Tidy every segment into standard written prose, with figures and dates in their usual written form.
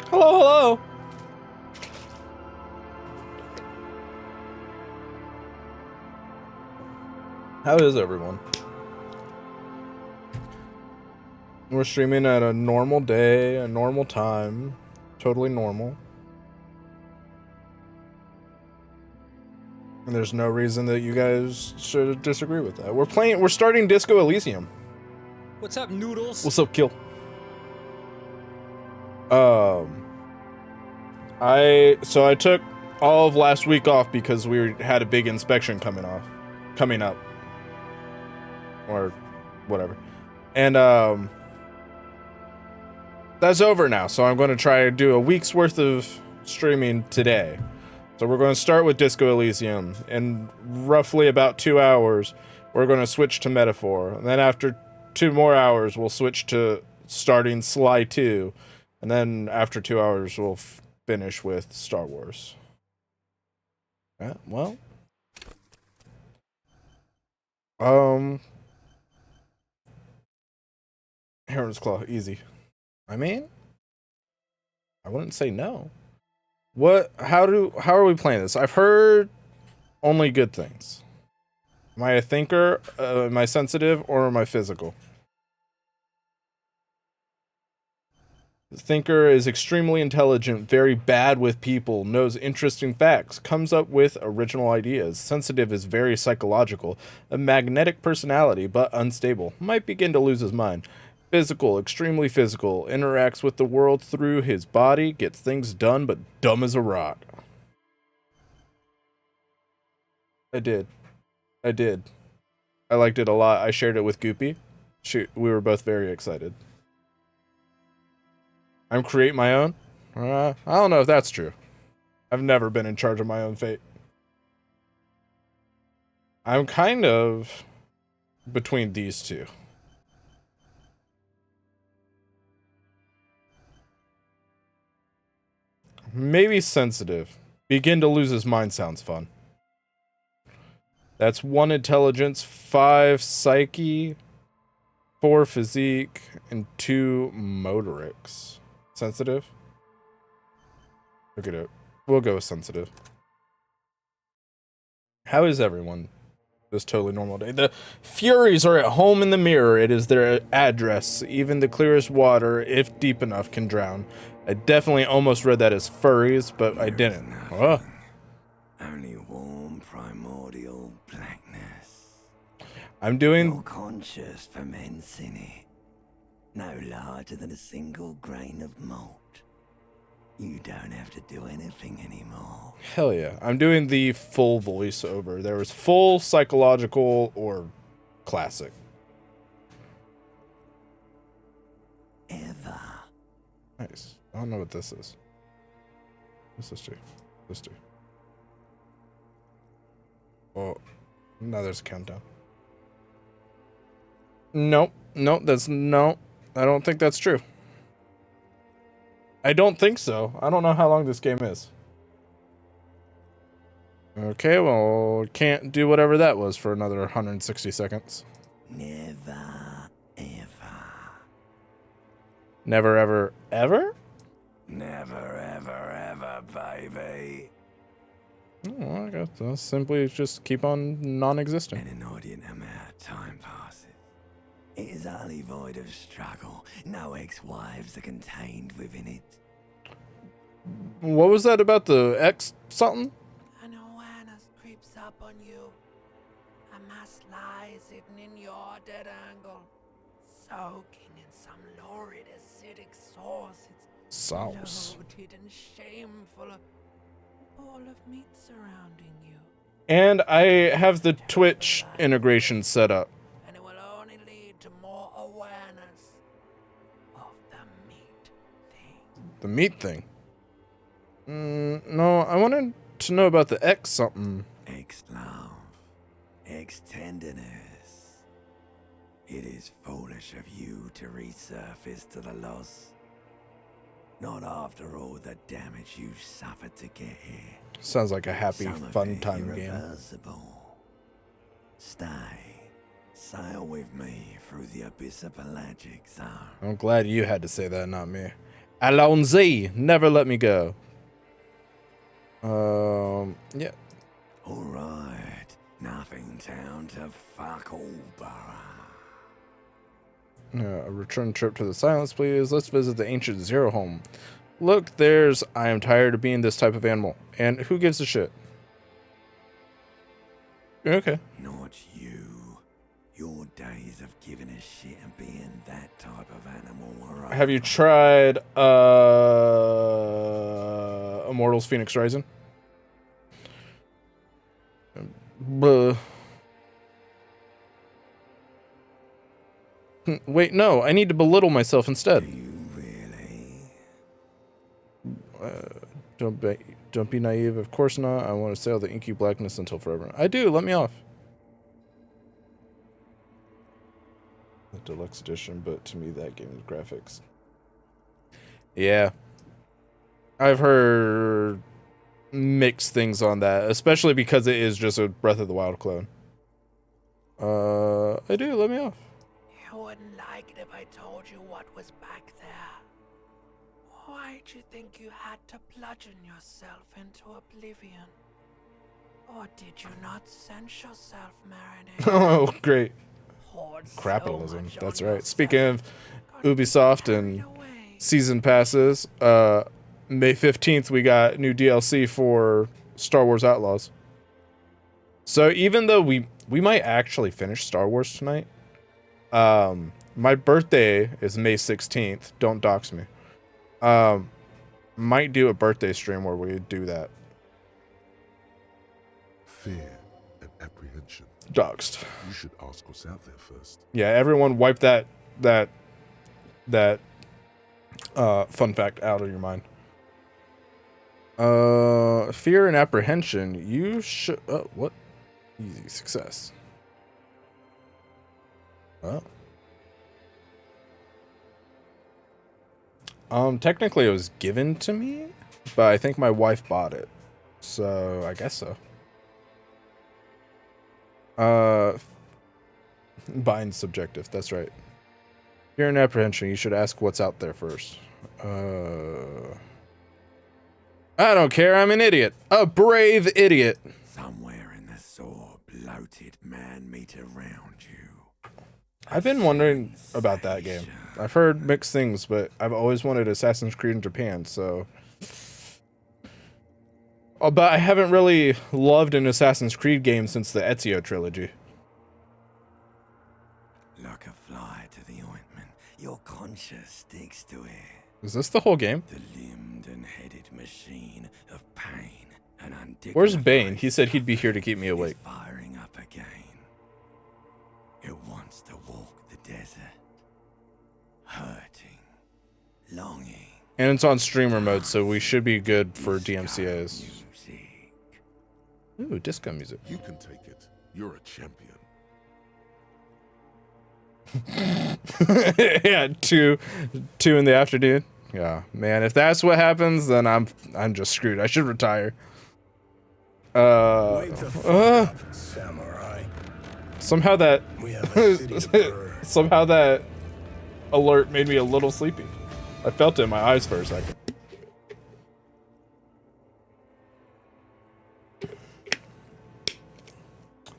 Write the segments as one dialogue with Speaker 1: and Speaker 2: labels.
Speaker 1: Hello, hello. How is everyone? We're streaming at a normal day, a normal time, totally normal. And there's no reason that you guys should disagree with that. We're starting Disco Elysium.
Speaker 2: What's up, noodles?
Speaker 1: What's up, Kill? I took all of last week off because we had a big inspection coming up. Or whatever. And that's over now, so I'm going to try to do a week's worth of streaming today. So we're going to start with Disco Elysium. In roughly about 2 hours, we're going to switch to Metaphor. And then after 2 more hours, we'll switch to starting Sly 2. And then after 2 hours, we'll finish with Star Wars. Yeah, well. Heron's Claw, easy. I mean, I wouldn't say no. How are we playing this? I've heard only good things. Am I a thinker? Am I sensitive, or am I physical? The thinker is extremely intelligent, very bad with people, knows interesting facts, comes up with original ideas. Sensitive is very psychological, a magnetic personality, but unstable. Might begin to lose his mind. Physical, extremely physical, interacts with the world through his body, gets things done, but dumb as a rock. I did. I liked it a lot. I shared it with Goopy. We were both very excited. I'm create my own? I don't know if that's true. I've never been in charge of my own fate. I'm kind of between these two. Maybe sensitive. Begin to lose his mind sounds fun. That's 1 intelligence, 5 psyche, 4 physique, and 2 motorics. Sensitive? Look at it. We'll go with sensitive. How is everyone this totally normal day? The Furies are at home in the mirror. It is their address. Even the clearest water, if deep enough, can drown. I definitely almost read that as furries, but I didn't.
Speaker 3: Only warm primordial blackness.
Speaker 1: I'm doing...
Speaker 3: No conscious ferments in it. No larger than a single grain of malt. You don't have to do anything anymore.
Speaker 1: Hell yeah. I'm doing the full voiceover. There was full, psychological, or classic.
Speaker 3: Ever.
Speaker 1: Nice. I don't know what this is. What's this do? This do. Oh, now there's a countdown. Nope. I don't think that's true. I don't think so. I don't know how long this game is. Okay, well, can't do whatever that was for another 160 seconds.
Speaker 3: Never, ever.
Speaker 1: Never, ever, ever?
Speaker 3: Never, ever, baby.
Speaker 1: Oh, I guess I'll simply just keep on non-existing.
Speaker 3: An inordinate amount of time passes. It is utterly void of struggle. No ex-wives are contained within it.
Speaker 1: What was that about the X something?
Speaker 4: An awareness creeps up on you. A mass lies hidden in your dead angle, soaking in some lurid acidic sauce. It's
Speaker 1: Sauce.
Speaker 4: bloated and shameful. A ball of meat surrounding you.
Speaker 1: And I have the Twitch integration set up.
Speaker 4: And it will only lead to more awareness of the meat thing.
Speaker 1: The meat thing? No, I wanted to know about the X something.
Speaker 3: Ex-love. Ex-tenderness. It is foolish of you to resurface to the loss. Not after all the damage you've suffered to get here.
Speaker 1: Sounds like a happy,
Speaker 3: Some of
Speaker 1: fun
Speaker 3: it
Speaker 1: time game.
Speaker 3: irreversible. Stay. Sail with me through the abyss of pelagic zone.
Speaker 1: I'm glad you had to say that, not me. Alonzi, never let me go. Yeah.
Speaker 3: Alright, nothing town to fuck all borough.
Speaker 1: A return trip to the silence, please. Let's visit the ancient Zero home. Look, there's... I am tired of being this type of animal. And who gives a shit? Okay.
Speaker 3: Not you. Your days of giving a shit and being that type of animal are over.
Speaker 1: Have you tried Immortals Phoenix Rising? Wait, no. I need to belittle myself instead.
Speaker 3: Do you really?
Speaker 1: Don't be naive. Of course not. I want to sail the inky blackness until forever. I do. Let me off. The deluxe edition, but to me that game is graphics. Yeah. I've heard mixed things on that, especially because it is just a Breath of the Wild clone. I do. Let me off.
Speaker 4: You wouldn't like it if I told you what was back there. Why'd you think you had to bludgeon yourself into oblivion? Or did you not sense yourself marinate?
Speaker 1: Oh, great.
Speaker 4: Poured so
Speaker 1: Capitalism.
Speaker 4: much
Speaker 1: That's
Speaker 4: on
Speaker 1: right.
Speaker 4: yourself,
Speaker 1: Speaking of
Speaker 4: got
Speaker 1: Ubisoft
Speaker 4: carried
Speaker 1: and
Speaker 4: away.
Speaker 1: season passes, May 15th we got new DLC for Star Wars Outlaws. So even though we might actually finish Star Wars tonight, my birthday is May 16th. Don't dox me. Might do a birthday stream where we do that.
Speaker 5: Fear and apprehension.
Speaker 1: Doxed.
Speaker 5: You should ask what's out there first.
Speaker 1: Yeah, everyone wipe that fun fact out of your mind. Fear and apprehension. You should... Oh, what? Easy success. Oh. Technically it was given to me, but I think my wife bought it. So, I guess so. Buying's subjective, that's right. Fear and apprehension, you should ask what's out there first. I don't care, I'm an idiot. A brave idiot.
Speaker 3: Somewhere in the sore, bloated man meet around you.
Speaker 1: I've been wondering about that game. I've heard mixed things, but I've always wanted Assassin's Creed in Japan, so... Oh, but I haven't really loved an Assassin's Creed game since the Ezio trilogy.
Speaker 3: Like a fly to the ointment, your conscience sticks to it.
Speaker 1: Is this the whole game?
Speaker 3: The limbed and headed machine of pain and undignified.
Speaker 1: Where's Bane? He said he'd be here to keep me
Speaker 3: is
Speaker 1: awake.
Speaker 3: firing up again. It wants to walk the desert, hurting, longing.
Speaker 1: And it's on streamer mode, so we should be good for DMCAs.
Speaker 3: Music.
Speaker 1: Ooh, disco music.
Speaker 5: You can take it. You're a champion.
Speaker 1: Yeah, two in the afternoon. Yeah, man, if that's what happens, then I'm just screwed. I should retire.
Speaker 6: Samurai.
Speaker 1: Somehow that
Speaker 6: We have a city to burn.
Speaker 1: somehow that alert made me a little sleepy. I felt it in my eyes for a second.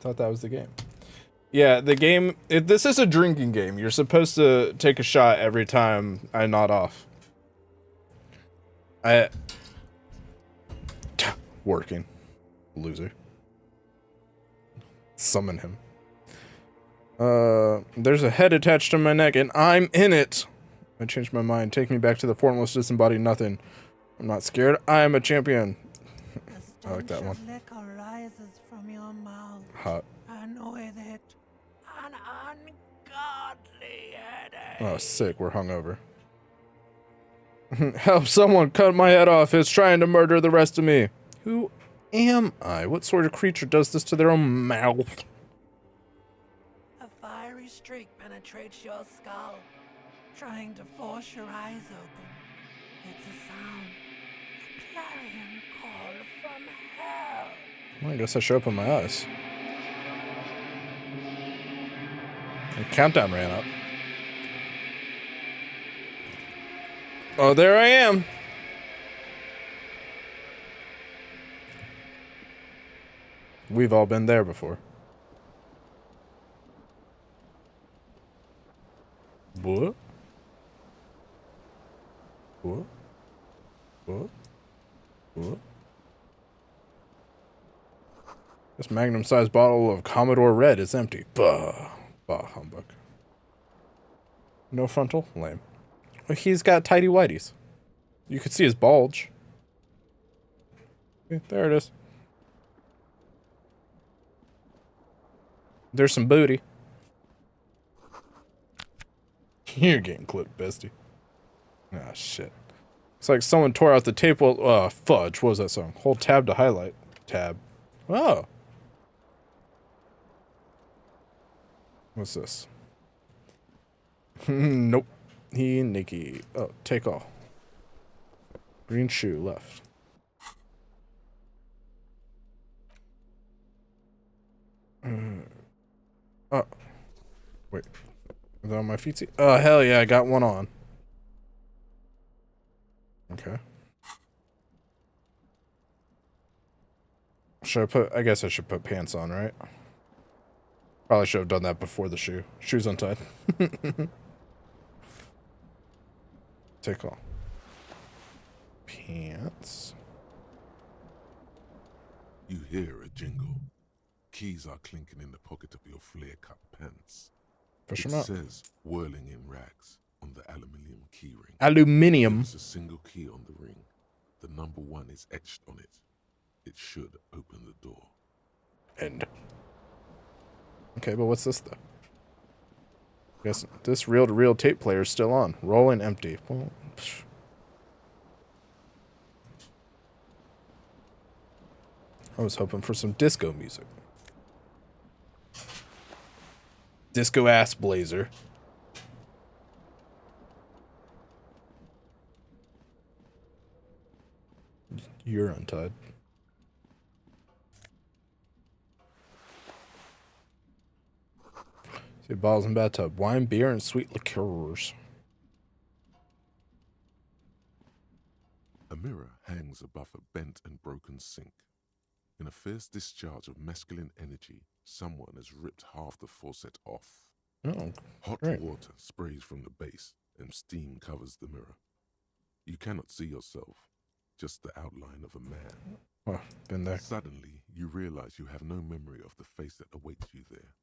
Speaker 1: Thought that was the game. Yeah, the game. This is a drinking game. You're supposed to take a shot every time I nod off. Working. Loser. Summon him. There's a head attached to my neck, and I'm in it. I changed my mind. Take me back to the formless, disembodied nothing. I'm not scared. I am a champion. I like that one.
Speaker 4: Liquor rises from your mouth,
Speaker 1: Hot.
Speaker 4: and with it, an ungodly headache.
Speaker 1: Oh, sick. We're hungover. Help someone cut my head off. It's trying to murder the rest of me. Who am I? What sort of creature does this to their own mouth?
Speaker 4: A fiery streak penetrates your skull, trying to force your eyes open. It's a sound, a clarion call from hell.
Speaker 1: Well, I guess I should open my eyes. The countdown ran up. Oh, there I am. We've all been there before. What? What? What? What? This magnum-sized bottle of Commodore Red is empty. Bah. Bah, humbug. No frontal? Lame. Well, he's got tidy whities. You could see his bulge. Okay, there it is. There's some booty. You're getting clipped, bestie. Ah, shit. It's like someone tore out the tape while, fudge, what was that song? Hold tab to highlight. Tab. Oh. What's this? Nope. He Nikki. Oh, take all. Green shoe left. Oh. Wait. Is that on my feet? Oh, hell yeah, I got one on. Okay. I guess I should put pants on, right? Probably should have done that before the shoe. Shoes untied. Take off. Pants.
Speaker 5: You hear a jingle. Keys are clinking in the pocket of your flare-cut pants.
Speaker 1: Push
Speaker 5: It
Speaker 1: them up.
Speaker 5: says whirling in rags on the aluminium key ring.
Speaker 1: Aluminium.
Speaker 5: There's a single key on the ring. The number 1 is etched on it. It should open the door.
Speaker 1: End. Okay, but what's this though? Guess this reel-to-reel tape player is still on. Rolling empty. Well, psh. I was hoping for some disco music. Disco ass blazer. You're untied. See bottles in bathtub. Wine, beer, and sweet liqueurs.
Speaker 5: A mirror hangs above a bent and broken sink. In a fierce discharge of masculine energy, someone has ripped half the faucet off.
Speaker 1: Oh,
Speaker 5: Hot
Speaker 1: great.
Speaker 5: water sprays from the base, and steam covers the mirror. You cannot see yourself, just the outline of a man.
Speaker 1: Oh, been there.
Speaker 5: Suddenly, you realize you have no memory of the face that awaits you there,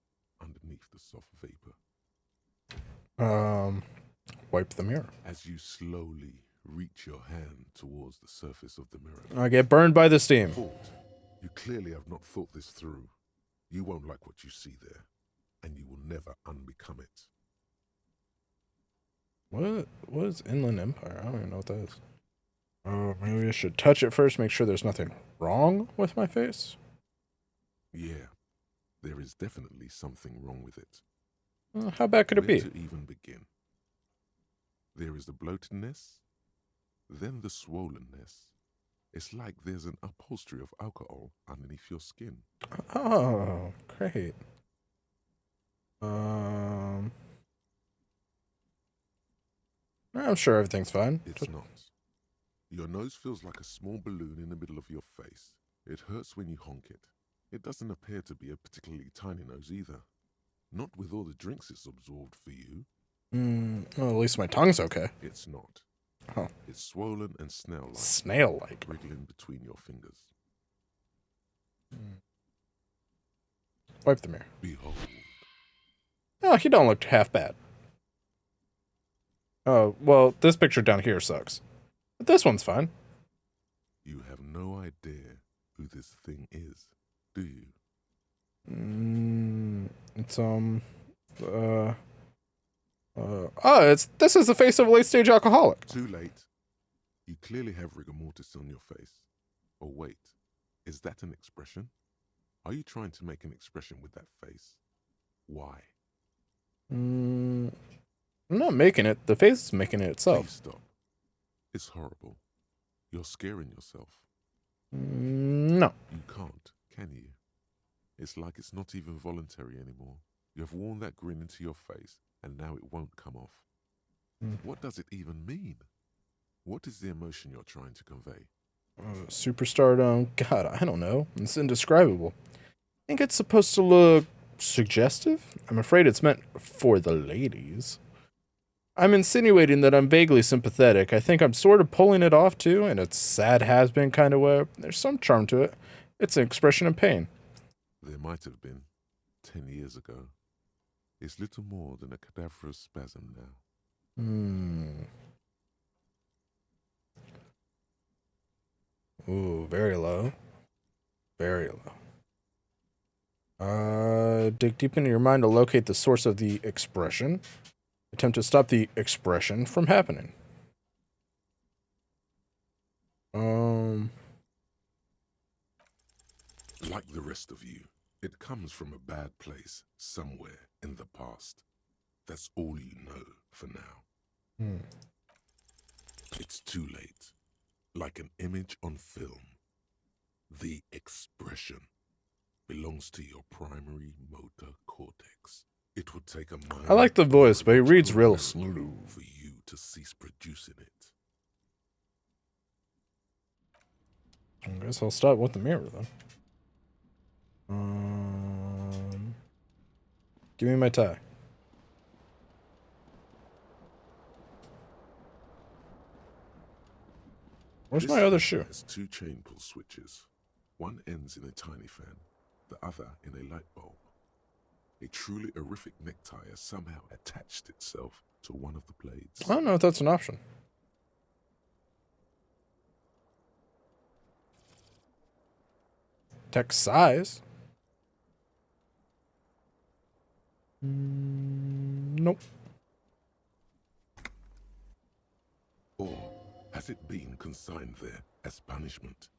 Speaker 5: underneath the soft vapor.
Speaker 1: Wipe the mirror.
Speaker 5: As you slowly reach your hand towards the surface of the mirror,
Speaker 1: I get burned by the steam.
Speaker 5: thought, you clearly have not thought this through. You won't like what you see there, and you will never unbecome it.
Speaker 1: What is Inland Empire? I don't even know what that is. Oh, maybe I should touch it first, make sure there's nothing wrong with my face.
Speaker 5: Yeah, there is definitely something wrong with it.
Speaker 1: How bad could it
Speaker 5: Where
Speaker 1: be?
Speaker 5: to even begin? There is the bloatedness, then the swollenness. It's like there's an upholstery of alcohol underneath your skin.
Speaker 1: Oh, great. I'm sure everything's fine.
Speaker 5: It's not. Your nose feels like a small balloon in the middle of your face. It hurts when you honk it. It doesn't appear to be a particularly tiny nose either. Not with all the drinks it's absorbed for you.
Speaker 1: Well, at least my tongue's okay.
Speaker 5: It's not.
Speaker 1: Oh.
Speaker 5: It's swollen and snail-like,
Speaker 1: Snail-like.
Speaker 5: wriggling between your fingers.
Speaker 1: Wipe the mirror.
Speaker 5: Behold.
Speaker 1: Oh, he don't look half bad. Oh, well, this picture down here sucks. But this one's fine.
Speaker 5: You have no idea who this thing is, do you?
Speaker 1: It's, this is the face of a late-stage alcoholic.
Speaker 5: Too late. You clearly have rigor mortis on your face. Oh wait, is that an expression? Are you trying to make an expression with that face? Why?
Speaker 1: I'm not making it. The face is making it
Speaker 5: Please
Speaker 1: itself.
Speaker 5: stop. It's horrible. You're scaring yourself.
Speaker 1: No.
Speaker 5: You can't, can you? It's like it's not even voluntary anymore. You have worn that grin into your face, and now it won't come off. What does it even mean? What is the emotion you're trying to convey?
Speaker 1: Superstardom. God, I don't know. It's indescribable. I think it's supposed to look suggestive. I'm afraid it's meant for the ladies. I'm insinuating that I'm vaguely sympathetic. I think I'm sort of pulling it off too, in a sad has-been kind of way. There's some charm to it. It's an expression of pain.
Speaker 5: There might have been 10 years ago. It's little more than a cadaverous spasm now.
Speaker 1: Ooh, very low. Very low. Dig deep into your mind to locate the source of the expression. Attempt to stop the expression from happening.
Speaker 5: Like the rest of you, it comes from a bad place somewhere in the past. That's all you know for now. It's too late. Like an image on film. The expression belongs to your primary motor cortex. It would take a mind.
Speaker 1: I like the voice, but he reads real slow.
Speaker 5: For you to cease producing it.
Speaker 1: I guess I'll start with the mirror then. Give me my tie. Where's my other shoe?
Speaker 5: Has two chain pull switches. One ends in a tiny fan, the other in a light bulb. A truly horrific necktie has somehow attached itself to one of the blades.
Speaker 1: I don't know if that's an option. Tech size? Nope.
Speaker 5: Or has it been consigned there as punishment?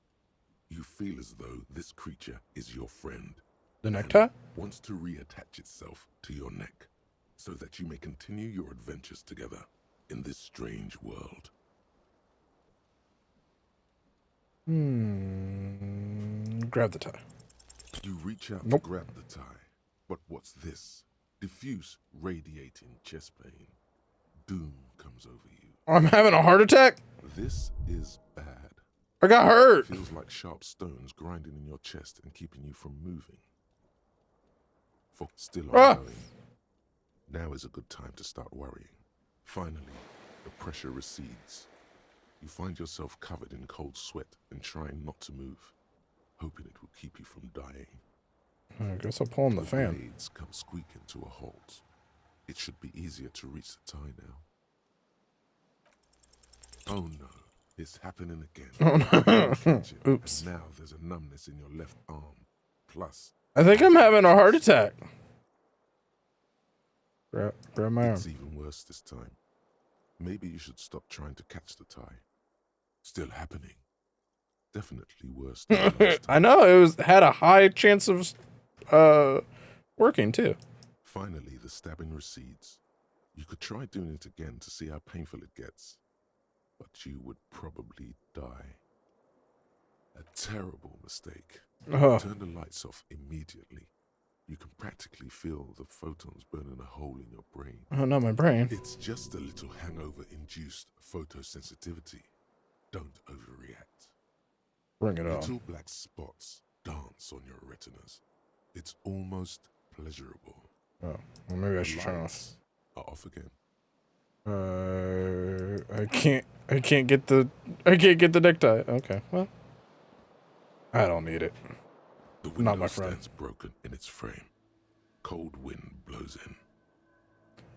Speaker 5: You feel as though this creature is your friend.
Speaker 1: The necktie?
Speaker 5: Wants to reattach itself to your neck so that you may continue your adventures together in this strange world.
Speaker 1: Grab the tie.
Speaker 5: You reach out
Speaker 1: Nope.
Speaker 5: to grab the tie, but what's this? Diffuse, radiating chest pain. Doom comes over you.
Speaker 1: I'm having a heart attack?
Speaker 5: This is bad.
Speaker 1: I got hurt.
Speaker 5: It feels like sharp stones grinding in your chest and keeping you from moving. For still ongoing. Now is a good time to start worrying. Finally, the pressure recedes. You find yourself covered in cold sweat and trying not to move, hoping it will keep you from dying.
Speaker 1: I guess I'll pull on the fan.
Speaker 5: Blades come squeaking to a halt. It should be easier to reach the tie now. Oh no, it's happening again.
Speaker 1: Oops.
Speaker 5: And now there's a numbness in your left arm. Plus,
Speaker 1: I think I'm having a heart attack. Grab my arm.
Speaker 5: it's even worse this time. Maybe you should stop trying to catch the tie. Still happening. Definitely worse than last time.
Speaker 1: I know, it had a high chance of working too.
Speaker 5: Finally, the stabbing recedes. You could try doing it again to see how painful it gets. But you would probably die. A terrible mistake. Turn the lights off immediately. You can practically feel the photons burning a hole in your brain.
Speaker 1: Oh, not my brain.
Speaker 5: It's just a little hangover-induced photosensitivity. Don't overreact.
Speaker 1: Bring it on.
Speaker 5: Little black spots dance on your retinas. It's almost pleasurable.
Speaker 1: Oh, well, maybe I
Speaker 5: The
Speaker 1: should turn off.
Speaker 5: lights are off again.
Speaker 1: I can't get the necktie. Okay, well, I don't need it.
Speaker 5: The window
Speaker 1: Not my friend.
Speaker 5: stands broken in its frame. Cold wind blows in.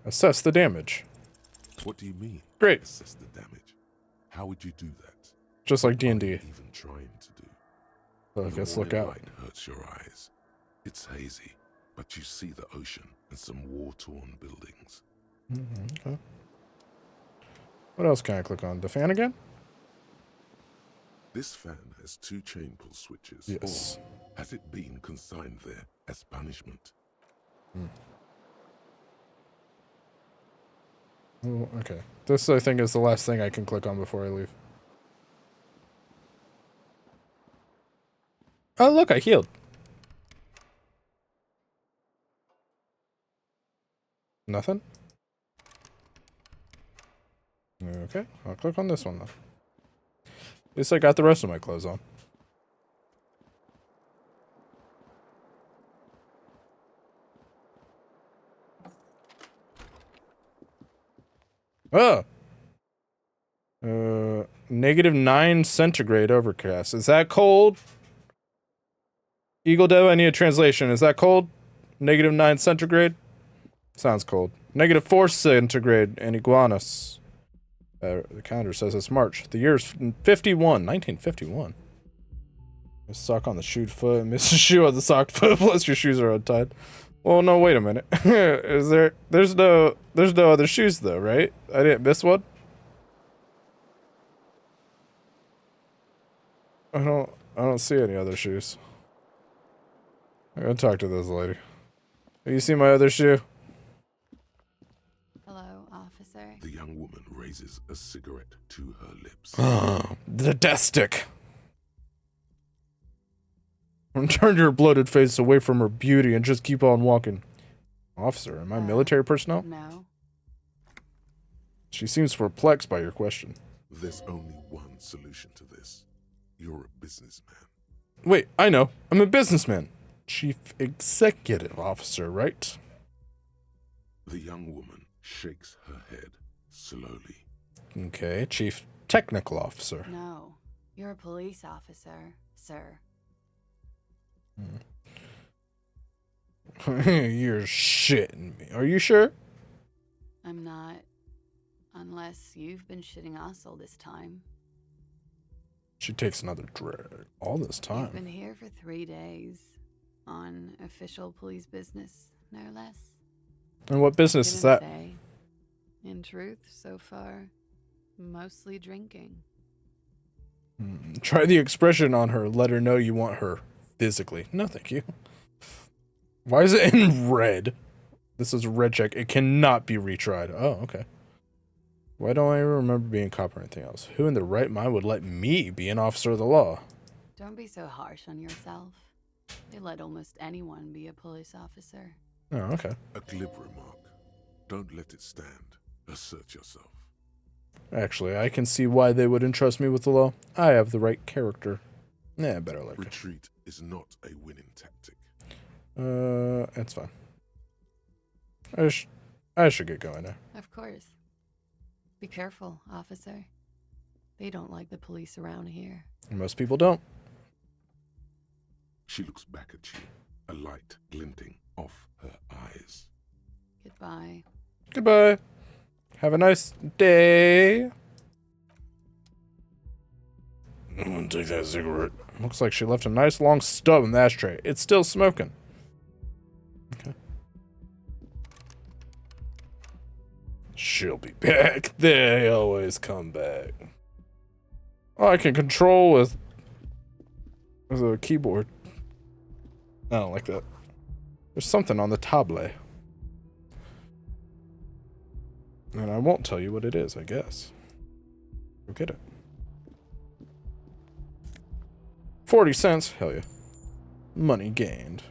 Speaker 1: Assess the damage.
Speaker 5: What do you mean?
Speaker 1: Great.
Speaker 5: Assess the damage. How would you do that?
Speaker 1: Just like
Speaker 5: What are
Speaker 1: D&D.
Speaker 5: you even trying to do?
Speaker 1: So I
Speaker 5: The
Speaker 1: guess look
Speaker 5: morning
Speaker 1: out.
Speaker 5: light hurts your eyes. It's hazy, but you see the ocean and some war-torn buildings.
Speaker 1: Okay. What else can I click on? The fan again?
Speaker 5: This fan has two chain pull switches.
Speaker 1: Yes.
Speaker 5: Or has it been consigned there as punishment?
Speaker 1: Oh, okay. This, I think, is the last thing I can click on before I leave. Oh, look, I healed. Nothing? Okay, I'll click on this one then. At least I got the rest of my clothes on. Oh! -9 centigrade overcast. Is that cold? Eagle Dev, I need a translation. Is that cold? -9 centigrade? Sounds cold. -4 centigrade in iguanas. The calendar says it's March. The year's 1951. A sock on the shoed foot, miss a shoe on the socked foot, plus your shoes are untied. Well, no, wait a minute. There's no other shoes though, right? I didn't miss one? I don't see any other shoes. I'm gonna talk to this lady. Have you seen my other shoe?
Speaker 7: Hello, officer.
Speaker 5: The young woman raises a cigarette to her lips.
Speaker 1: The death stick. Turn your bloated face away from her beauty and just keep on walking. Officer, am I military personnel?
Speaker 7: No.
Speaker 1: She seems perplexed by your question.
Speaker 5: There's only one solution to this. You're a businessman.
Speaker 1: Wait, I know. I'm a businessman. Chief Executive Officer, right?
Speaker 5: The young woman shakes her head slowly.
Speaker 1: Okay, Chief Technical Officer.
Speaker 7: No. You're a police officer, sir.
Speaker 1: You're shitting me. Are you sure?
Speaker 7: I'm not. Unless you've been shitting us all this time.
Speaker 1: She takes another drag. All this
Speaker 7: You've
Speaker 1: time.
Speaker 7: been here for 3 days. On official police business, no less.
Speaker 1: And what business is
Speaker 7: Couldn't
Speaker 1: that?
Speaker 7: say. In truth, so far, mostly drinking.
Speaker 1: Try the expression on her. Let her know you want her physically. No, thank you. Why is it in red? This is a red check. It cannot be retried. Oh, okay. Why don't I remember being a cop or anything else? Who in their right mind would let me be an officer of the law?
Speaker 7: Don't be so harsh on yourself. They let almost anyone be a police officer.
Speaker 1: Oh, okay.
Speaker 5: A glib remark. Don't let it stand. Assert yourself.
Speaker 1: Actually, I can see why they would entrust me with the law. I have the right character. Yeah, better like it.
Speaker 5: Retreat is not a winning tactic.
Speaker 1: That's fine. I should get going now.
Speaker 7: Of course. Be careful, officer. They don't like the police around here.
Speaker 1: Most people don't.
Speaker 5: She looks back at you, a light glinting off her eyes.
Speaker 7: Goodbye.
Speaker 1: Goodbye. Have a nice day. I'm gonna take that cigarette. Looks like she left a nice long stub in the ashtray. It's still smoking. Okay. She'll be back. They always come back. Oh, I can control with a keyboard. I don't like that. There's something on the table. And I won't tell you what it is, I guess. Go get it. 40 cents? Hell yeah. Money gained.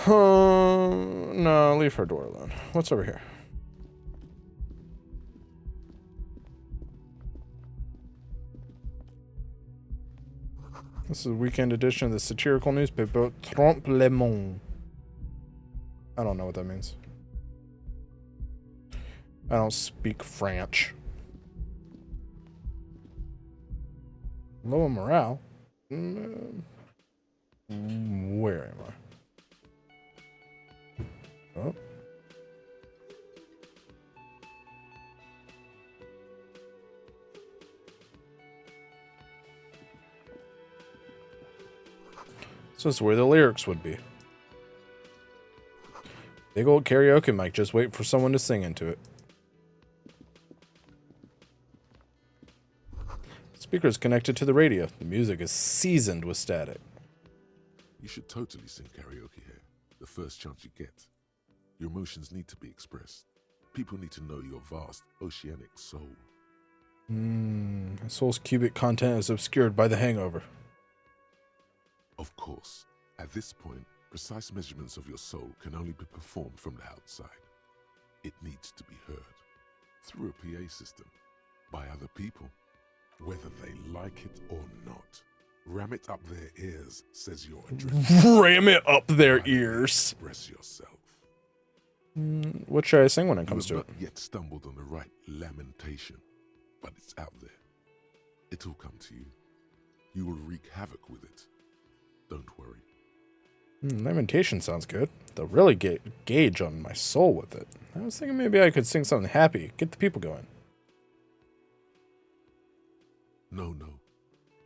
Speaker 1: No, leave her door alone. What's over here? This is a weekend edition of the satirical newspaper Trompe le Monde. I don't know what that means. I don't speak French. Low morale? Where am I? Oh. So this is where the lyrics would be. Big old karaoke mic, just waiting for someone to sing into it. Speakers connected to the radio. The music is seasoned with static.
Speaker 5: You should totally sing karaoke here, the first chance you get. Your emotions need to be expressed. People need to know your vast, oceanic soul.
Speaker 1: Soul's cubic content is obscured by the hangover.
Speaker 5: Of course, At this point, precise measurements of your soul can only be performed from the outside. It needs to be heard through a PA system by other people, whether they like it or not. Ram it up their ears, says your address.
Speaker 1: Ram it up their
Speaker 5: Finally
Speaker 1: ears.
Speaker 5: Express yourself.
Speaker 1: What should I sing when it
Speaker 5: You
Speaker 1: comes
Speaker 5: have
Speaker 1: to
Speaker 5: not
Speaker 1: it?
Speaker 5: yet stumbled on the right lamentation, but it's out there. It'll come to you. You will wreak havoc with it. Don't worry.
Speaker 1: Lamentation sounds good. They'll really gauge on my soul with it. I was thinking maybe I could sing something happy, get the people going.
Speaker 5: No.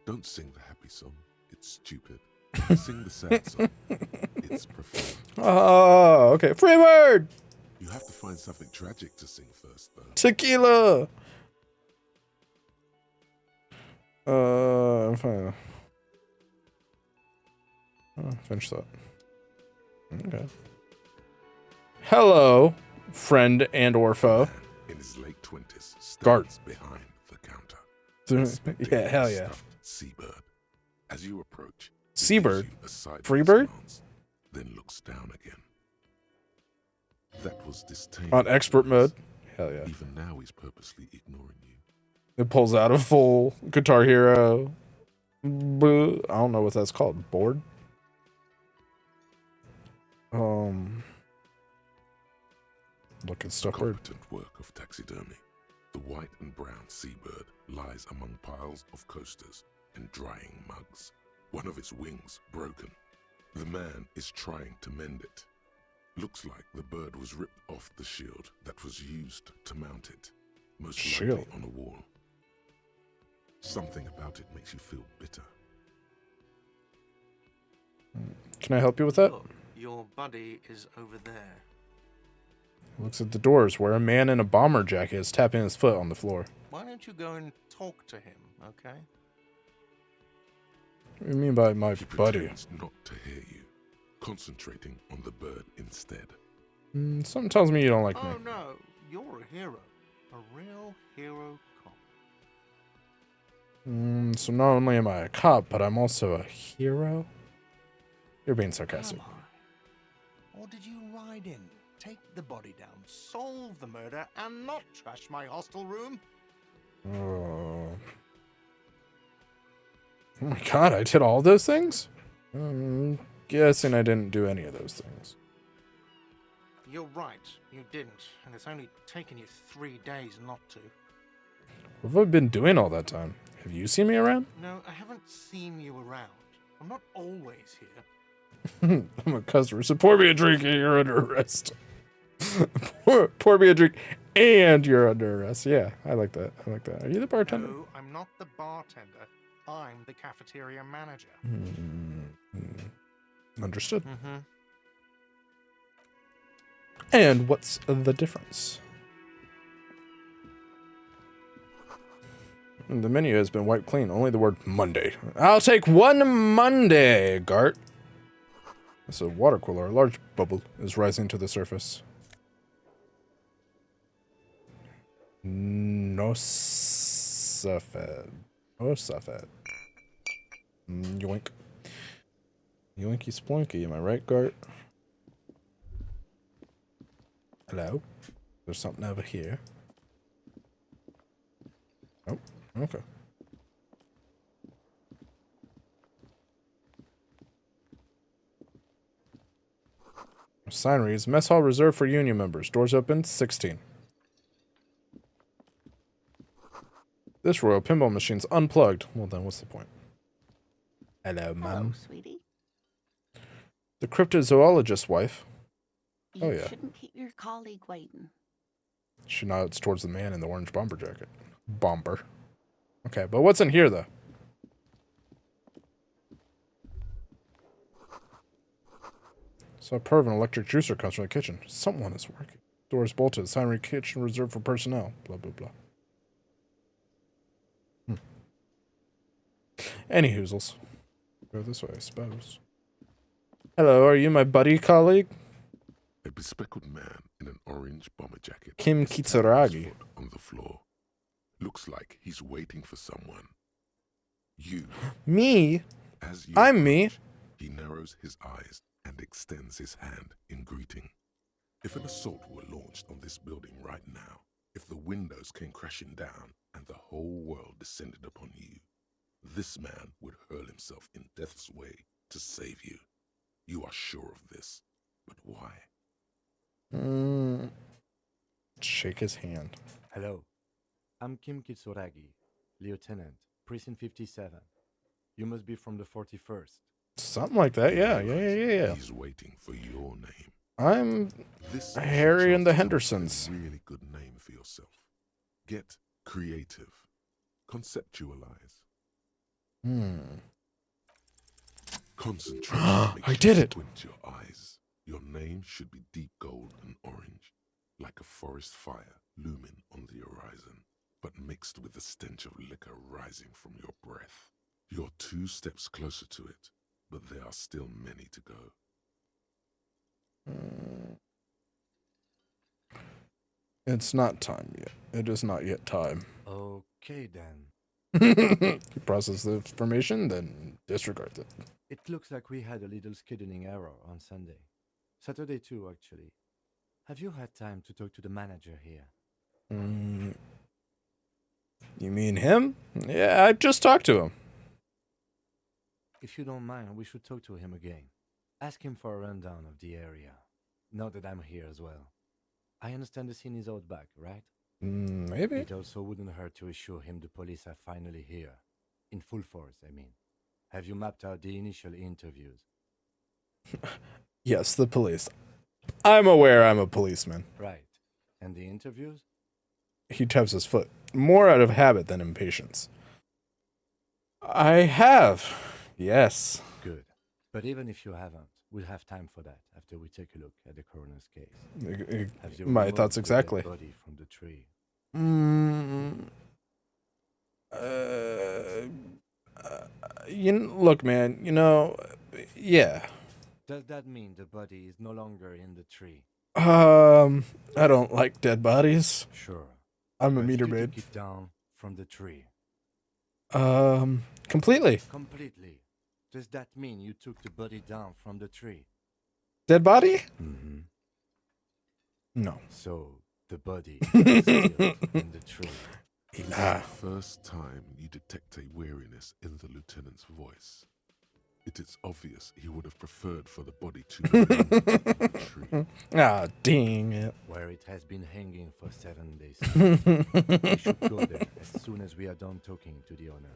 Speaker 5: Don't sing the happy song. It's stupid. Sing the sad song. It's profound.
Speaker 1: Oh, okay. Freebird!
Speaker 5: You have to find something tragic to sing first, though.
Speaker 1: Tequila! I'm fine. Oh, finish that. Okay. Hello, friend and or foe.
Speaker 5: In his late 20s,
Speaker 1: Guard.
Speaker 5: stands behind the counter.
Speaker 1: Yeah, hell yeah.
Speaker 5: Stuffed seabird. As you approach, it
Speaker 1: Seabird?
Speaker 5: gives you a sideways
Speaker 1: Freebird?
Speaker 5: glance, then looks down again. That was disdain.
Speaker 1: On expert mode. Hell yeah.
Speaker 5: Even now, he's purposely ignoring you.
Speaker 1: It pulls out a full Guitar Hero. I don't know what that's called. Board? Look at stuff weird.
Speaker 5: Competent work of taxidermy. The white and brown seabird lies among piles of coasters and drying mugs. One of its wings broken. The man is trying to mend it. Looks like the bird was ripped off the shield that was used to mount it. Most likely
Speaker 1: Shield?
Speaker 5: on a wall. Something about it makes you feel bitter.
Speaker 1: Can I help you with that?
Speaker 8: Look, your buddy is over there.
Speaker 1: Looks at the doors where a man in a bomber jacket is tapping his foot on the floor.
Speaker 8: Why don't you go and talk to him, okay?
Speaker 1: What do you mean by my
Speaker 5: He
Speaker 1: buddy?
Speaker 5: pretends not to hear you, concentrating on the bird instead.
Speaker 1: Something tells me you don't like me.
Speaker 8: Oh no, you're a hero. A real hero cop.
Speaker 1: So not only am I a cop, but I'm also a hero? You're being sarcastic.
Speaker 8: Am I? Or did you ride in, take the body down, solve the murder, and not trash my hostel room?
Speaker 1: Oh my god, I did all those things? Guessing I didn't do any of those things.
Speaker 8: You're right, you didn't, and it's only taken you 3 days not to.
Speaker 1: What have I been doing all that time? Have you seen me around?
Speaker 8: No, I haven't seen you around. I'm not always here.
Speaker 1: I'm a customer, so pour me a drink and you're under arrest. pour me a drink and you're under arrest. Yeah, I like that. I like that. Are you the bartender?
Speaker 8: No, I'm not the bartender. I'm the cafeteria manager.
Speaker 1: Understood.
Speaker 8: Mm-hmm.
Speaker 1: And what's the difference? The menu has been wiped clean. Only the word Monday. I'll take one Monday, Gart. It's a water cooler. A large bubble is rising to the surface. No suffet. No suffet. Yoink. Yoinky sploinky, am I right, Gart? Hello? There's something over here. Oh, okay. Sign reads, Mess Hall reserved for union members. Doors open, 16. This Royal Pinball Machine's unplugged. Well then, what's the point? Hello, Mum.
Speaker 9: Hello, sweetie.
Speaker 1: The cryptozoologist's wife.
Speaker 9: You
Speaker 1: Oh, yeah.
Speaker 9: shouldn't keep your colleague waiting.
Speaker 1: She nods towards the man in the orange bomber jacket. Bomber. Okay, but what's in here, though? So a perv and electric juicer comes from the kitchen. Someone is working. Doors bolted. Sign read kitchen reserved for personnel. Blah, blah, blah. Any hoozles. Go this way, I suppose. Hello, are you my buddy colleague?
Speaker 5: A bespectacled man in an orange bomber jacket.
Speaker 1: Kim
Speaker 5: is tapping his
Speaker 1: Kitsuragi.
Speaker 5: foot on the floor. Looks like he's waiting for someone. You,
Speaker 1: Me?
Speaker 5: as you
Speaker 1: I'm me.
Speaker 5: approach, He narrows his eyes and extends his hand in greeting. If an assault were launched on this building right now, if the windows came crashing down and the whole world descended upon you, this man would hurl himself in death's way to save you. You are sure of this, but why?
Speaker 1: Shake his hand.
Speaker 10: Hello. I'm Kim Kitsuragi, Lieutenant, Precinct 57. You must be from the 41st.
Speaker 1: Something like that, yeah.
Speaker 5: He's waiting for your name.
Speaker 1: I'm
Speaker 5: This
Speaker 1: Harry and the
Speaker 5: is a
Speaker 1: Hendersons.
Speaker 5: really good name for yourself. Get creative. Conceptualize. Concentrate.
Speaker 1: I did it.
Speaker 5: Squint your eyes. Your name should be deep gold and orange, like a forest fire looming on the horizon, but mixed with the stench of liquor rising from your breath. You're 2 steps closer to it, but there are still many to go.
Speaker 1: It's not time yet. It is not yet time.
Speaker 10: Okay then.
Speaker 1: He processes the information, then disregards it.
Speaker 10: It looks like we had a little scheduling error on Sunday. Saturday too, actually. Have you had time to talk to the manager here?
Speaker 1: You mean him? Yeah, I just talked to him.
Speaker 10: If you don't mind, we should talk to him again. Ask him for a rundown of the area. Now that I'm here as well. I understand the scene is out back, right?
Speaker 1: Maybe.
Speaker 10: It also wouldn't hurt to assure him the police are finally here. In full force, I mean. Have you mapped out the initial interviews?
Speaker 1: Yes, the police. I'm aware I'm a policeman.
Speaker 10: Right. And the interviews?
Speaker 1: He taps his foot, more out of habit than impatience. I have. Yes.
Speaker 10: Good. But even if you haven't, we'll have time for that after we take a look at the coroner's case. Have you
Speaker 1: My
Speaker 10: removed
Speaker 1: thoughts
Speaker 10: the
Speaker 1: exactly.
Speaker 10: dead body from the tree?
Speaker 1: Look, man, yeah.
Speaker 10: Does that mean the body is no longer in the tree?
Speaker 1: I don't like dead bodies.
Speaker 10: Sure.
Speaker 1: I'm a
Speaker 10: But
Speaker 1: meter
Speaker 10: you
Speaker 1: maid.
Speaker 10: took it down from the tree.
Speaker 1: Completely.
Speaker 10: Completely. Does that mean you took the body down from the tree?
Speaker 1: Dead body?
Speaker 10: Mm-hmm.
Speaker 1: No.
Speaker 10: So, the body is still in the tree.
Speaker 5: This is the first time you detect a weariness in the lieutenant's voice. It is obvious he would have preferred for the body to remain in the tree.
Speaker 1: Ah, dang it.
Speaker 10: Where it has been hanging for 7 days. We should go there as soon as we are done talking to the owner.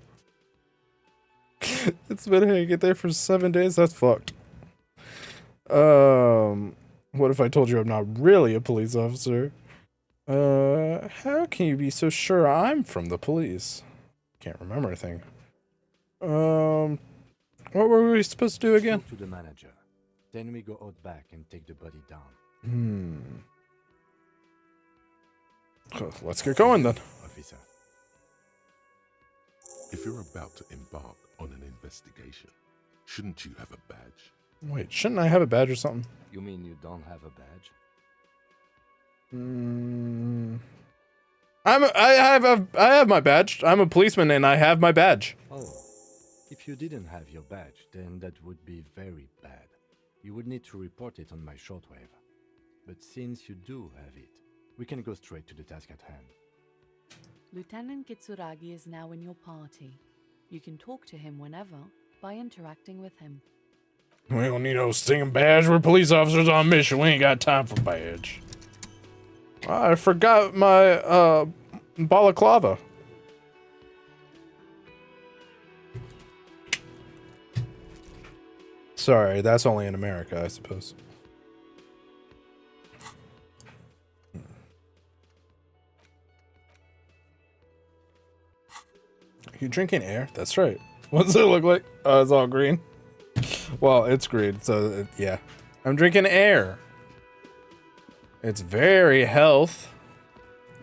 Speaker 1: It's been hanging there for 7 days? That's fucked. What if I told you I'm not really a police officer? How can you be so sure I'm from the police? Can't remember anything. What were we supposed to do again?
Speaker 10: Talk to the manager. Then we go out back and take the body down.
Speaker 1: Let's get going then.
Speaker 10: Officer.
Speaker 5: If you're about to embark on an investigation, shouldn't you have a badge?
Speaker 1: Wait, shouldn't I have a badge or something?
Speaker 10: You mean you don't have a badge?
Speaker 1: I have my badge. I'm a policeman and I have my badge.
Speaker 10: Oh. If you didn't have your badge, then that would be very bad. You would need to report it on my shortwave. But since you do have it, we can go straight to the task at hand.
Speaker 7: Lieutenant Kitsuragi is now in your party. You can talk to him whenever by interacting with him.
Speaker 1: We don't need no stinging badge. We're police officers on mission. We ain't got time for badge. I forgot my balaclava. Sorry, that's only in America, I suppose. Are you drinking air? That's right. What does it look like? Oh, it's all green. Well, it's green, so yeah. I'm drinking air. It's very health.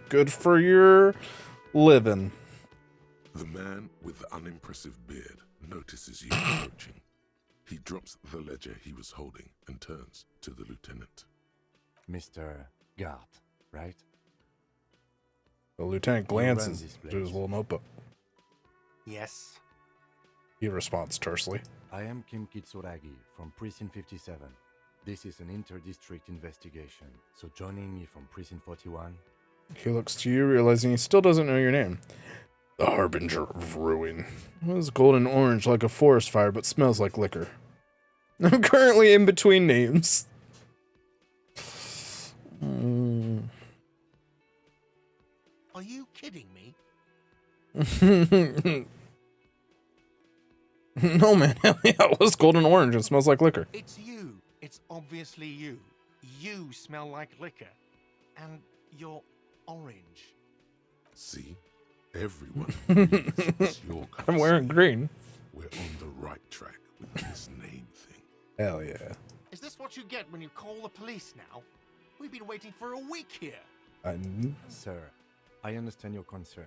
Speaker 1: Good for your living.
Speaker 5: The man with the unimpressive beard notices you approaching. He drops the ledger he was holding and turns to the lieutenant.
Speaker 10: Mr. Gart, right?
Speaker 1: The lieutenant glances through his little notebook.
Speaker 8: Yes.
Speaker 1: He responds tersely.
Speaker 10: I am Kim Kitsuragi from Precinct 57. This is an inter-district investigation, so joining me from Precinct 41.
Speaker 1: He looks to you, realizing he still doesn't know your name. The Harbinger of Ruin. It was golden orange like a forest fire, but smells like liquor. I'm currently in between names.
Speaker 8: Are you kidding me?
Speaker 1: No, man. Hell yeah, it was golden orange and smells like liquor.
Speaker 8: It's you. It's obviously you. You smell like liquor. And you're orange.
Speaker 5: See? Everyone agrees it's your kind
Speaker 1: I'm
Speaker 5: of
Speaker 1: wearing
Speaker 5: smell.
Speaker 1: green.
Speaker 5: We're on the right track with this name thing.
Speaker 1: Hell yeah.
Speaker 8: Is this what you get when you call the police now? We've been waiting for a week here.
Speaker 10: Sir, I understand your concern,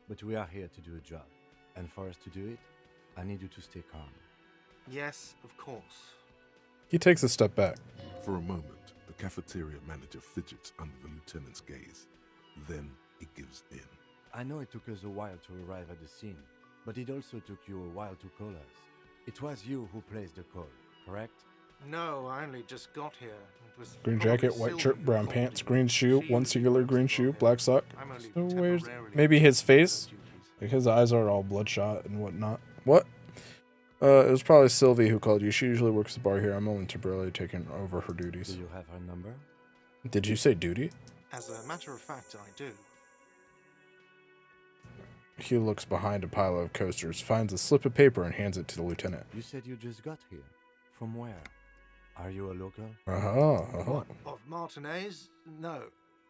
Speaker 10: but we are here to do a job. And for us to do it, I need you to stay calm.
Speaker 8: Yes, of course.
Speaker 1: He takes a step back.
Speaker 5: For a moment, the cafeteria manager fidgets under the lieutenant's gaze. Then he gives in.
Speaker 10: I know it took us a while to arrive at the scene, but it also took you a while to call us. It was you who placed the call, correct?
Speaker 8: No, I only just got here. It was
Speaker 1: Green
Speaker 8: probably
Speaker 1: jacket, white
Speaker 8: Sylvie
Speaker 1: shirt,
Speaker 8: who
Speaker 1: brown
Speaker 8: called
Speaker 1: pants,
Speaker 8: you.
Speaker 1: green shoe,
Speaker 8: She
Speaker 1: one singular
Speaker 8: works
Speaker 1: green
Speaker 8: for
Speaker 1: shoe,
Speaker 8: him.
Speaker 1: black sock.
Speaker 8: I'm only
Speaker 1: So where's
Speaker 8: temporarily
Speaker 1: maybe his face?
Speaker 8: duties.
Speaker 1: Like his eyes are all bloodshot and whatnot. What? It was probably Sylvie who called you. She usually works the bar here. I'm only temporarily taking over her duties.
Speaker 10: Do you have her number?
Speaker 1: Did you say duty?
Speaker 8: As a matter of fact, I do.
Speaker 1: He looks behind a pile of coasters, finds a slip of paper, and hands it to the lieutenant.
Speaker 10: You said you just got here. From where? Are you a local?
Speaker 8: What, of Martinez? No,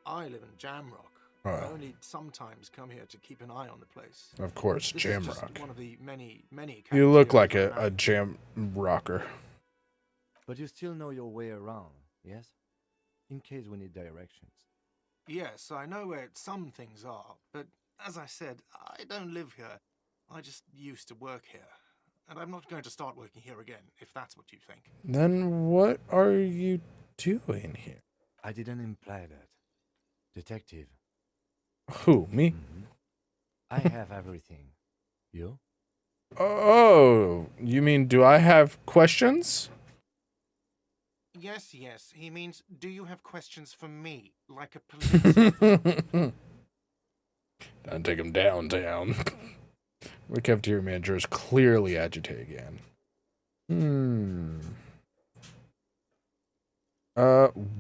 Speaker 8: I live in Jamrock. I only sometimes come here to keep an eye on the place.
Speaker 1: Of course,
Speaker 8: This is just
Speaker 1: Jamrock.
Speaker 8: one of the many
Speaker 1: You look like
Speaker 8: cafeterias
Speaker 1: a
Speaker 8: around.
Speaker 1: jam rocker.
Speaker 10: But you still know your way around, yes? In case we need directions.
Speaker 8: Yes, I know where some things are, but as I said, I don't live here. I just used to work here. And I'm not going to start working here again, if that's what you think.
Speaker 1: Then what are you doing here?
Speaker 10: I didn't imply that. Detective.
Speaker 1: Who, me?
Speaker 10: I have everything. You?
Speaker 1: Oh, you mean do I have questions?
Speaker 8: Yes, yes. He means, do you have questions for me, like a police officer?
Speaker 1: I'll take him downtown. The cafeteria manager is clearly agitated again.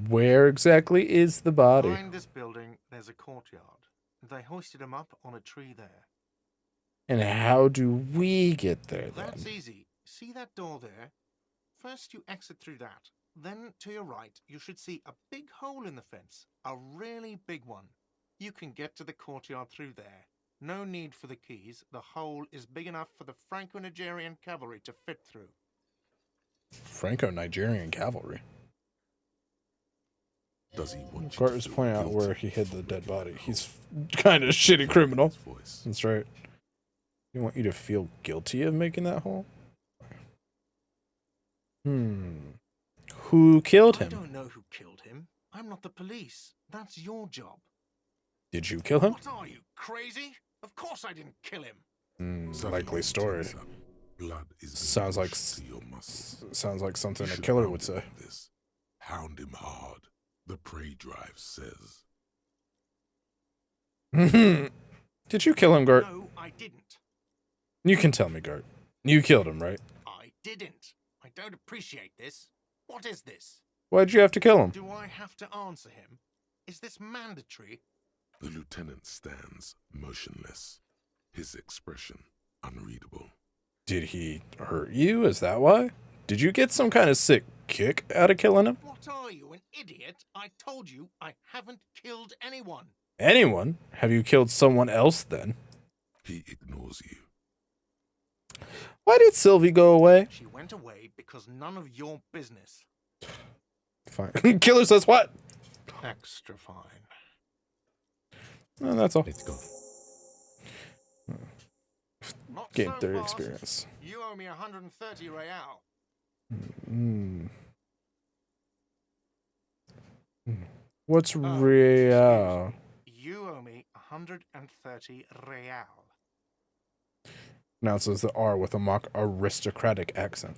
Speaker 1: Where exactly is the body?
Speaker 8: Behind this building, there's a courtyard. They hoisted him up on a tree there.
Speaker 1: And how do we get there then?
Speaker 8: That's easy. See that door there? First you exit through that. Then to your right, you should see a big hole in the fence. A really big one. You can get to the courtyard through there. No need for the keys. The hole is big enough for the Franco-Nigerian cavalry to fit through.
Speaker 1: Franco-Nigerian cavalry.
Speaker 5: Does he want you
Speaker 1: Gart
Speaker 5: to
Speaker 1: is
Speaker 5: feel
Speaker 1: pointing out
Speaker 5: guilty
Speaker 1: where he hid
Speaker 5: for
Speaker 1: the dead
Speaker 5: looking
Speaker 1: body.
Speaker 5: at the
Speaker 1: He's
Speaker 5: hole?
Speaker 1: kind of a shitty criminal.
Speaker 5: His voice.
Speaker 1: That's right. You want you to feel guilty of making that hole? Who killed
Speaker 8: I
Speaker 1: him?
Speaker 8: don't know who killed him. I'm not the police. That's your job.
Speaker 1: Did you kill him?
Speaker 8: What are you, crazy? Of course I didn't kill him.
Speaker 5: Suddenly
Speaker 1: Likely
Speaker 5: he
Speaker 1: story.
Speaker 5: tense up. Blood is being
Speaker 1: Sounds like
Speaker 5: rushed to your muscles.
Speaker 1: sounds like something
Speaker 5: You
Speaker 1: a
Speaker 5: should
Speaker 1: killer
Speaker 5: pound
Speaker 1: would
Speaker 5: him
Speaker 1: say.
Speaker 5: on this. Hound him hard. The prey drive says.
Speaker 1: Did you kill him, Gart?
Speaker 8: No, I didn't.
Speaker 1: You can tell me, Gart. You killed him, right?
Speaker 8: I didn't. I don't appreciate this. What is this?
Speaker 1: Why'd you have to kill him?
Speaker 8: Do I have to answer him? Is this mandatory?
Speaker 5: The lieutenant stands motionless, his expression unreadable.
Speaker 1: Did he hurt you? Is that why? Did you get some kind of sick kick out of killing him?
Speaker 8: What are you, an idiot? I told you I haven't killed anyone.
Speaker 1: Anyone? Have you killed someone else then?
Speaker 5: He ignores you.
Speaker 1: Why did Sylvie go away?
Speaker 8: She went away because none of your business.
Speaker 1: Fine. Killer says what?
Speaker 8: Extra fine.
Speaker 1: No, that's all.
Speaker 10: Let's go.
Speaker 8: Not
Speaker 1: Gain
Speaker 8: so
Speaker 1: theory
Speaker 8: fast.
Speaker 1: experience.
Speaker 8: You owe me 130 real.
Speaker 1: What's
Speaker 8: Oh,
Speaker 1: real?
Speaker 8: You owe me 130 real.
Speaker 1: Announces the R with a mock aristocratic accent.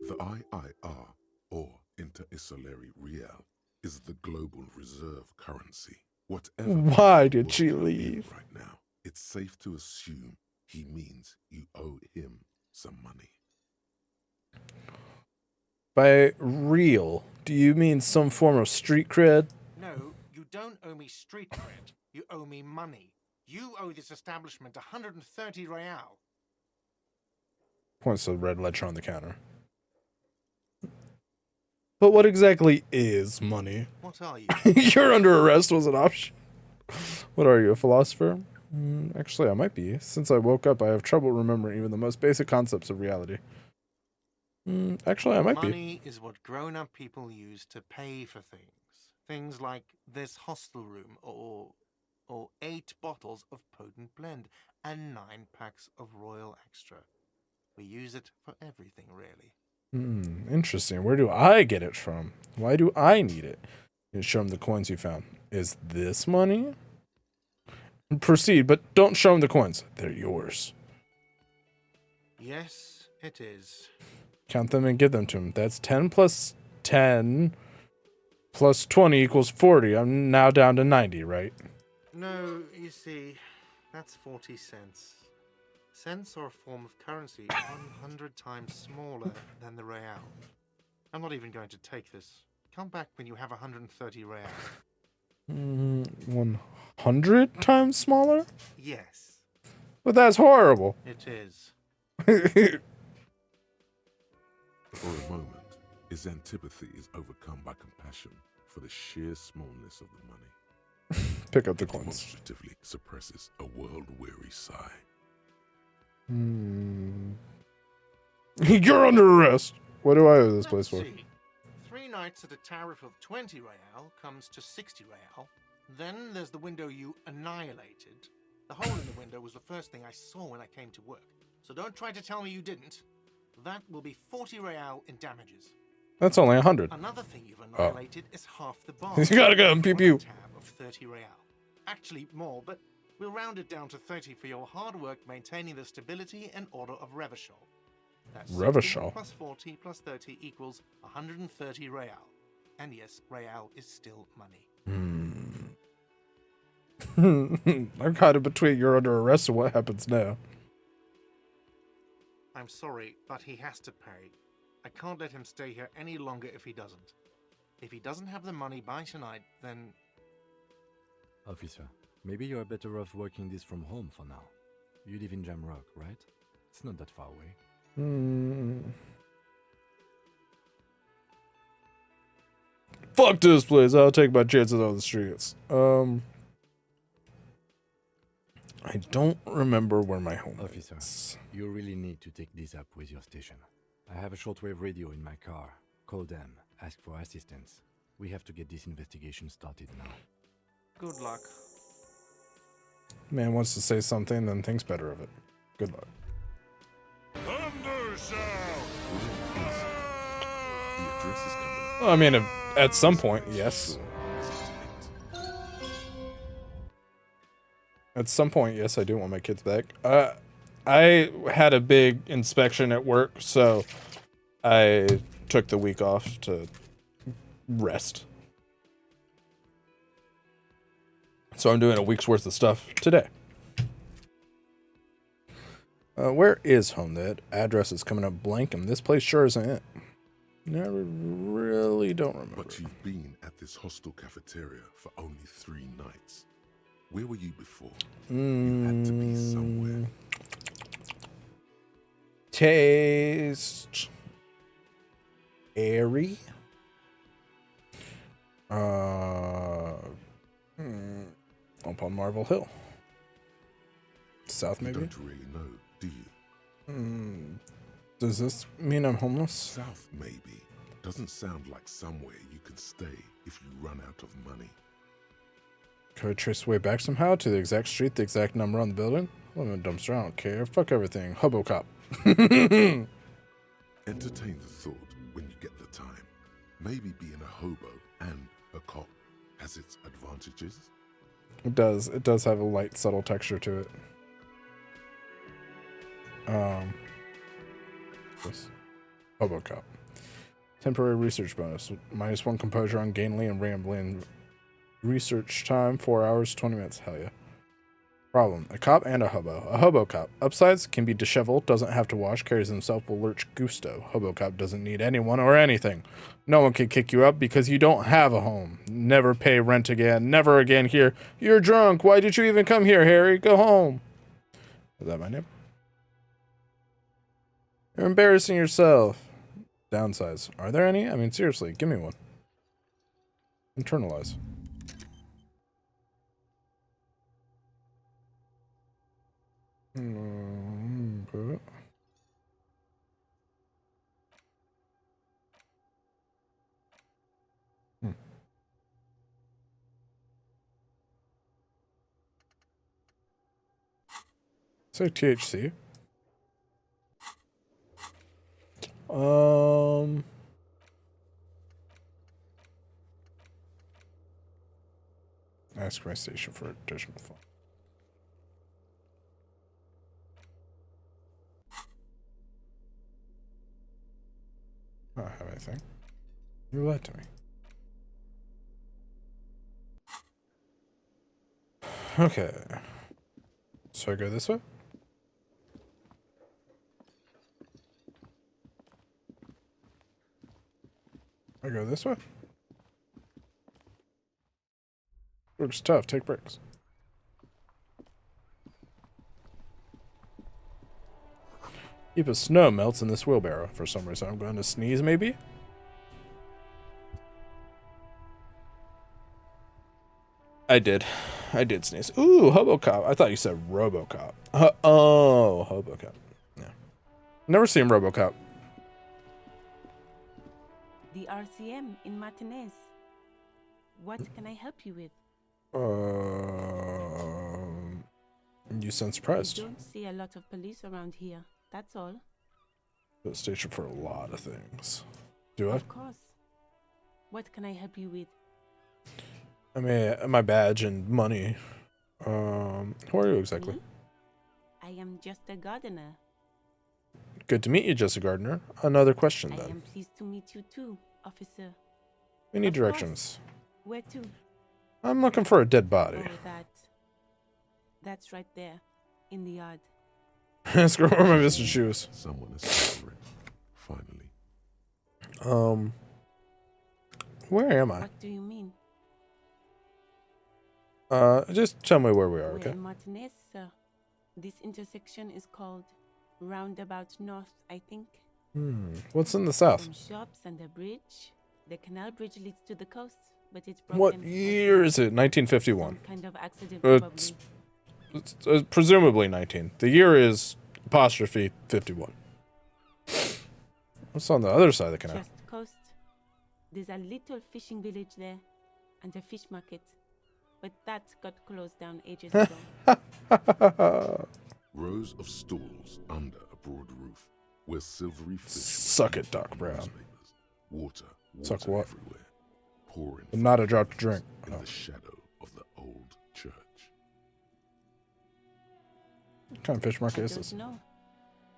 Speaker 5: The IIR, or Interisolary Real, is the global reserve currency. Whatever
Speaker 1: Why did
Speaker 5: world
Speaker 1: she
Speaker 5: you're in
Speaker 1: leave?
Speaker 5: right now, it's safe to assume he means you owe him some money.
Speaker 1: By real, do you mean some form of street cred?
Speaker 8: No, you don't owe me street cred. You owe me money. You owe this establishment 130 real.
Speaker 1: Points to the red ledger on the counter. But what exactly is money?
Speaker 8: What are you?
Speaker 1: You're under arrest was an option. What are you, a philosopher? Actually, I might be. Since I woke up, I have trouble remembering even the most basic concepts of reality. Actually, I might be.
Speaker 8: Money is what grown-up people use to pay for things. Things like this hostel room, or 8 bottles of potent blend, and 9 packs of Royal Extra. We use it for everything, really.
Speaker 1: Interesting. Where do I get it from? Why do I need it? You show him the coins you found. Is this money? Proceed, but don't show him the coins. They're yours.
Speaker 8: Yes, it is.
Speaker 1: Count them and give them to him. That's 10 plus 10 plus 20 equals 40. I'm now down to 90, right?
Speaker 8: No, you see, that's 40 cents. Cents are a form of currency 100 times smaller than the real. I'm not even going to take this. Come back when you have 130 real.
Speaker 1: 100 times smaller?
Speaker 8: Yes,
Speaker 1: But that's horrible.
Speaker 8: it is.
Speaker 5: For a moment, his antipathy is overcome by compassion for the sheer smallness of the money.
Speaker 1: Pick up the coins.
Speaker 5: Demonstratively suppresses a world-weary sigh.
Speaker 1: You're under arrest. What do I owe this place for?
Speaker 8: Let's see. 3 nights at a tariff of 20 real comes to 60 real. Then there's the window you annihilated. The hole in the window was the first thing I saw when I came to work. So don't try to tell me you didn't. That will be 40 real in damages.
Speaker 1: That's only 100.
Speaker 8: Another thing you've annihilated is half the bar.
Speaker 1: You gotta go and pew pew.
Speaker 8: Tab of 30 real. Actually more, but we'll round it down to 30 for your hard work maintaining the stability and order of Revachol. That's 60
Speaker 1: Revachol.
Speaker 8: plus 40 plus 30 equals 130 real. And yes, real is still money.
Speaker 1: I'm kind of between you're under arrest and what happens now.
Speaker 8: I'm sorry, but he has to pay. I can't let him stay here any longer if he doesn't. If he doesn't have the money by tonight, then...
Speaker 10: Officer, maybe you are better off working this from home for now. You live in Jamrock, right? It's not that far away.
Speaker 1: Fuck this place. I'll take my chances on the streets. I don't remember where my home
Speaker 10: Officer,
Speaker 1: is.
Speaker 10: you really need to take this up with your station. I have a shortwave radio in my car. Call them. Ask for assistance. We have to get this investigation started now.
Speaker 8: Good luck.
Speaker 1: Man wants to say something, then thinks better of it. Good luck.
Speaker 5: The address is coming up.
Speaker 1: I mean, at some point, yes. At some point, yes, I do want my kids back. I had a big inspection at work, so I took the week off to rest. So I'm doing a week's worth of stuff today. Where is home? That address is coming up blank, and this place sure isn't it. I really don't remember.
Speaker 5: But you've been at this hostel cafeteria for only 3 nights. Where were you before? You had to be somewhere.
Speaker 1: Taste airy. Up on Marvel Hill. South,
Speaker 5: You
Speaker 1: maybe?
Speaker 5: don't really know, do you?
Speaker 1: Does this mean I'm homeless?
Speaker 5: South, maybe. Doesn't sound like somewhere you can stay if you run out of money.
Speaker 1: Could I trace the way back somehow to the exact street, the exact number on the building? I'm in a dumpster, I don't care. Fuck everything. Hobo cop.
Speaker 5: Entertain the thought when you get the time. Maybe being a hobo and a cop has its advantages.
Speaker 1: It does. It does have a light, subtle texture to it. This Hobo Cop. Temporary research bonus. -1 composure on gainly and rambling. Research time 4 hours 20 minutes. Hell yeah. Problem: a cop and a hobo. A hobo cop. Upsides: can be disheveled, doesn't have to wash, carries himself with lurch gusto. Hobo cop doesn't need anyone or anything. No one can kick you up because you don't have a home. Never pay rent again. Never again here. You're drunk. Why did you even come here, Harry? Go home. Is that my name? You're embarrassing yourself. Downsides. Are there any? I mean, seriously, give me one. Internalize. Say THC. Ask my station for additional fun. I don't have anything. You lied to me. Okay. So I go this way? I go this way? Looks tough. Take breaks. Heap of snow melts in this wheelbarrow. For some reason, I'm going to sneeze, maybe? I did sneeze. Ooh, Hobocop. I thought you said Robocop. Oh, Hobocop. Yeah. Never seen Robocop.
Speaker 9: The RCM in Martinez. What can I help you with?
Speaker 1: You sound surprised.
Speaker 9: I don't see a lot of police around here. That's all.
Speaker 1: The station for a lot of things. Do I?
Speaker 9: Of course. What can I help you with?
Speaker 1: I mean, my badge and money. Who are you exactly?
Speaker 9: Me? I am just a gardener.
Speaker 1: Good to meet you, Jessica Gardner. Another question,
Speaker 9: I
Speaker 1: then.
Speaker 9: am pleased to meet you too, officer.
Speaker 1: We need
Speaker 9: Of
Speaker 1: directions.
Speaker 9: course. Where to?
Speaker 1: I'm looking for a dead body.
Speaker 9: Oh, that's right there, in the yard.
Speaker 1: Ask her where my Mr. Shoes.
Speaker 5: Someone has paid for it. Finally.
Speaker 1: Where am I?
Speaker 9: What do you mean?
Speaker 1: Just tell me where we are,
Speaker 9: We're
Speaker 1: okay?
Speaker 9: in Martinez, sir. This intersection is called Roundabout North, I think.
Speaker 1: What's in the south?
Speaker 9: Some shops and a bridge. The canal bridge leads to the coast, but it's broken.
Speaker 1: What year is it? 1951.
Speaker 9: Some kind of accident,
Speaker 1: It's,
Speaker 9: probably.
Speaker 1: it's presumably 19. The year is apostrophe 51. What's on the other side of the canal?
Speaker 9: Just coast. There's a little fishing village there, and a fish market. But that got closed down ages ago.
Speaker 5: Rows of stalls under a broad roof, where silvery fish
Speaker 1: Suck it, Doc Brown.
Speaker 5: newspapers. Water
Speaker 1: Suck what?
Speaker 5: everywhere, pouring
Speaker 1: Not a drop to drink.
Speaker 5: in
Speaker 1: Oh.
Speaker 5: the shadow of the old church.
Speaker 1: What kind of fish market
Speaker 9: I
Speaker 1: is
Speaker 9: don't
Speaker 1: this?
Speaker 9: know.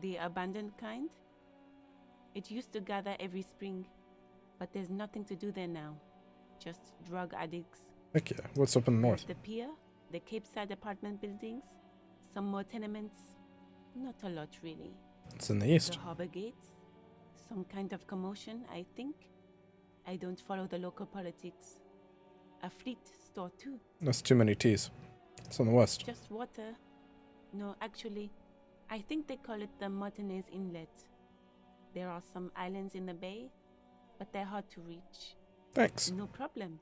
Speaker 9: The abandoned kind? It used to gather every spring, but there's nothing to do there now. Just drug addicts.
Speaker 1: Heck yeah. What's up in the north?
Speaker 9: There's the pier, the Cape Side apartment buildings, some more tenements. Not a lot, really.
Speaker 1: It's in the east.
Speaker 9: The harbor gates. Some kind of commotion, I think. I don't follow the local politics. A fleet store, too.
Speaker 1: That's too many T's. It's on the west.
Speaker 9: Just water. No, actually, I think they call it the Martinez Inlet. There are some islands in the bay, but they're hard to reach.
Speaker 1: Thanks.
Speaker 9: No problem.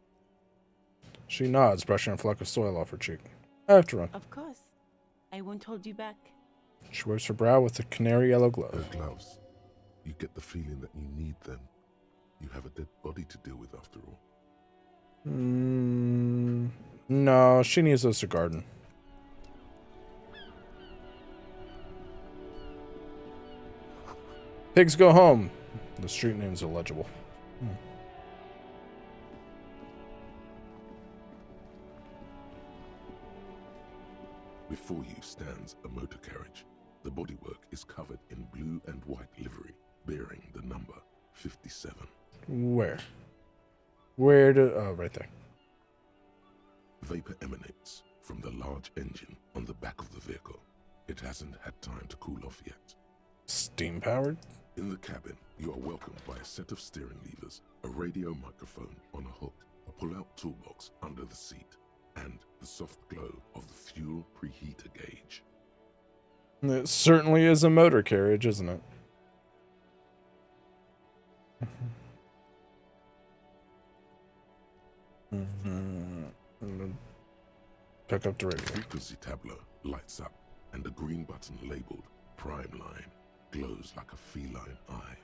Speaker 1: She nods, brushing a fleck of soil off her cheek. I have to run.
Speaker 9: Of course. I won't hold you back.
Speaker 1: She wipes her brow with a canary yellow glove.
Speaker 5: Those gloves. You get the feeling that you need them. You have a dead body to deal with after all.
Speaker 1: No, she needs those to garden. Pigs go home. The street name's illegible.
Speaker 5: Before you stands a motor carriage. The bodywork is covered in blue and white livery, bearing the number 57.
Speaker 1: Where? Where do... Oh, right there.
Speaker 5: Vapor emanates from the large engine on the back of the vehicle. It hasn't had time to cool off yet.
Speaker 1: Steam powered?
Speaker 5: In the cabin, you are welcomed by a set of steering levers, a radio microphone on a hook, a pull-out toolbox under the seat, and the soft glow of the fuel preheater gauge.
Speaker 1: It certainly is a motor carriage, isn't it? Pick up the
Speaker 5: The
Speaker 1: radio.
Speaker 5: frequency tableau lights up, and the green button labeled Prime Line glows like a feline eye.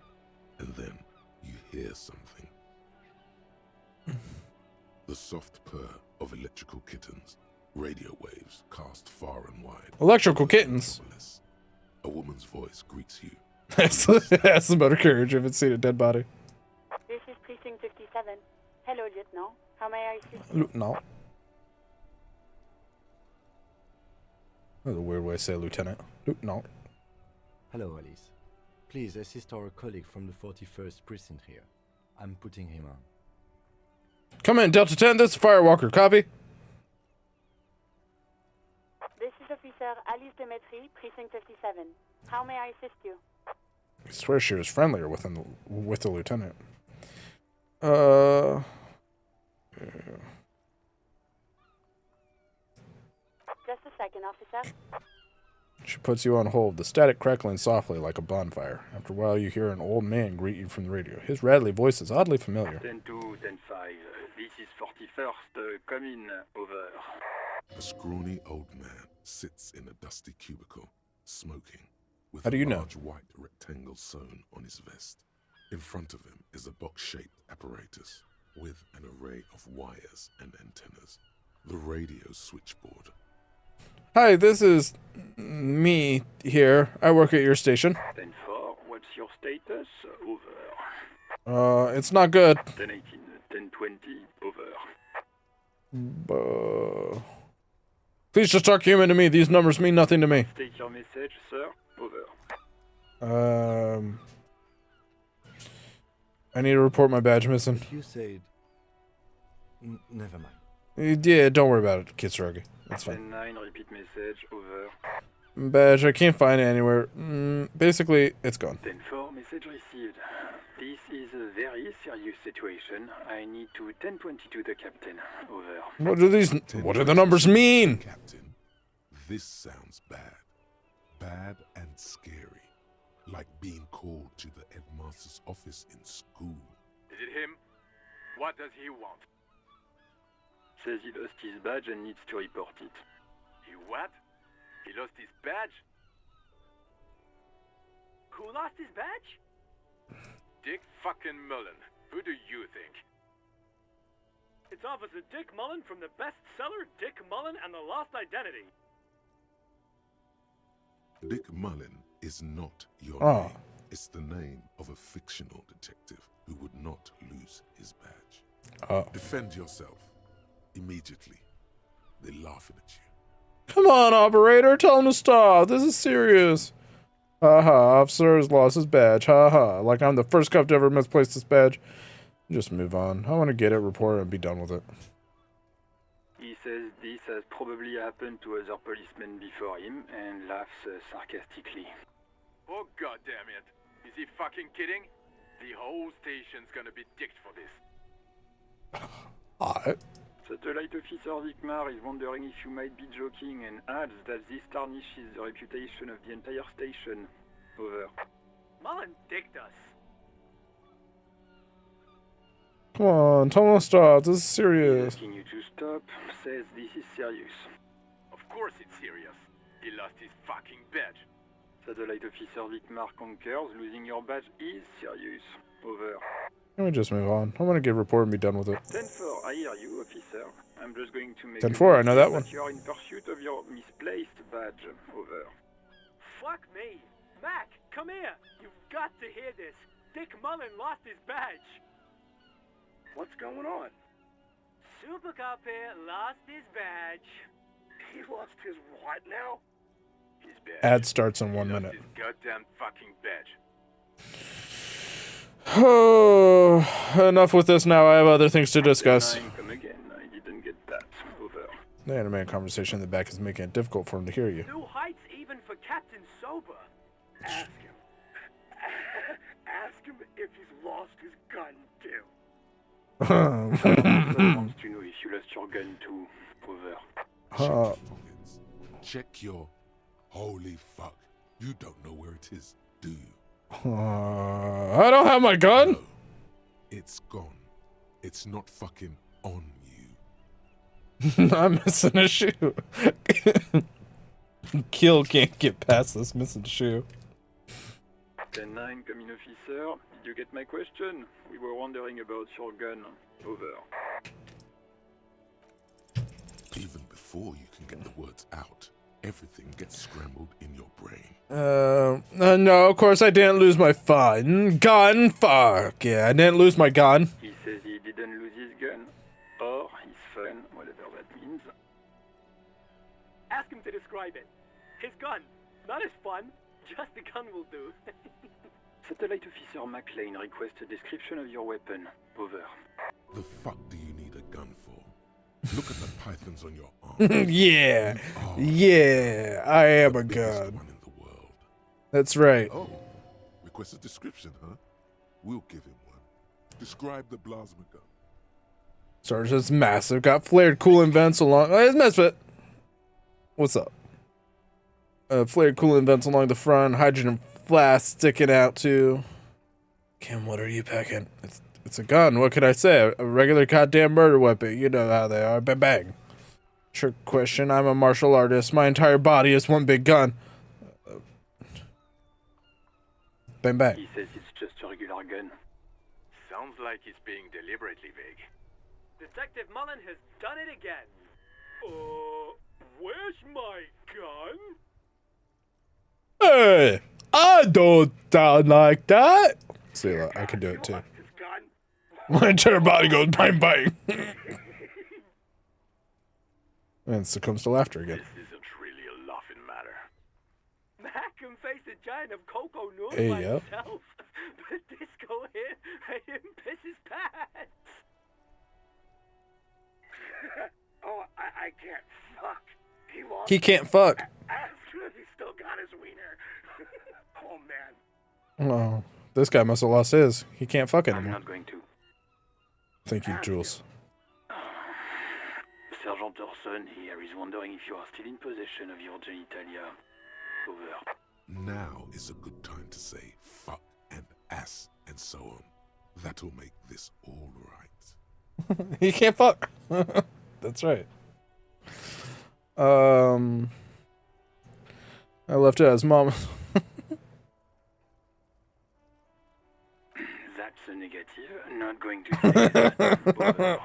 Speaker 5: And then you hear something. The soft purr of electrical kittens, radio waves cast far and wide.
Speaker 1: Electrical kittens?
Speaker 5: A woman's voice greets you.
Speaker 1: That's the motor carriage. I haven't seen a dead body.
Speaker 11: This is Precinct 57. Hello, Lieutenant. How may I assist you?
Speaker 1: No. That's a weird way to say lieutenant. No.
Speaker 10: Hello, Alice. Please assist our colleague from the 41st Precinct here. I'm putting him on.
Speaker 1: Come in, Delta 10. This is Firewalker. Copy.
Speaker 11: This is Officer Alice Demetri, Precinct 57. How may I assist you?
Speaker 1: I swear she was friendlier with the lieutenant.
Speaker 11: Just a second, officer.
Speaker 1: She puts you on hold, the static crackling softly like a bonfire. After a while, you hear an old man greet you from the radio. His rattly voice is oddly familiar.
Speaker 12: 10-2, 10-5. This is 41st. Come in. Over.
Speaker 5: A scrawny old man sits in a dusty cubicle, smoking, with
Speaker 1: How do you
Speaker 5: a
Speaker 1: know?
Speaker 5: large white rectangle sewn on his vest. In front of him is a box-shaped apparatus with an array of wires and antennas. The radio switchboard.
Speaker 1: Hi, this is me here. I work at your station.
Speaker 12: 10-4. What's your status? Over.
Speaker 1: It's not good.
Speaker 12: 10-18. 10-20. Over.
Speaker 1: Please just talk human to me. These numbers mean nothing to me.
Speaker 12: State your message, sir. Over.
Speaker 1: I need to report my badge missing.
Speaker 10: You said... never mind.
Speaker 1: Yeah, don't worry about it, Kitsuragi. That's fine.
Speaker 12: 10-9. Repeat message. Over.
Speaker 1: Badge, I can't find it anywhere. Basically, it's gone.
Speaker 12: 10-4. Message received. This is a very serious situation. I need to 10-22 the captain. Over.
Speaker 1: What do the numbers mean?
Speaker 5: Captain, this sounds bad. Bad and scary. Like being called to the headmaster's office in school.
Speaker 13: Is it him? What does he want?
Speaker 12: Says he lost his badge and needs to report it.
Speaker 13: He what? He lost his badge? Who lost his badge? Dick fucking Mullen. Who do you think?
Speaker 2: It's Officer Dick Mullen from the bestseller Dick Mullen and the Lost Identity.
Speaker 5: Dick Mullen is not your
Speaker 1: Oh.
Speaker 5: name. It's the name of a fictional detective who would not lose his badge. Defend yourself. Immediately. They're laughing at you.
Speaker 1: Come on, operator. Tell him to stop. This is serious. Haha, officer has lost his badge. Haha, like I'm the first cop to ever misplace this badge. Just move on. I want to get it, report it, and be done with it.
Speaker 12: He says this has probably happened to other policemen before him and laughs sarcastically.
Speaker 13: Oh goddamn it. Is he fucking kidding? The whole station's gonna be dicked for this.
Speaker 12: Satellite Officer Vikmar is wondering if you might be joking and adds that this tarnishes the reputation of the entire station. Over.
Speaker 2: Mullen dicked us.
Speaker 1: Come on, tell him to stop. This is serious.
Speaker 12: Asking you to stop, says this is serious.
Speaker 13: Of course it's serious. He lost his fucking badge.
Speaker 12: Satellite Officer Vikmar concurs, losing your badge is serious. Over.
Speaker 1: Can we just move on? I want to get a report and be done with it.
Speaker 12: 10-4, I hear you, officer. I'm just going to make
Speaker 1: 10-4, I know that one.
Speaker 12: You are in pursuit of your misplaced badge. Over.
Speaker 2: Fuck me. Mac, come here. You've got to hear this. Dick Mullen lost his badge.
Speaker 13: What's going on?
Speaker 2: Super Cop here lost his badge.
Speaker 13: He lost his what now? his badge.
Speaker 1: Ad starts in
Speaker 13: He
Speaker 1: 1
Speaker 13: lost
Speaker 1: minute.
Speaker 13: his goddamn fucking badge.
Speaker 1: Oh, enough with this now. I have other things to discuss.
Speaker 12: 9, come again. I didn't get that. Over.
Speaker 1: The animated conversation in the back is making it difficult for him to hear you.
Speaker 2: New heights even for Captain Sober.
Speaker 13: Ask him. Ask him if he's lost his gun too.
Speaker 12: Someone wants to know if you lost your gun too. Over.
Speaker 5: Check your... Holy fuck. You don't know where it is, do you?
Speaker 1: I don't have my gun.
Speaker 5: No, it's gone. It's not fucking on you.
Speaker 1: I'm missing a shoe. Kill can't get past this missing shoe.
Speaker 12: 10-9, come in, officer. Did you get my question? We were wondering about your gun. Over.
Speaker 5: Even before you can get the words out, everything gets scrambled in your brain.
Speaker 1: No, of course I didn't lose my gun. Fuck yeah, I didn't lose my gun.
Speaker 12: He says he didn't lose his gun. Or his fun, whatever that means.
Speaker 2: Ask him to describe it. His gun. Not his fun. Just the gun will do.
Speaker 12: Satellite Officer McLean requests a description of your weapon. Over.
Speaker 5: The fuck do you need a gun for? Look at the pythons on your arm.
Speaker 1: Yeah. Yeah, I am a gun.
Speaker 5: One in the world.
Speaker 1: That's right.
Speaker 5: Oh, request a description, huh? We'll give him one. Describe the plasma gun.
Speaker 1: Sergeant's massive, got flared coolant vents along. Oh, it's Misfit. What's up? Flared coolant vents along the front, hydrogen flask sticking out too. Kim, what are you packing? It's a gun. What could I say? A regular goddamn murder weapon. You know how they are. Bang bang. Trick question. I'm a martial artist. My entire body is one big gun. Bang bang.
Speaker 12: He says it's just a regular gun.
Speaker 13: Sounds like he's being deliberately vague.
Speaker 2: Detective Mullen has done it again. Where's my gun?
Speaker 1: Hey, I don't sound like that. See, look, I can do it too. My entire body goes bang bang. And succumbs to laughter again.
Speaker 13: This isn't really a laughing matter.
Speaker 2: Mac can face a giant of cocoa noodles
Speaker 1: Hey,
Speaker 2: by
Speaker 1: yep.
Speaker 2: himself. But Disco here made him piss his pants.
Speaker 13: Oh, I can't fuck. He lost.
Speaker 1: He can't fuck.
Speaker 13: Ask him if he's still got his wiener. Oh man.
Speaker 1: Oh, this guy must have lost his. He can't fuck
Speaker 12: I'm
Speaker 1: anymore.
Speaker 12: not going to.
Speaker 1: Thank you, Jules.
Speaker 12: Sergeant Orson here is wondering if you are still in possession of your genitalia. Over.
Speaker 5: Now is a good time to say fuck and ass and so on. That'll make this all right.
Speaker 1: He can't fuck. That's right. I left it as mom.
Speaker 12: That's a negative. Not going to say that. Over.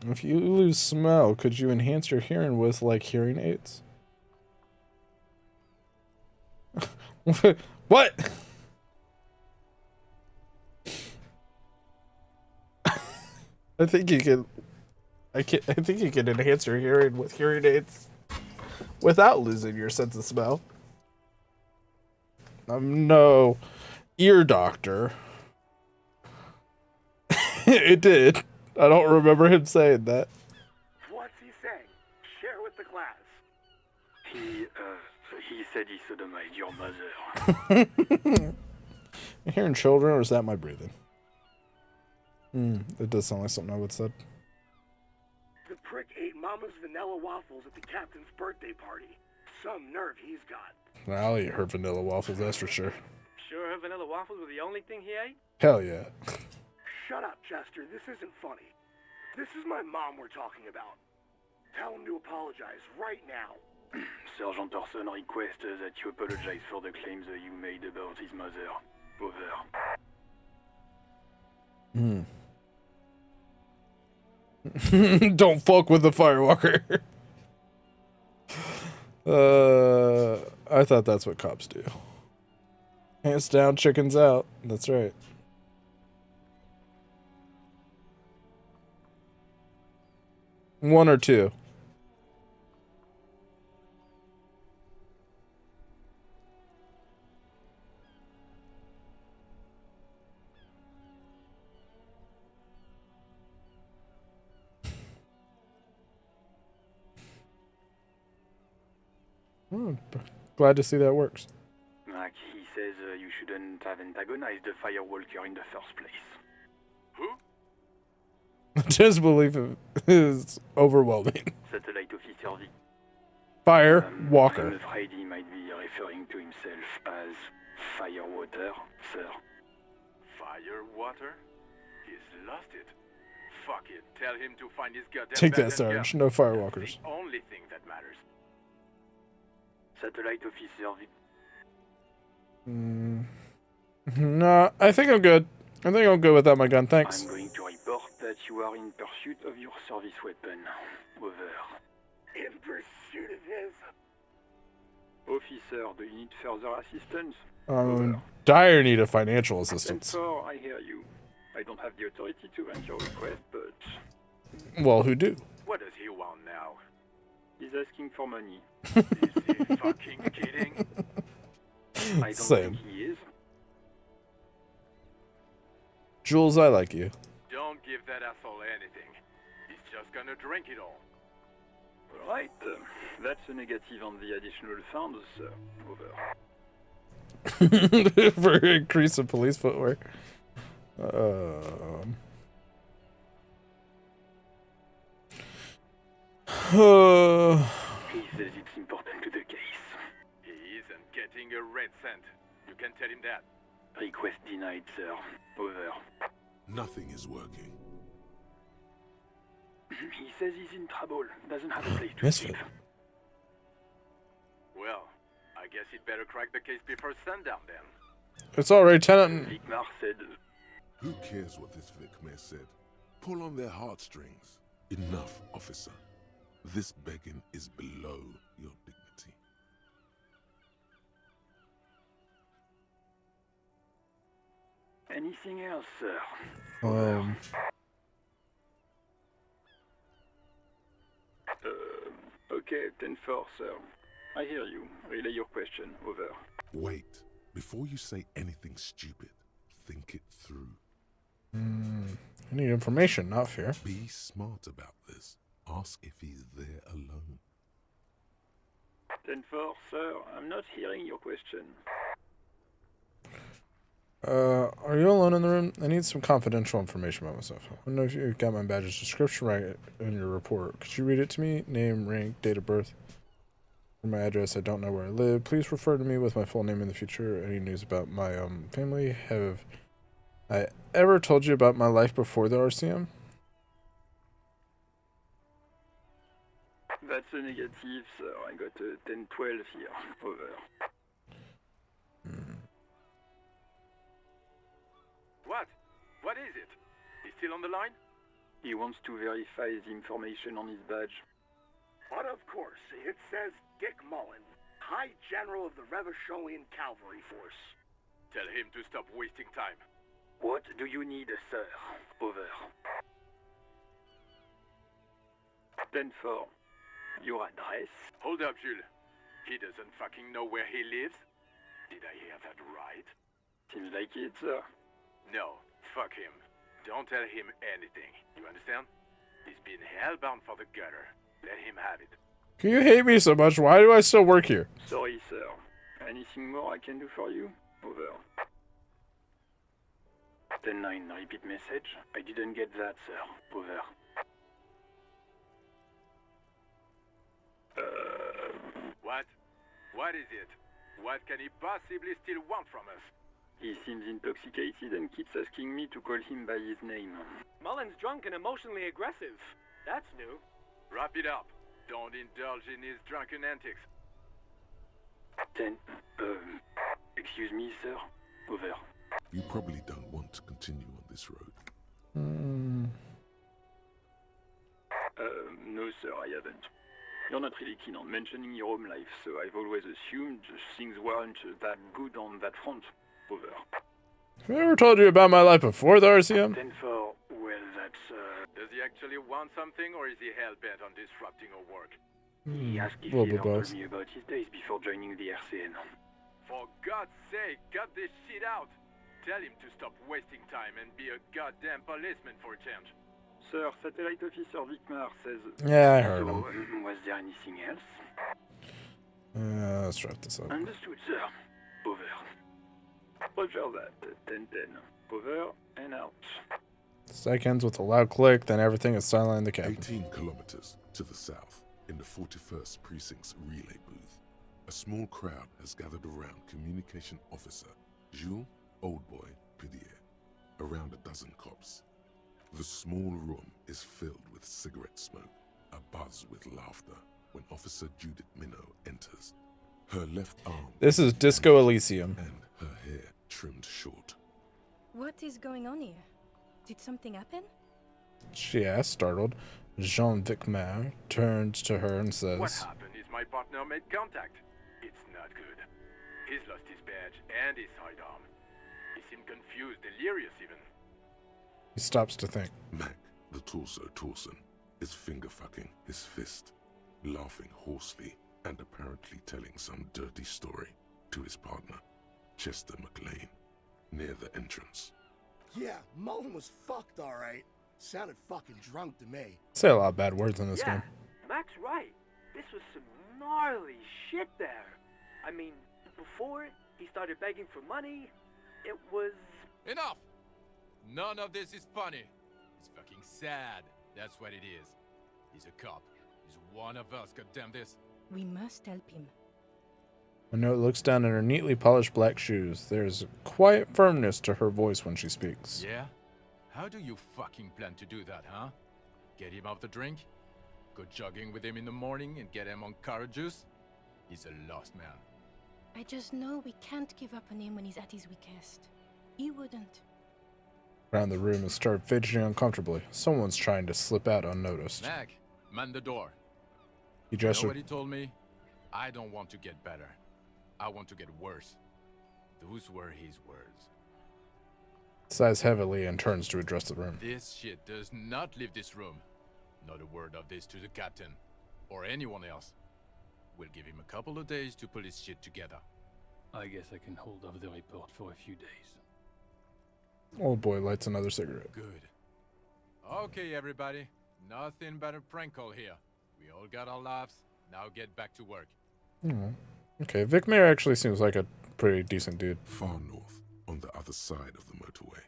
Speaker 1: If you lose smell, could you enhance your hearing with, like, hearing aids? What? I think you can. I think you can enhance your hearing with hearing aids without losing your sense of smell. I'm no ear doctor. It did. I don't remember him saying that.
Speaker 13: What's he saying? Share with the class.
Speaker 12: He said he sodomized your mother.
Speaker 1: You hearing children, or is that my breathing? It does sound like something I would have said.
Speaker 13: The prick ate Mama's vanilla waffles at the captain's birthday party. Some nerve he's got.
Speaker 1: I'll eat her vanilla waffles, that's for sure.
Speaker 2: Sure her vanilla waffles were the only thing he ate?
Speaker 1: Hell yeah.
Speaker 13: Shut up, Chester. This isn't funny. This is my mom we're talking about. Tell him to apologize right now.
Speaker 12: Sergeant Orson requests that you apologize for the claims that you made about his mother. Over.
Speaker 1: Don't fuck with the firewalker. I thought that's what cops do. Hands down, chickens out. That's right. One or two. Oh, glad to see that works.
Speaker 12: Mac, he says you shouldn't have antagonized the Firewalker in the first place. Who?
Speaker 1: Disbelief is overwhelming.
Speaker 12: Satellite Officer V.
Speaker 1: Firewalker.
Speaker 12: I'm afraid he might be referring to himself as Firewater, sir.
Speaker 14: Firewater? He's lost it. Fuck it. Tell him to find his goddamn
Speaker 1: Take that,
Speaker 14: badge and
Speaker 1: Sarge.
Speaker 14: gun.
Speaker 1: No firewalkers.
Speaker 14: The only thing that matters.
Speaker 12: Satellite Officer V.
Speaker 1: No, I think I'm good. I think I'm good without my gun, thanks.
Speaker 12: I'm going to report that you are in pursuit of your service weapon. Over.
Speaker 13: In pursuit of his.
Speaker 12: Officer, do you need further assistance?
Speaker 1: Dire need of financial assistance.
Speaker 12: Sensor, I hear you. I don't have the authority to grant your request, but...
Speaker 1: Well, who do?
Speaker 14: What does he want now?
Speaker 12: He's asking for money.
Speaker 14: Is he fucking kidding?
Speaker 12: I don't
Speaker 1: Same.
Speaker 12: think he is.
Speaker 1: Jules, I like you.
Speaker 14: Don't give that asshole anything. He's just gonna drink it all.
Speaker 12: Alright, that's a negative on the additional funds, Over.
Speaker 1: For increase of police footwork.
Speaker 12: He says it's important to the case.
Speaker 14: He isn't getting a red cent. You can tell him that.
Speaker 12: Request denied, sir. Over.
Speaker 5: Nothing is working.
Speaker 12: He says he's in trouble. Doesn't have a place to
Speaker 1: Misfit.
Speaker 12: sleep.
Speaker 14: Well, I guess he'd better crack the case before sundown then.
Speaker 1: It's alright, Tenant.
Speaker 12: Vicmar said...
Speaker 5: Who cares what this Vicmar said? Pull on their heartstrings. Enough, officer. This begging is below your dignity.
Speaker 12: Anything else, sir? Okay, 10-4, sir. I hear you. Relay your question. Over.
Speaker 5: Wait. Before you say anything stupid, think it through.
Speaker 1: I need information, not fear.
Speaker 5: Be smart about this. Ask if he's there alone.
Speaker 12: 10-4, sir. I'm not hearing your question.
Speaker 1: Are you alone in the room? I need some confidential information about myself. I don't know if you got my badge's description right in your report. Could you read it to me? Name, rank, date of birth. For my address, I don't know where I live. Please refer to me with my full name in the future. Any news about my family? Have I ever told you about my life before the RCM?
Speaker 12: That's a negative, sir. I got a 10-12 here. Over.
Speaker 14: What? What is it? He's still on the line?
Speaker 12: He wants to verify the information on his badge.
Speaker 13: But of course, it says Dick Mullen, High General of the Revacholian Cavalry Force.
Speaker 14: Tell him to stop wasting time.
Speaker 12: What do you need, sir? Over. 10-4. Your address?
Speaker 14: Hold up, Jules. He doesn't fucking know where he lives? Did I hear that right?
Speaker 12: Seems like it, sir.
Speaker 14: No, fuck him. Don't tell him anything. You understand? He's been hellbound for the gutter. Let him have it.
Speaker 1: Can you hate me so much? Why do I still work here?
Speaker 12: Sorry, sir. Anything more I can do for you? Over. 10-9, repeat message. I didn't get that, sir. Over.
Speaker 14: What? What is it? What can he possibly still want from us?
Speaker 12: He seems intoxicated and keeps asking me to call him by his name.
Speaker 2: Mullen's drunk and emotionally aggressive. That's new.
Speaker 14: Wrap it up. Don't indulge in his drunken antics.
Speaker 12: 10. Excuse me, sir. Over.
Speaker 5: You probably don't want to continue on this road.
Speaker 12: No, sir, I haven't. You're not really keen on mentioning your home life, so I've always assumed things weren't that good on that front. Over.
Speaker 1: Have I ever told you about my life before the RCM?
Speaker 12: 10-4. Well, that's,
Speaker 14: Does he actually want something, or is he hell-bent on disrupting our work?
Speaker 12: He asked if
Speaker 1: Little
Speaker 12: he
Speaker 1: bit
Speaker 12: ever
Speaker 1: both.
Speaker 12: told me about his days before joining the RCN.
Speaker 14: For God's sake, cut this shit out! Tell him to stop wasting time and be a goddamn policeman for a change.
Speaker 12: Sir, Satellite Officer Vicmar says...
Speaker 1: Yeah, I heard
Speaker 12: so,
Speaker 1: him.
Speaker 12: was there anything else?
Speaker 1: Let's wrap this up.
Speaker 12: Understood, sir. Over. Roger that. 10-10. Over and out.
Speaker 1: Seconds with a loud click, then everything is silent in the cabin.
Speaker 5: 18 kilometers to the south, in the 41st Precinct's relay booth, a small crowd has gathered around Communication Officer Jules Oldboy Pidier, around a dozen cops. The small room is filled with cigarette smoke, a buzz with laughter, when Officer Judith Minot enters. Her left arm...
Speaker 1: This is Disco Elysium.
Speaker 5: And her hair trimmed short.
Speaker 15: What is going on here? Did something happen?
Speaker 1: She asked, startled. Jean Vicmar turns to her and says,
Speaker 14: What happened is my partner made contact. It's not good. He's lost his badge and his sidearm. He seemed confused, delirious even.
Speaker 1: He stops to think.
Speaker 5: Mac, the torso Torson, is finger-fucking his fist, laughing hoarsely and apparently telling some dirty story to his partner, Chester McLean, near the entrance.
Speaker 13: Yeah, Mullen was fucked, alright. Sounded fucking drunk to me.
Speaker 1: Say a lot of bad words in this game.
Speaker 2: Mac's right. This was some gnarly shit there. I mean, before he started begging for money, it was...
Speaker 16: Enough! None of this is funny. It's fucking sad. That's what it is. He's a cop. He's one of us, goddamn this.
Speaker 15: We must help him.
Speaker 1: Minot looks down at her neatly polished black shoes. There's a quiet firmness to her voice when she speaks.
Speaker 16: Yeah? How do you fucking plan to do that, huh? Get him off the drink? Go jogging with him in the morning and get him on carrot juice? He's a lost man.
Speaker 15: I just know we can't give up on him when he's at his weakest. He wouldn't.
Speaker 1: Around the room and start fidgeting uncomfortably. Someone's trying to slip out unnoticed.
Speaker 16: Mac, man the door.
Speaker 1: He
Speaker 16: You know
Speaker 1: gestured.
Speaker 16: what he told me? I don't want to get better. I want to get worse. Those were his words.
Speaker 1: Sighs heavily and turns to address the room.
Speaker 16: This shit does not leave this room. Not a word of this to the captain. Or anyone else. We'll give him a couple of days to pull his shit together.
Speaker 12: I guess I can hold off the report for a few days.
Speaker 1: Old boy lights another cigarette.
Speaker 16: Good. Okay, everybody. Nothing but a prank call here. We all got our laughs. Now get back to work.
Speaker 1: Oh. Okay, Vicmar actually seems like a pretty decent dude.
Speaker 5: Far north, on the other side of the motorway,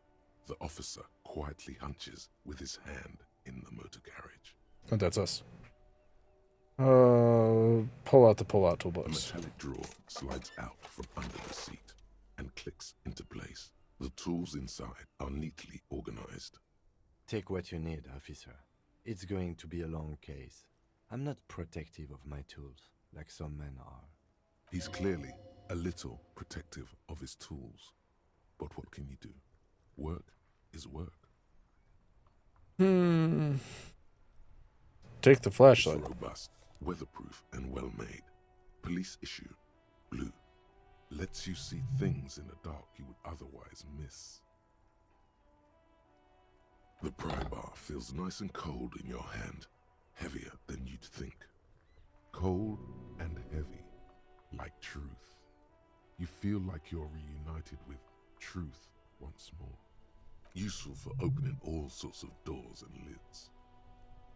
Speaker 5: the officer quietly hunches with his hand in the motor carriage.
Speaker 1: And that's us. Pull out the pull-out
Speaker 5: A
Speaker 1: toolbox.
Speaker 5: metallic drawer slides out from under the seat and clicks into place. The tools inside are neatly organized.
Speaker 10: Take what you need, officer. It's going to be a long case. I'm not protective of my tools, like some men are.
Speaker 5: He's clearly a little protective of his tools. But what can you do? Work is work.
Speaker 1: Take the flashlight.
Speaker 5: It's robust, weatherproof, and well-made. Police issue, blue. Lets you see things in the dark you would otherwise miss. The pry bar feels nice and cold in your hand, heavier than you'd think. Cold and heavy, like truth. You feel like you're reunited with truth once more. Useful for opening all sorts of doors and lids.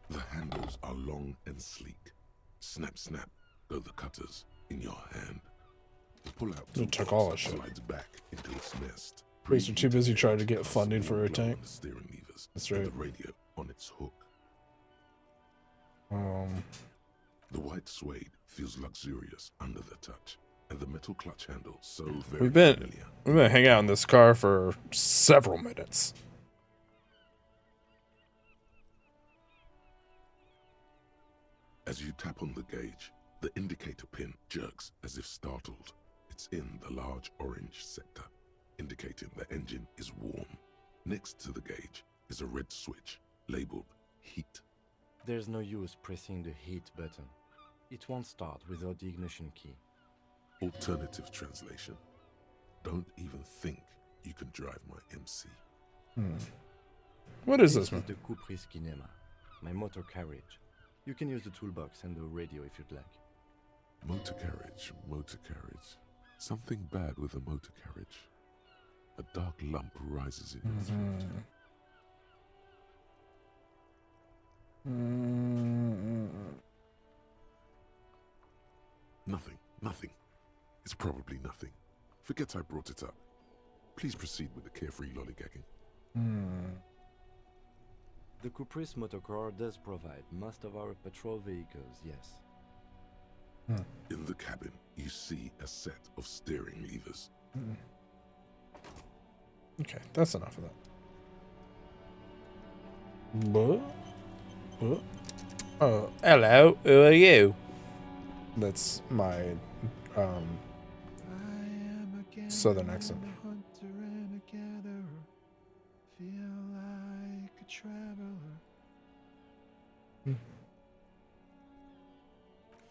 Speaker 5: The handles are long and sleek. Snap, snap, go the cutters in your hand. The pull-out
Speaker 1: It took all that shit.
Speaker 5: slides back into its nest.
Speaker 1: Police are too busy trying to get funding for her tank.
Speaker 5: The steering levers.
Speaker 1: That's
Speaker 5: and
Speaker 1: right.
Speaker 5: the radio on its hook.
Speaker 1: Um,
Speaker 5: The white suede feels luxurious under the touch, and the metal clutch handle so very
Speaker 1: we've been
Speaker 5: familiar.
Speaker 1: hanging out in this car for several minutes.
Speaker 5: As you tap on the gauge, the indicator pin jerks as if startled. It's in the large orange sector, indicating the engine is warm. Next to the gauge is a red switch labeled heat.
Speaker 10: There's no use pressing the heat button. It won't start without the ignition key.
Speaker 5: Alternative translation. Don't even think you can drive my MC.
Speaker 1: What is this, man?
Speaker 10: The Coupe's Kinema, my motor carriage. You can use the toolbox and the radio if you'd like.
Speaker 5: Motor carriage, motor carriage. Something bad with a motor carriage. A dark lump rises in your throat.
Speaker 1: Mm-hmm.
Speaker 5: Nothing. Nothing. It's probably nothing. Forget I brought it up. Please proceed with the carefree lollygagging.
Speaker 10: The Caprice motorcar does provide most of our patrol vehicles, yes.
Speaker 5: In the cabin, you see a set of steering levers.
Speaker 1: Okay, that's enough of that. Oh, hello. Who are you? That's my southern accent.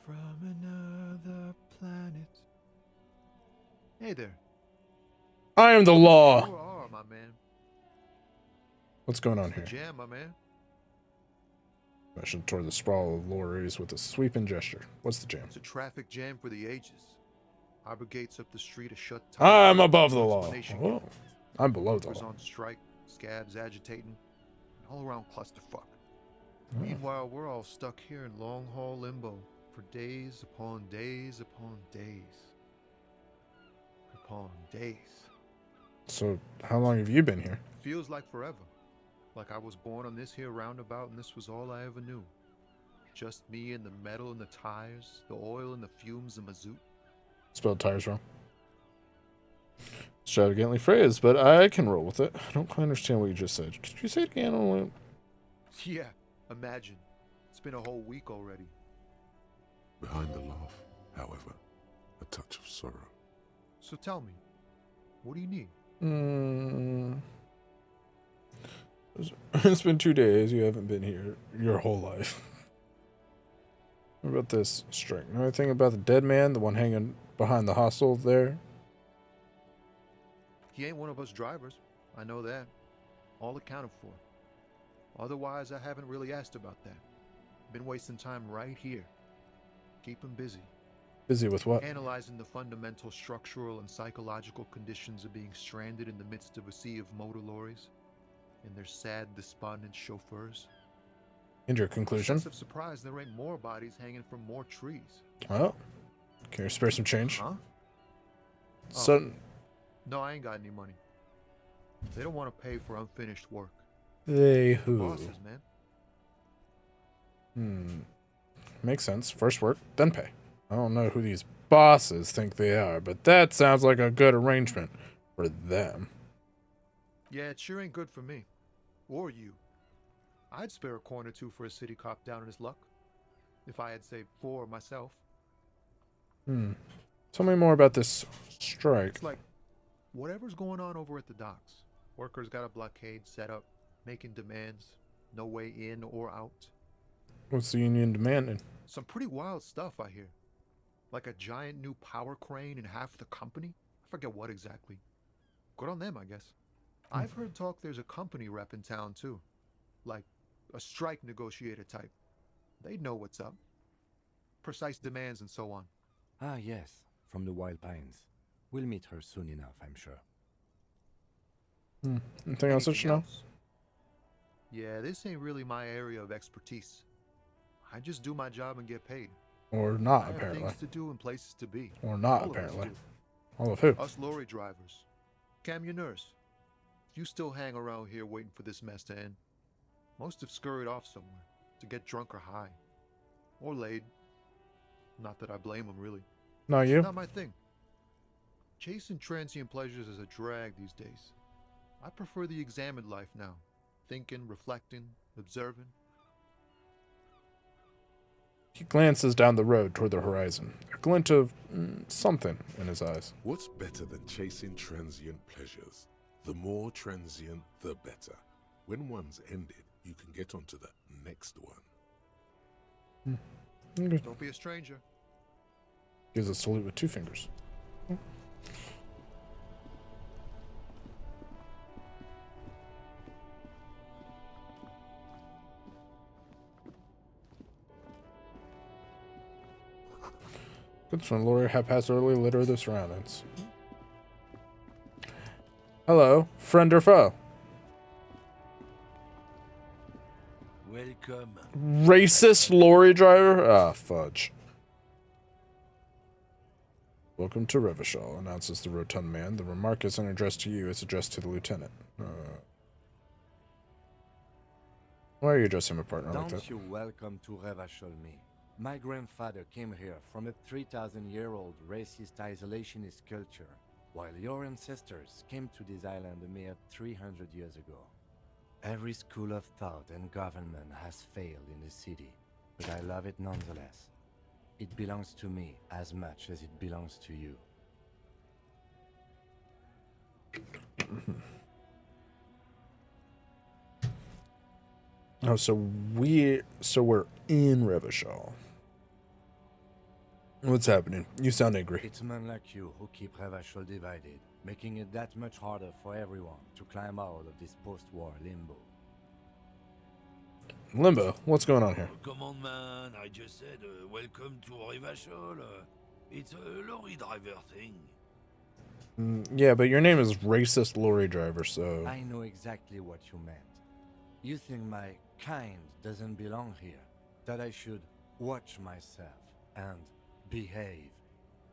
Speaker 17: From another planet. Hey there.
Speaker 1: I am the law.
Speaker 17: Sure are, my man.
Speaker 1: What's going on
Speaker 17: It's the
Speaker 1: here?
Speaker 17: jam, my man.
Speaker 1: Motion toward the sprawl of lorries with a sweeping gesture. What's the jam?
Speaker 17: It's a traffic jam for the ages. Harbor gates up the street are shut tight.
Speaker 1: I'm above the
Speaker 17: No
Speaker 1: law.
Speaker 17: explanation
Speaker 1: Oh,
Speaker 17: given.
Speaker 1: I'm below the
Speaker 17: Workers
Speaker 1: law.
Speaker 17: on strike, scabs agitating, an all-around clusterfuck.
Speaker 1: Oh.
Speaker 17: Meanwhile, we're all stuck here in long-haul limbo for days upon days upon days. Upon days.
Speaker 1: So, how long have you been here?
Speaker 17: Feels like forever. Like I was born on this here roundabout and this was all I ever knew. Just me and the metal and the tires, the oil and the fumes and mazout.
Speaker 1: Spelled tires wrong. Extravagantly phrased, but I can roll with it. I don't quite understand what you just said. Could you say it again?
Speaker 17: Yeah, imagine. It's been a whole week already.
Speaker 5: Behind the laugh, however, a touch of sorrow.
Speaker 17: So tell me, what do you need?
Speaker 1: It's been 2 days. You haven't been here your whole life. What about this strike? Know anything about the dead man, the one hanging behind the hostel there?
Speaker 17: He ain't one of us drivers. I know that. All accounted for. Otherwise, I haven't really asked about that. Been wasting time right here. Keep him busy.
Speaker 1: Busy with what?
Speaker 17: Analyzing the fundamental structural and psychological conditions of being stranded in the midst of a sea of motor lorries and their sad, despondent chauffeurs.
Speaker 1: And your conclusion?
Speaker 17: Sense of surprise there ain't more bodies hanging from more trees.
Speaker 1: Oh. Can you spare some change?
Speaker 17: Huh?
Speaker 1: So,
Speaker 17: No, I ain't got any money. They don't want to pay for unfinished work.
Speaker 1: they who?
Speaker 17: Bosses, man.
Speaker 1: Makes sense. First work, then pay. I don't know who these bosses think they are, but that sounds like a good arrangement for them.
Speaker 17: Yeah, it sure ain't good for me. Or you. I'd spare a coin or two for a city cop down in his luck. If I had saved 4 myself.
Speaker 1: Tell me more about this strike.
Speaker 17: It's like, whatever's going on over at the docks. Workers got a blockade set up, making demands. No way in or out.
Speaker 1: What's the union demanding?
Speaker 17: Some pretty wild stuff, I hear. Like a giant new power crane in half the company? I forget what exactly. Good on them, I guess. I've heard talk there's a company rep in town, too. Like, a strike negotiator type. They'd know what's up. Precise demands and so on.
Speaker 10: Ah, yes, from the Wild Pines. We'll meet her soon enough, I'm sure.
Speaker 1: Anything else I should know?
Speaker 17: Yeah, this ain't really my area of expertise. I just do my job and get paid.
Speaker 1: Or not,
Speaker 17: I have
Speaker 1: apparently.
Speaker 17: things to do and places to be.
Speaker 1: Or not,
Speaker 17: All of us
Speaker 1: apparently.
Speaker 17: do.
Speaker 1: All of who?
Speaker 17: Us lorry drivers. Camioners. If you still hang around here waiting for this mess to end, most have scurried off somewhere to get drunk or high. Or laid. Not that I blame them, really.
Speaker 1: Not you?
Speaker 17: Not my thing. Chasing transient pleasures is a drag these days. I prefer the examined life now. Thinking, reflecting, observing.
Speaker 1: He glances down the road toward the horizon, a glint of something in his eyes.
Speaker 5: What's better than chasing transient pleasures? The more transient, the better. When one's ended, you can get onto the next one.
Speaker 1: Okay.
Speaker 17: Don't be a stranger.
Speaker 1: Gives a salute with 2 fingers. Good from lawyer haphazardly litter the surroundings. Hello, friend or foe?
Speaker 3: Welcome.
Speaker 1: Racist lorry driver? Ah, fudge. Welcome to Revachol, announces the rotund man. The remark isn't addressed to you, it's addressed to the lieutenant. Why are you addressing my partner like that?
Speaker 10: Don't you welcome to Revachol me. My grandfather came here from a 3,000-year-old racist isolationist culture, while your ancestors came to this island a mere 300 years ago. Every school of thought and government has failed in the city, but I love it nonetheless. It belongs to me as much as it belongs to you.
Speaker 1: Oh, so we're in Revachol. What's happening? You sound angry.
Speaker 10: It's men like you who keep Revachol divided, making it that much harder for everyone to climb out of this post-war limbo.
Speaker 1: Limbo, what's going on here?
Speaker 18: Come on, man. I just said welcome to Revachol. It's a lorry driver thing.
Speaker 1: Yeah, but your name is Racist Lorry Driver, so...
Speaker 10: I know exactly what you meant. You think my kind doesn't belong here, that I should watch myself and behave.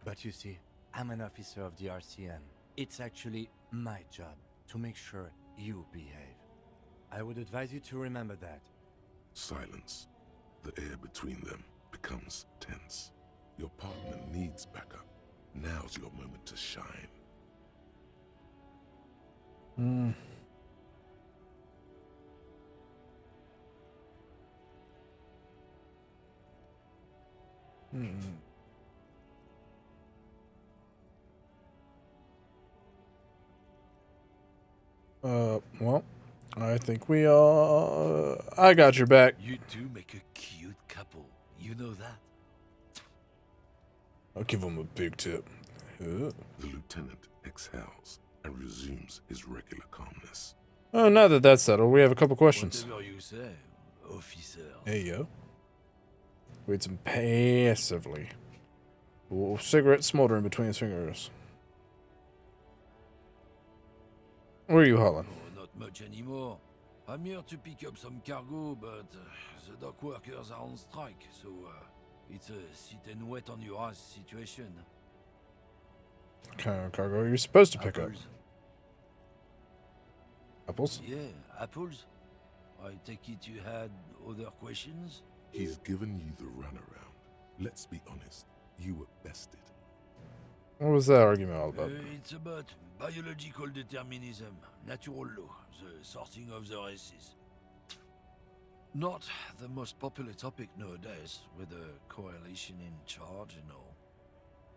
Speaker 10: But you see, I'm an officer of the RCN. It's actually my job to make sure you behave. I would advise you to remember that.
Speaker 5: Silence. The air between them becomes tense. Your partner needs backup. Now's your moment to shine.
Speaker 1: Well, I think we all... I got your back.
Speaker 18: You two make a cute couple. You know that?
Speaker 1: I'll give him a big tip.
Speaker 5: The lieutenant exhales and resumes his regular calmness.
Speaker 1: Oh, now that that's settled, we have a couple questions.
Speaker 18: Whatever you say, officer.
Speaker 1: Hey, yo. Waits passively. Cigarette smoldering between his fingers. Where are you hauling?
Speaker 18: Oh, not much anymore. I'm here to pick up some cargo, but the dock workers are on strike, so it's a sit and wait on your ass situation.
Speaker 1: What kind of cargo are you supposed to pick up? Apples?
Speaker 18: Yeah, apples. I take it you had other questions?
Speaker 5: He's given you the runaround. Let's be honest, you were bested.
Speaker 1: What was that argument all about?
Speaker 18: It's about biological determinism, natural law, the sorting of the races. Not the most popular topic nowadays, with the coalition in charge and all.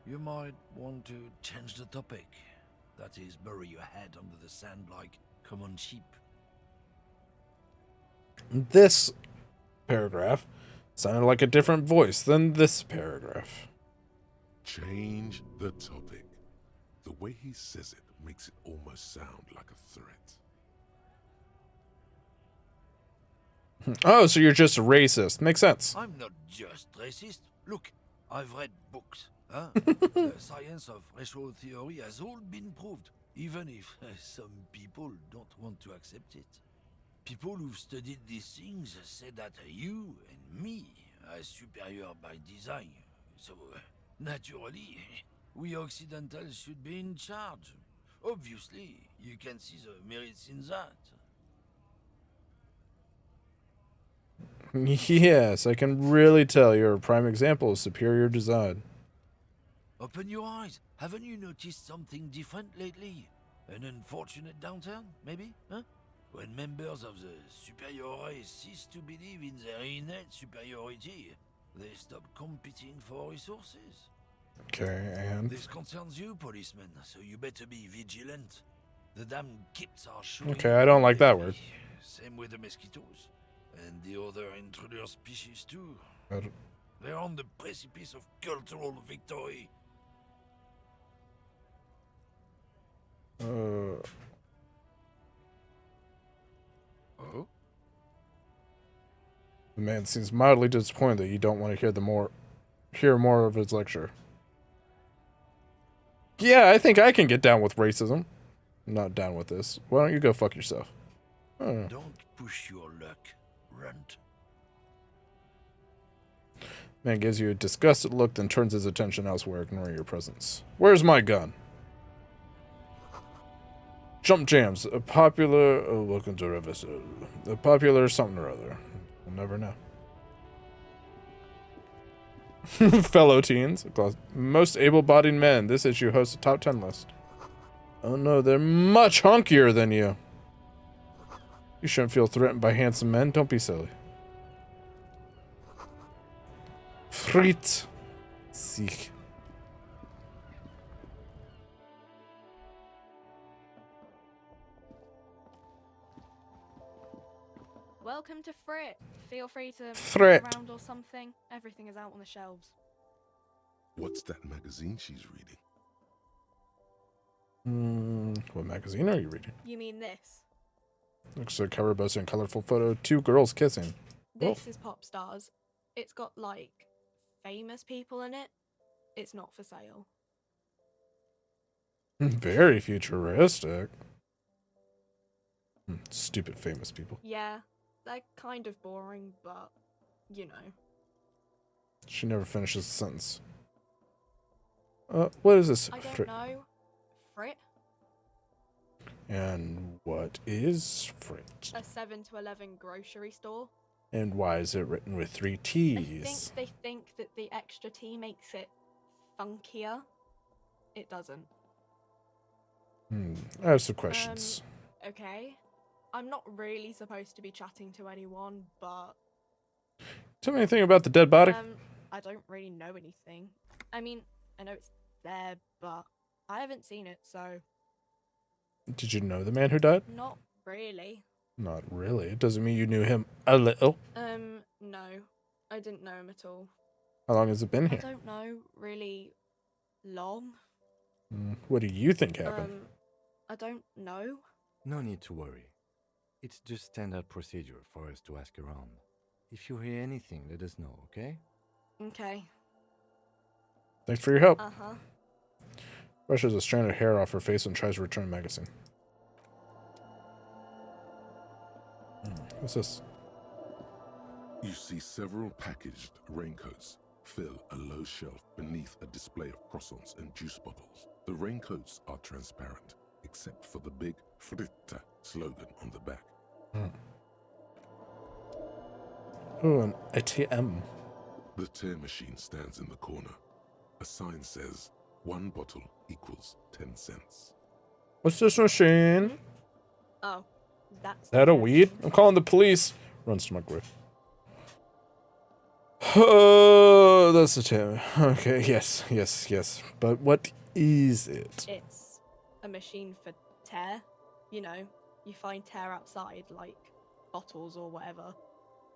Speaker 18: You might want to change the topic. That is, bury your head under the sand like common sheep.
Speaker 1: This paragraph sounded like a different voice than this paragraph.
Speaker 5: Change the topic. The way he says it makes it almost sound like a threat.
Speaker 1: Oh, so you're just a racist. Makes sense.
Speaker 18: I'm not just racist. Look, I've read books. Huh? The science of racial theory has all been proved, even if some people don't want to accept it. People who've studied these things say that you and me are superior by design. So, naturally, we Occidentals should be in charge. Obviously, you can see the merits in that.
Speaker 1: Yes, I can really tell you're a prime example of superior design.
Speaker 18: Open your eyes. Haven't you noticed something different lately? An unfortunate downturn, maybe? Huh? When members of the superior race cease to believe in their innate superiority, they stop competing for resources.
Speaker 1: Okay, and?
Speaker 18: This concerns you, policeman, so you better be vigilant. The damn kips are showing.
Speaker 1: Okay, I don't like that word.
Speaker 18: Same with the mosquitoes. And the other intruder species too. They're on the precipice of cultural victory.
Speaker 1: Oh? The man seems mildly disappointed that you don't want to hear more of his lecture. Yeah, I think I can get down with racism. I'm not down with this. Why don't you go fuck yourself?
Speaker 18: Don't push your luck, runt.
Speaker 1: Man gives you a disgusted look, then turns his attention elsewhere, ignoring your presence. Where's my gun? Jump Jams, a popular... Oh, welcome to Reviso. A popular something or other. We'll never know. Fellow teens. Most able-bodied men. This issue hosts a top 10 list. Oh no, they're much hunkier than you. You shouldn't feel threatened by handsome men. Don't be silly. Fritz. Sick.
Speaker 19: Welcome to Frit. Feel free to
Speaker 1: Frit.
Speaker 19: look around or something. Everything is out on the shelves.
Speaker 5: What's that magazine she's reading?
Speaker 1: What magazine are you reading?
Speaker 19: You mean this?
Speaker 1: Looks like a cover boasting a colorful photo of two girls kissing.
Speaker 19: This is Pop Stars. It's got, like, famous people in it. It's not for sale.
Speaker 1: Very futuristic. Stupid famous people.
Speaker 19: Yeah, they're kind of boring, but, you know.
Speaker 1: She never finishes the sentence. What is this?
Speaker 19: I don't know. Frit?
Speaker 1: And what is Frit?
Speaker 19: A 7 to 11 grocery store.
Speaker 1: And why is it written with 3
Speaker 19: I
Speaker 1: T's?
Speaker 19: think they think that the extra T makes it funkier. It doesn't.
Speaker 1: I have some questions.
Speaker 19: Okay. I'm not really supposed to be chatting to anyone, but...
Speaker 1: Tell me anything about the dead body?
Speaker 19: I don't really know anything. I mean, I know it's there, but I haven't seen it, so...
Speaker 1: Did you know the man who died?
Speaker 19: Not really.
Speaker 1: Not really. It doesn't mean you knew him a little.
Speaker 19: No. I didn't know him at all.
Speaker 1: How long has it been here?
Speaker 19: I don't know, really long.
Speaker 1: What do you think happened?
Speaker 19: I don't know.
Speaker 10: No need to worry. It's just standard procedure for us to ask around. If you hear anything, let us know, okay?
Speaker 19: Okay.
Speaker 1: Thanks for your help.
Speaker 19: Uh-huh.
Speaker 1: Brushes a strand of hair off her face and tries to return the magazine. What's this?
Speaker 5: You see several packaged raincoats fill a low shelf beneath a display of croissants and juice bottles. The raincoats are transparent, except for the big Fritta slogan on the back.
Speaker 1: Oh, an ATM.
Speaker 5: The tear machine stands in the corner. A sign says, 1 bottle equals 10 cents.
Speaker 1: What's this machine?
Speaker 19: Oh, that's...
Speaker 1: Is that a weed? I'm calling the police. Runs to microwave. Oh, that's a tear. Okay, yes. But what is it?
Speaker 19: It's a machine for tear. You know, you find tear outside, like bottles or whatever,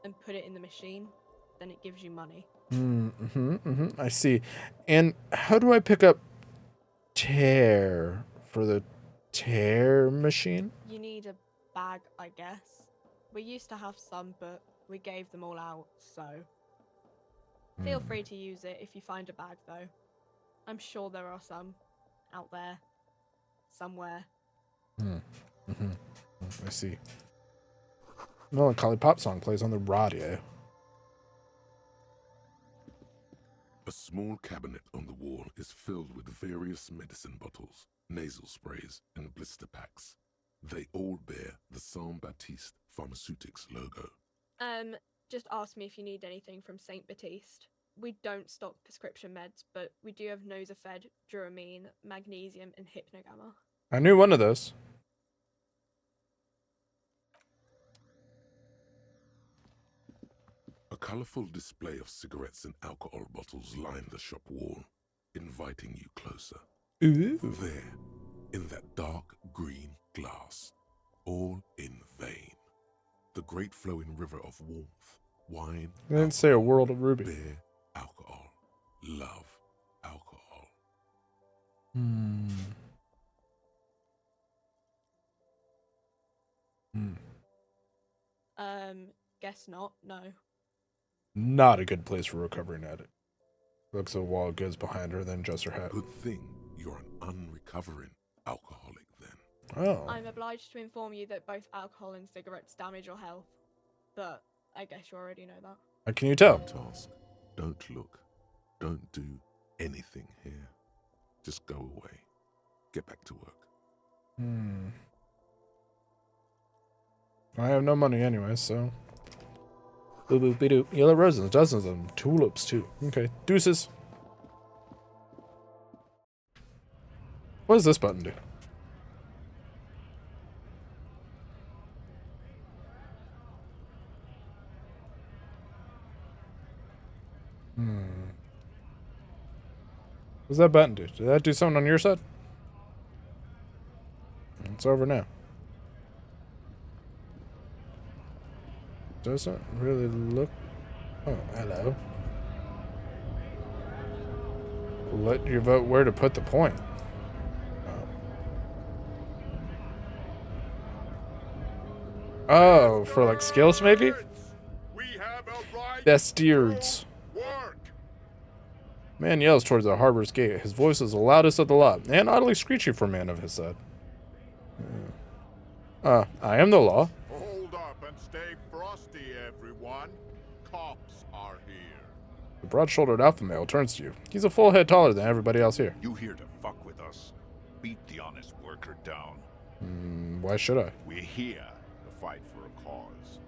Speaker 19: and put it in the machine, then it gives you money.
Speaker 1: I see. And how do I pick up tear for the tear machine?
Speaker 19: You need a bag, I guess. We used to have some, but we gave them all out, so... Feel free to use it if you find a bag, though. I'm sure there are some out there. Somewhere.
Speaker 1: I see. Melancholy pop song plays on the radio.
Speaker 5: A small cabinet on the wall is filled with various medicine bottles, nasal sprays, and blister packs. They all bear the Saint Baptiste Pharmaceutics logo.
Speaker 19: Just ask me if you need anything from Saint Baptiste. We don't stock prescription meds, but we do have Nosafed, Duramine, Magnesium, and Hypnogamma.
Speaker 1: I knew one of those.
Speaker 5: A colorful display of cigarettes and alcohol bottles line the shop wall, inviting you closer.
Speaker 1: Ooh.
Speaker 5: There, in that dark green glass, all in vain. The great flowing river of warmth, wine.
Speaker 1: I didn't say a world of ruby.
Speaker 5: Beer, alcohol, love, alcohol.
Speaker 19: Guess not, no.
Speaker 1: Not a good place for recovering addict. Looks at a wall of goods behind her, then adjusts her hat.
Speaker 5: Good thing you're an unrecovering alcoholic then.
Speaker 1: Oh.
Speaker 19: I'm obliged to inform you that both alcohol and cigarettes damage your health. But I guess you already know that.
Speaker 1: How can you tell?
Speaker 5: Task. Don't look. Don't do anything here. Just go away. Get back to work.
Speaker 1: I have no money anyway, so. Boop boop doop. Yellow roses, dozens of them. Tulips too. Okay, deuces. What does this button do? What's that button do? Did that do something on your side? It's over now. Doesn't really look. Oh, hello. Let you vote where to put the point. Oh, for like skills maybe? Bastards. Man yells towards the harbor's gate. His voice is the loudest of the lot, and oddly screechy for a man of his side. I am the law.
Speaker 6: Hold up and stay frosty, everyone. Cops are here.
Speaker 1: The broad-shouldered alpha male turns to you. He's a full head taller than everybody else here.
Speaker 6: You here to fuck with us? Beat the honest worker down.
Speaker 1: Why should I?
Speaker 6: We're here to fight for a cause.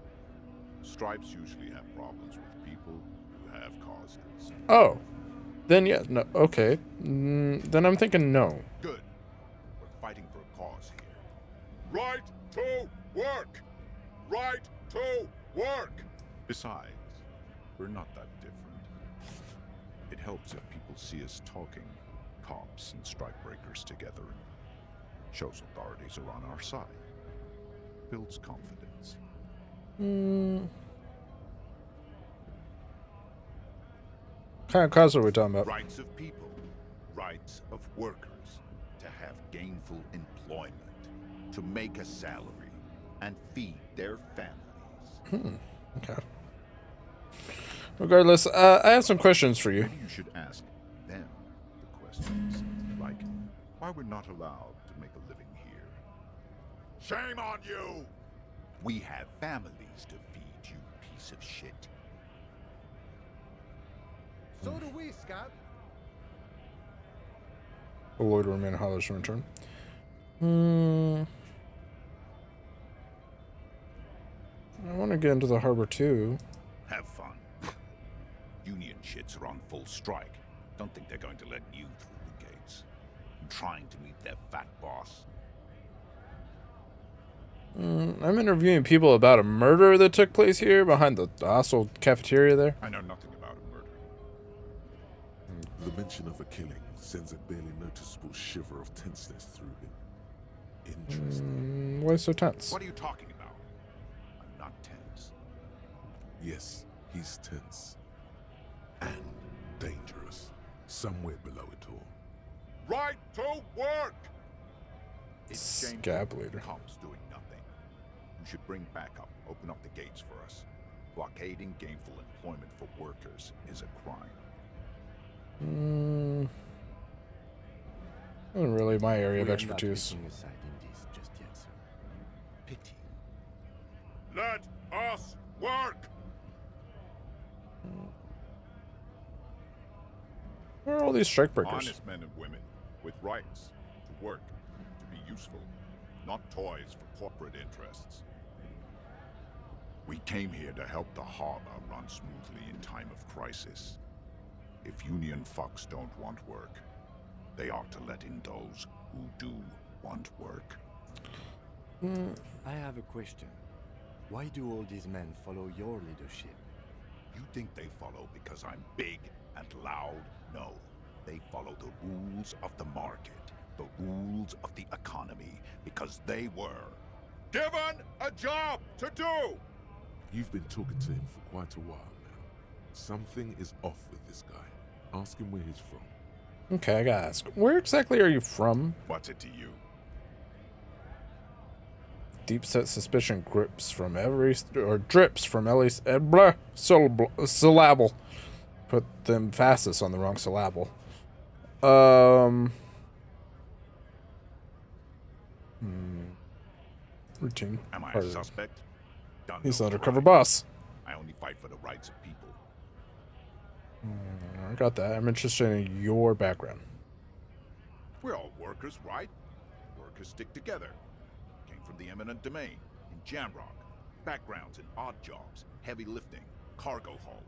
Speaker 6: Stripes usually have problems with people who have causes.
Speaker 1: Oh. Then yeah, no, okay. Then I'm thinking no.
Speaker 6: Good. We're fighting for a cause here. Right to work! Right to work! Besides, we're not that different. It helps if people see us talking, cops and strikebreakers together. Shows authorities are on our side. Builds confidence.
Speaker 1: What kind of cause are we talking about?
Speaker 6: Rights of people, rights of workers, to have gainful employment, to make a salary, and feed their families.
Speaker 1: Okay. Regardless, I have some questions for you.
Speaker 6: Maybe you should ask them the questions, like why we're not allowed to make a living here. Shame on you! We have families to feed, you piece of shit.
Speaker 17: So do we, Scott.
Speaker 1: A loitering man hollers in return. I want to get into the harbor too.
Speaker 6: Have fun. Union shits are on full strike. Don't think they're going to let you through the gates. I'm trying to meet their fat boss.
Speaker 1: I'm interviewing people about a murder that took place here behind the hostile cafeteria there.
Speaker 6: I know nothing about a murder.
Speaker 5: The mention of a killing sends a barely noticeable shiver of tenseness through him. Interesting.
Speaker 1: Why so tense?
Speaker 6: What are you talking about? I'm not tense.
Speaker 5: Yes, he's tense. And dangerous. Somewhere below it all.
Speaker 6: Right to work!
Speaker 1: Scab leader.
Speaker 6: Cops doing nothing. You should bring backup. Open up the gates for us. Blockading gainful employment for workers is a crime.
Speaker 1: Not really my area of
Speaker 10: We are
Speaker 1: expertise.
Speaker 10: not taking a side in this just yet, sir. Pity.
Speaker 6: Let us work!
Speaker 1: Where are all these strikebreakers?
Speaker 6: Honest men and women with rights to work, to be useful, not toys for corporate interests. We came here to help the harbor run smoothly in time of crisis. If union fucks don't want work, they ought to let in those who do want work.
Speaker 10: I have a question. Why do all these men follow your leadership?
Speaker 6: You think they follow because I'm big and loud? No. They follow the rules of the market, the rules of the economy, because they were given a job to do!
Speaker 5: You've been talking to him for quite a while now. Something is off with this guy. Ask him where he's from.
Speaker 1: Okay, I gotta ask. Where exactly are you from?
Speaker 6: What's it to you?
Speaker 1: Deep set suspicion drips from every syllable. Put them fastest on the wrong syllable. Routine.
Speaker 6: Am I a suspect?
Speaker 1: He's an undercover boss.
Speaker 6: I only fight for the rights of people.
Speaker 1: I got that. I'm interested in your background.
Speaker 6: We're all workers, right? Workers stick together. Came from the eminent domain in Jamrock. Backgrounds in odd jobs, heavy lifting, cargo hauling,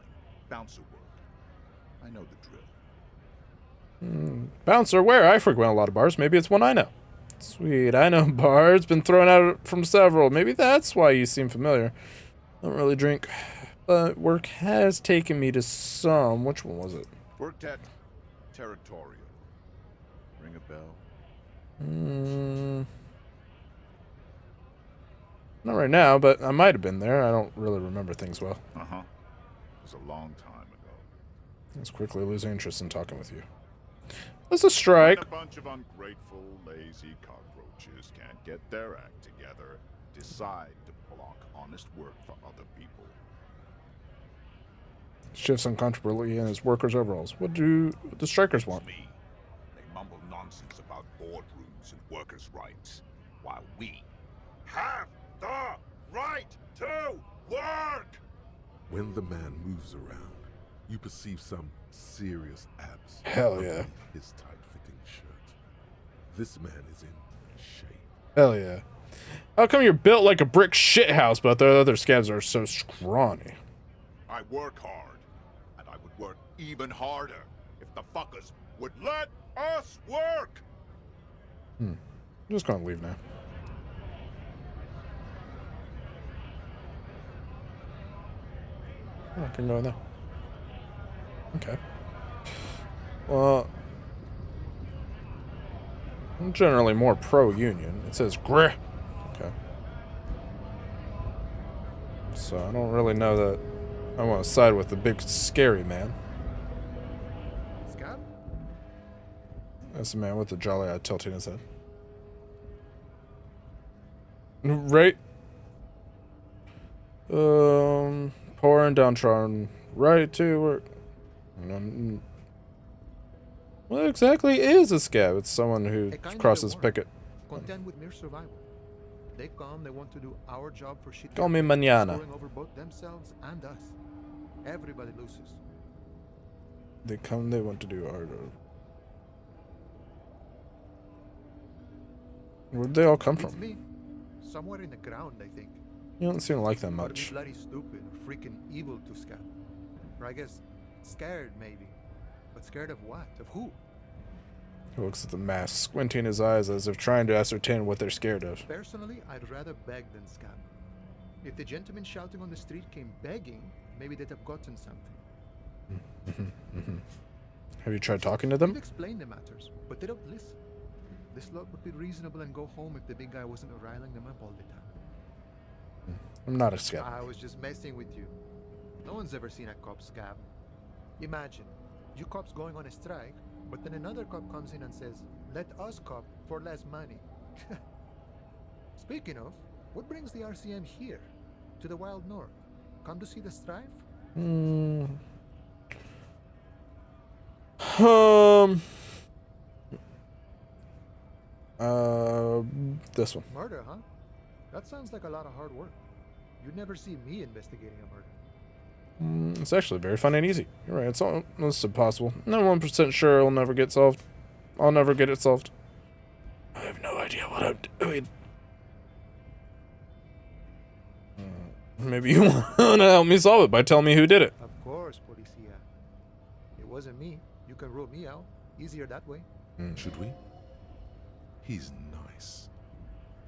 Speaker 6: bouncer work. I know the drill.
Speaker 1: Bouncer, where? I frequent a lot of bars. Maybe it's one I know. Sweet, I know bars. Been thrown out from several. Maybe that's why you seem familiar. Don't really drink, but work has taken me to some. Which one was it?
Speaker 6: Worked at Territorial. Ring a bell?
Speaker 1: Not right now, but I might have been there. I don't really remember things well.
Speaker 6: Uh-huh. It was a long time ago.
Speaker 1: I was quickly losing interest in talking with you. There's a strike.
Speaker 6: When a bunch of ungrateful, lazy cockroaches can't get their act together, decide to block honest work for other people.
Speaker 1: Shifts uncomfortably in his workers' overalls. What do the strikers want?
Speaker 6: They mumble nonsense about boardrooms and workers' rights, while we have the right to work!
Speaker 5: When the man moves around, you perceive some serious abs.
Speaker 1: Hell yeah.
Speaker 5: underneath his tight-fitting shirt. This man is in shape.
Speaker 1: Hell yeah. How come you're built like a brick shithouse, but the other scabs are so scrawny?
Speaker 6: I work hard, and I would work even harder if the fuckers would let us work!
Speaker 1: I'm just gonna leave now. Oh, I can go in there. Okay. Well, I'm generally more pro-union. It says grr. Okay. So I don't really know that I want to side with the big scary man.
Speaker 17: Scab?
Speaker 1: That's the man with the jolly eye tilting his head. Right? Poor and downtrodden. Right to work. What exactly is a scab? It's someone who crosses picket.
Speaker 17: Content with mere survival. They come, they want to do our job for shit.
Speaker 1: Call me mañana.
Speaker 17: Screwing over both themselves and us. Everybody loses.
Speaker 1: They come, they want to do our job. Where'd they all come
Speaker 17: It's
Speaker 1: from?
Speaker 17: me. Somewhere in the ground, I think.
Speaker 1: You don't seem to like them
Speaker 17: Gotta be
Speaker 1: much.
Speaker 17: bloody stupid or freaking evil to Scab. Or I guess scared, maybe. But scared of what? Of who?
Speaker 1: He looks at the mask, squinting his eyes as if trying to ascertain what they're scared of.
Speaker 17: Personally, I'd rather beg than scab. If the gentleman shouting on the street came begging, maybe they'd have gotten something.
Speaker 1: Have you tried talking to
Speaker 17: We've
Speaker 1: them?
Speaker 17: explained the matters, but they don't listen. This lot would be reasonable and go home if the big guy wasn't riling them up all the time.
Speaker 1: I'm not a scab.
Speaker 17: I was just messing with you. No one's ever seen a cop scab. Imagine, you cops going on a strike, but then another cop comes in and says, let us cop for less money. Speaking of, what brings the RCM here? To the wild north? Come to see the strife?
Speaker 1: This one.
Speaker 17: Murder, huh? That sounds like a lot of hard work. You'd never see me investigating a murder.
Speaker 1: It's actually very fun and easy. You're right, it's almost impossible. No 1% sure it'll never get solved. I'll never get it solved. I have no idea what I'm doing. Maybe you want to help me solve it by telling me who did it.
Speaker 17: Of course, Policia. It wasn't me. You can rule me out. Easier that way.
Speaker 5: Should we? He's nice.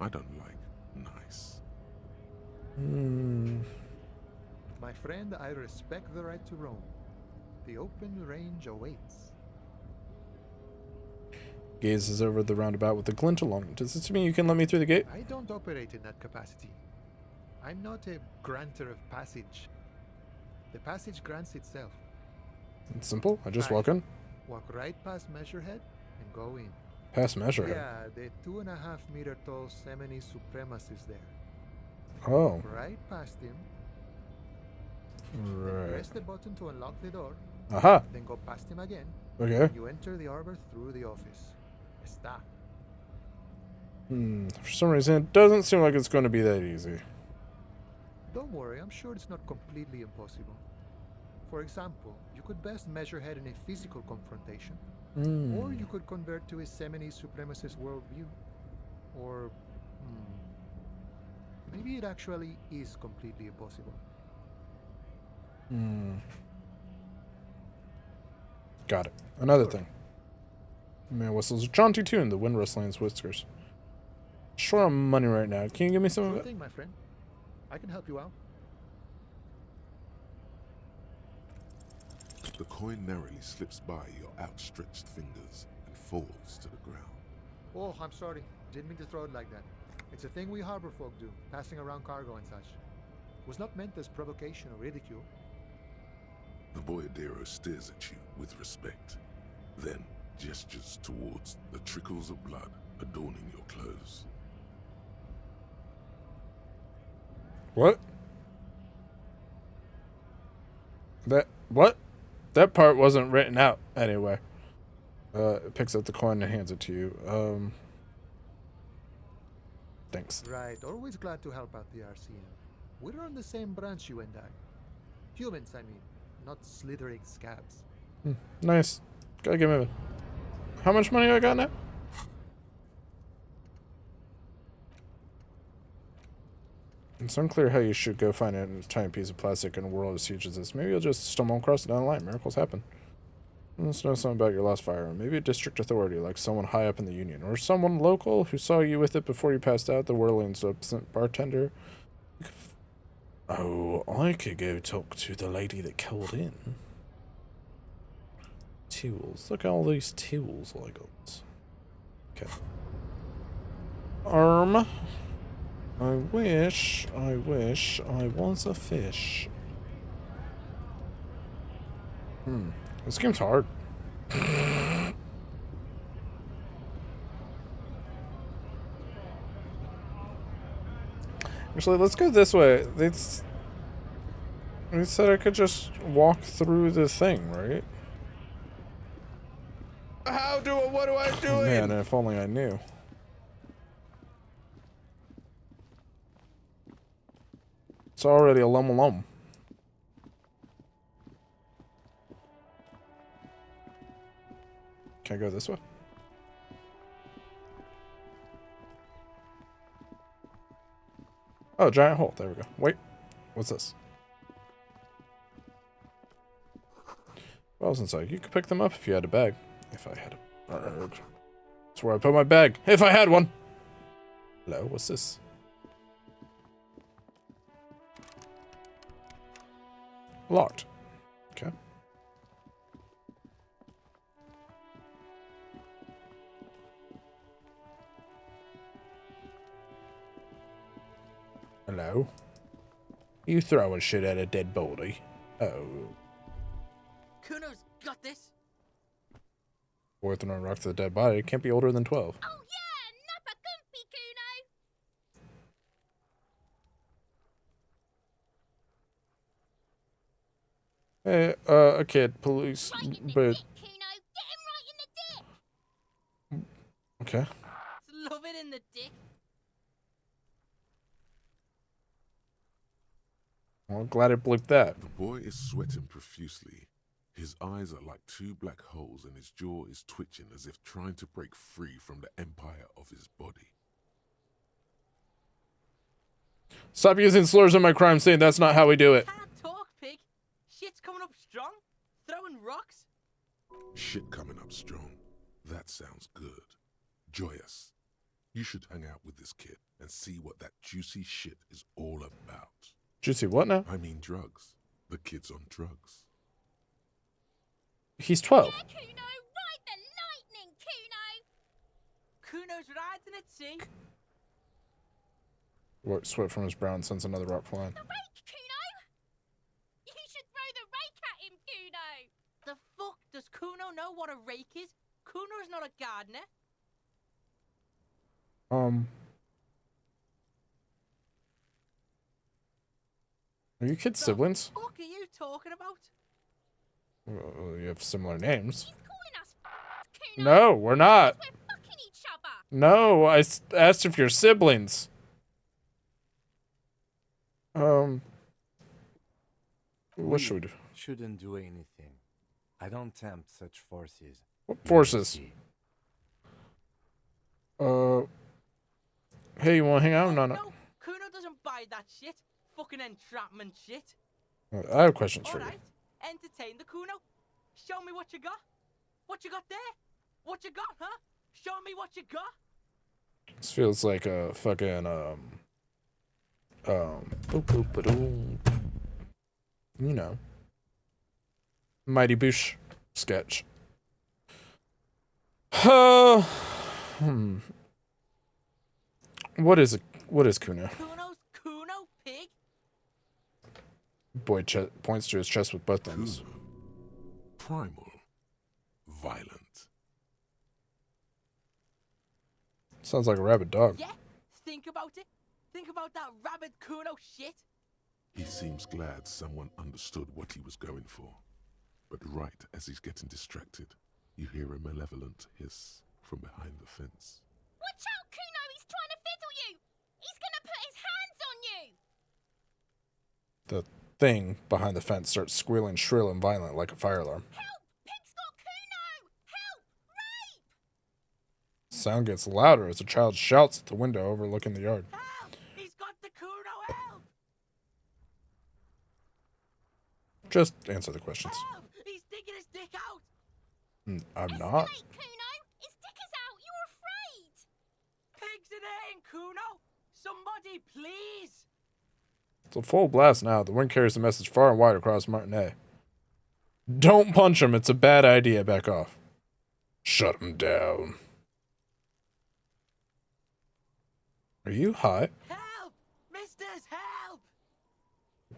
Speaker 5: I don't like nice.
Speaker 17: My friend, I respect the right to roam. The open range awaits.
Speaker 1: Gazes over the roundabout with a glint along. Does this mean you can let me through the gate?
Speaker 17: I don't operate in that capacity. I'm not a granter of passage. The passage grants itself.
Speaker 1: It's simple. I just
Speaker 17: Right.
Speaker 1: walk in.
Speaker 17: Walk right past Measurehead and go in.
Speaker 1: Past Measurehead?
Speaker 17: Yeah, the 2.5 meter tall Semini Supremacist there.
Speaker 1: Oh.
Speaker 17: Right past him.
Speaker 1: Right.
Speaker 17: Press the button to unlock the door.
Speaker 1: Aha.
Speaker 17: Then go past him again.
Speaker 1: Okay.
Speaker 17: You enter the arbor through the office. Está.
Speaker 1: For some reason, it doesn't seem like it's going to be that easy.
Speaker 17: Don't worry, I'm sure it's not completely impossible. For example, you could best measure head in a physical confrontation, or you could convert to a semi-supremacist worldview. Or, maybe it actually is completely impossible.
Speaker 1: Got it. Another thing. Man whistles a jaunty tune, the wind rustling his whiskers. Short on money right now. Can you give me some of
Speaker 17: Sure
Speaker 1: it?
Speaker 17: thing, my friend. I can help you out.
Speaker 5: The coin narrowly slips by your outstretched fingers and falls to the ground.
Speaker 17: Oh, I'm sorry. Didn't mean to throw it like that. It's a thing we harbor folk do, passing around cargo and such. Was not meant as provocation or ridicule.
Speaker 5: The boyadero stares at you with respect, then gestures towards the trickles of blood adorning your clothes.
Speaker 1: What? What? That part wasn't written out anyway. It picks up the coin and hands it to you. Thanks.
Speaker 17: Right, always glad to help out the RCM. We're on the same branch, you and I. Humans, I mean, not slithering scabs.
Speaker 1: Nice. Gotta give me. How much money I got now? It's unclear how you should go find a tiny piece of plastic in a world as huge as this. Maybe you'll just stumble across it down the line. Miracles happen. Let's know something about your lost firearm. Maybe a district authority, like someone high up in the union. Or someone local who saw you with it before you passed out, the whirling's absent bartender. Oh, I could go talk to the lady that called in. Tools. Look at all these tools I got. Okay. I wish I was a fish. This game's hard. Actually, let's go this way. They said I could just walk through the thing, right?
Speaker 6: What do I do?
Speaker 1: Man, if only I knew. It's already a lum. Can I go this way? Oh, giant hole. There we go. Wait. What's this? Well, since you could pick them up if you had a bag. If I had a bag. That's where I put my bag. If I had one. Hello, what's this? Locked. Okay. Hello? You throwing shit at a dead body? Oh.
Speaker 20: Kuno's got this.
Speaker 1: Boy throwing a rock to the dead body. It can't be older than 12.
Speaker 20: Oh yeah, Nappa Gumpy Kuno.
Speaker 1: Hey, a kid, police, but... Okay.
Speaker 20: Love it in the dick.
Speaker 1: Well, glad it blipped that.
Speaker 5: The boy is sweating profusely. His eyes are like two black holes and his jaw is twitching as if trying to break free from the empire of his body.
Speaker 1: Stop using slurs in my crime scene. That's not how we do it.
Speaker 20: Can't talk, pig. Shit's coming up strong. Throwing rocks.
Speaker 5: Shit coming up strong. That sounds good. Joyous. You should hang out with this kid and see what that juicy shit is all about.
Speaker 1: Juicy what now?
Speaker 5: I mean drugs. The kid's on drugs.
Speaker 1: He's 12.
Speaker 20: Yeah, Kuno, ride the lightning, Kuno. Kuno's riding it, see?
Speaker 1: Sweat from his brow and sends another rock flying.
Speaker 20: The rake, Kuno. You should throw the rake at him, Kuno. The fuck does Kuno know what a rake is? Kuno's not a gardener.
Speaker 1: Are you kids siblings?
Speaker 20: What are you talking about?
Speaker 1: Well, you have similar names.
Speaker 20: Kuno.
Speaker 1: No, we're not.
Speaker 20: We're fucking each other.
Speaker 1: No, I asked if you're siblings. What should we do?
Speaker 10: shouldn't do anything. I don't tempt such forces.
Speaker 1: What forces? Hey, you wanna hang out? No.
Speaker 20: Kuno doesn't buy that shit. Fucking entrapment shit.
Speaker 1: I have questions for you.
Speaker 20: Alright, entertain the Kuno. Show me what you got. What you got there? What you got, huh? Show me what you got.
Speaker 1: This feels like a fucking you know, Mighty Boosh sketch. What is Kuno?
Speaker 20: Kuno's Kuno, pig?
Speaker 1: Boy points to his chest with both thumbs.
Speaker 5: Primal. Violent.
Speaker 1: Sounds like a rabid dog.
Speaker 20: Yeah, think about it. Think about that rabid Kuno shit.
Speaker 5: He seems glad someone understood what he was going for. But right as he's getting distracted, you hear a malevolent hiss from behind the fence.
Speaker 20: Watch out, Kuno! He's trying to fiddle you! He's gonna put his hands on you!
Speaker 1: The thing behind the fence starts squealing shrill and violent like a fire alarm.
Speaker 20: Help! Pig's got Kuno! Help! Rape!
Speaker 1: Sound gets louder as a child shouts at the window overlooking the yard.
Speaker 20: Help! He's got the Kuno! Help!
Speaker 1: Just answer the questions.
Speaker 20: Help! He's digging his dick out!
Speaker 1: I'm not.
Speaker 20: Kuno! His dick is out! You're afraid! Pigs in here, Kuno! Somebody, please!
Speaker 1: It's a full blast now. The wind carries the message far and wide across Martinet. Don't punch him. It's a bad idea. Back off. Shut him down. Are you high?
Speaker 20: Help! Misters, help!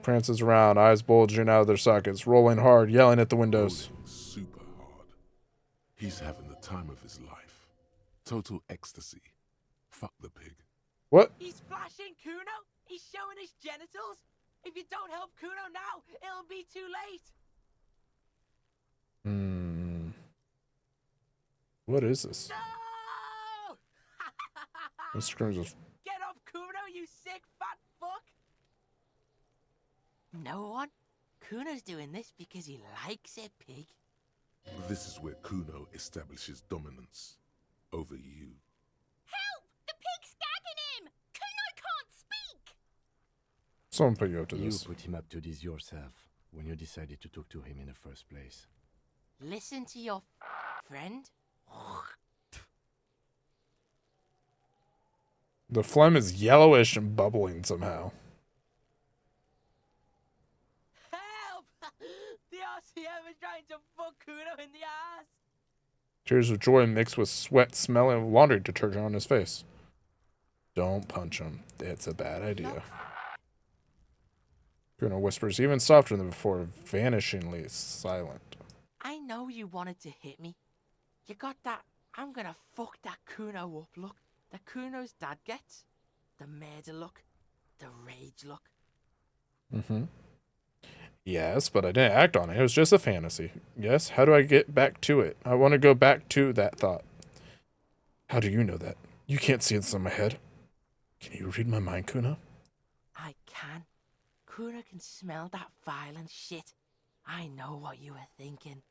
Speaker 1: Prances around, eyes bulging out of their sockets, rolling hard, yelling at the windows.
Speaker 5: Rolling super hard. He's having the time of his life. Total ecstasy. Fuck the pig.
Speaker 1: What?
Speaker 20: He's flashing Kuno! He's showing his genitals! If you don't help Kuno now, it'll be too late!
Speaker 1: What is this?
Speaker 20: No!
Speaker 1: It screams of...
Speaker 20: Get off Kuno, you sick fat fuck! No one? Kuno's doing this because he likes it, pig.
Speaker 5: This is where Kuno establishes dominance over you.
Speaker 20: Help! The pig's gagging him! Kuno can't speak!
Speaker 1: Someone put you up to this.
Speaker 10: You put him up to this yourself when you decided to talk to him in the first place.
Speaker 20: Listen to your friend.
Speaker 1: The phlegm is yellowish and bubbling somehow.
Speaker 20: Help! The RCM is trying to fuck Kuno in the ass!
Speaker 1: Tears of joy mixed with sweat smelling of laundry detergent on his face. Don't punch him. It's a bad idea. Kuno whispers even softer than before, vanishingly silent.
Speaker 20: I know you wanted to hit me. You got that I'm gonna fuck that Kuno up look that Kuno's dad gets. The murder look. The rage look.
Speaker 1: Yes, but I didn't act on it. It was just a fantasy. Yes, how do I get back to it? I want to go back to that thought. How do you know that? You can't see inside my head. Can you read my mind, Kuno?
Speaker 20: I can. Kuno can smell that violent shit. I know what you were thinking.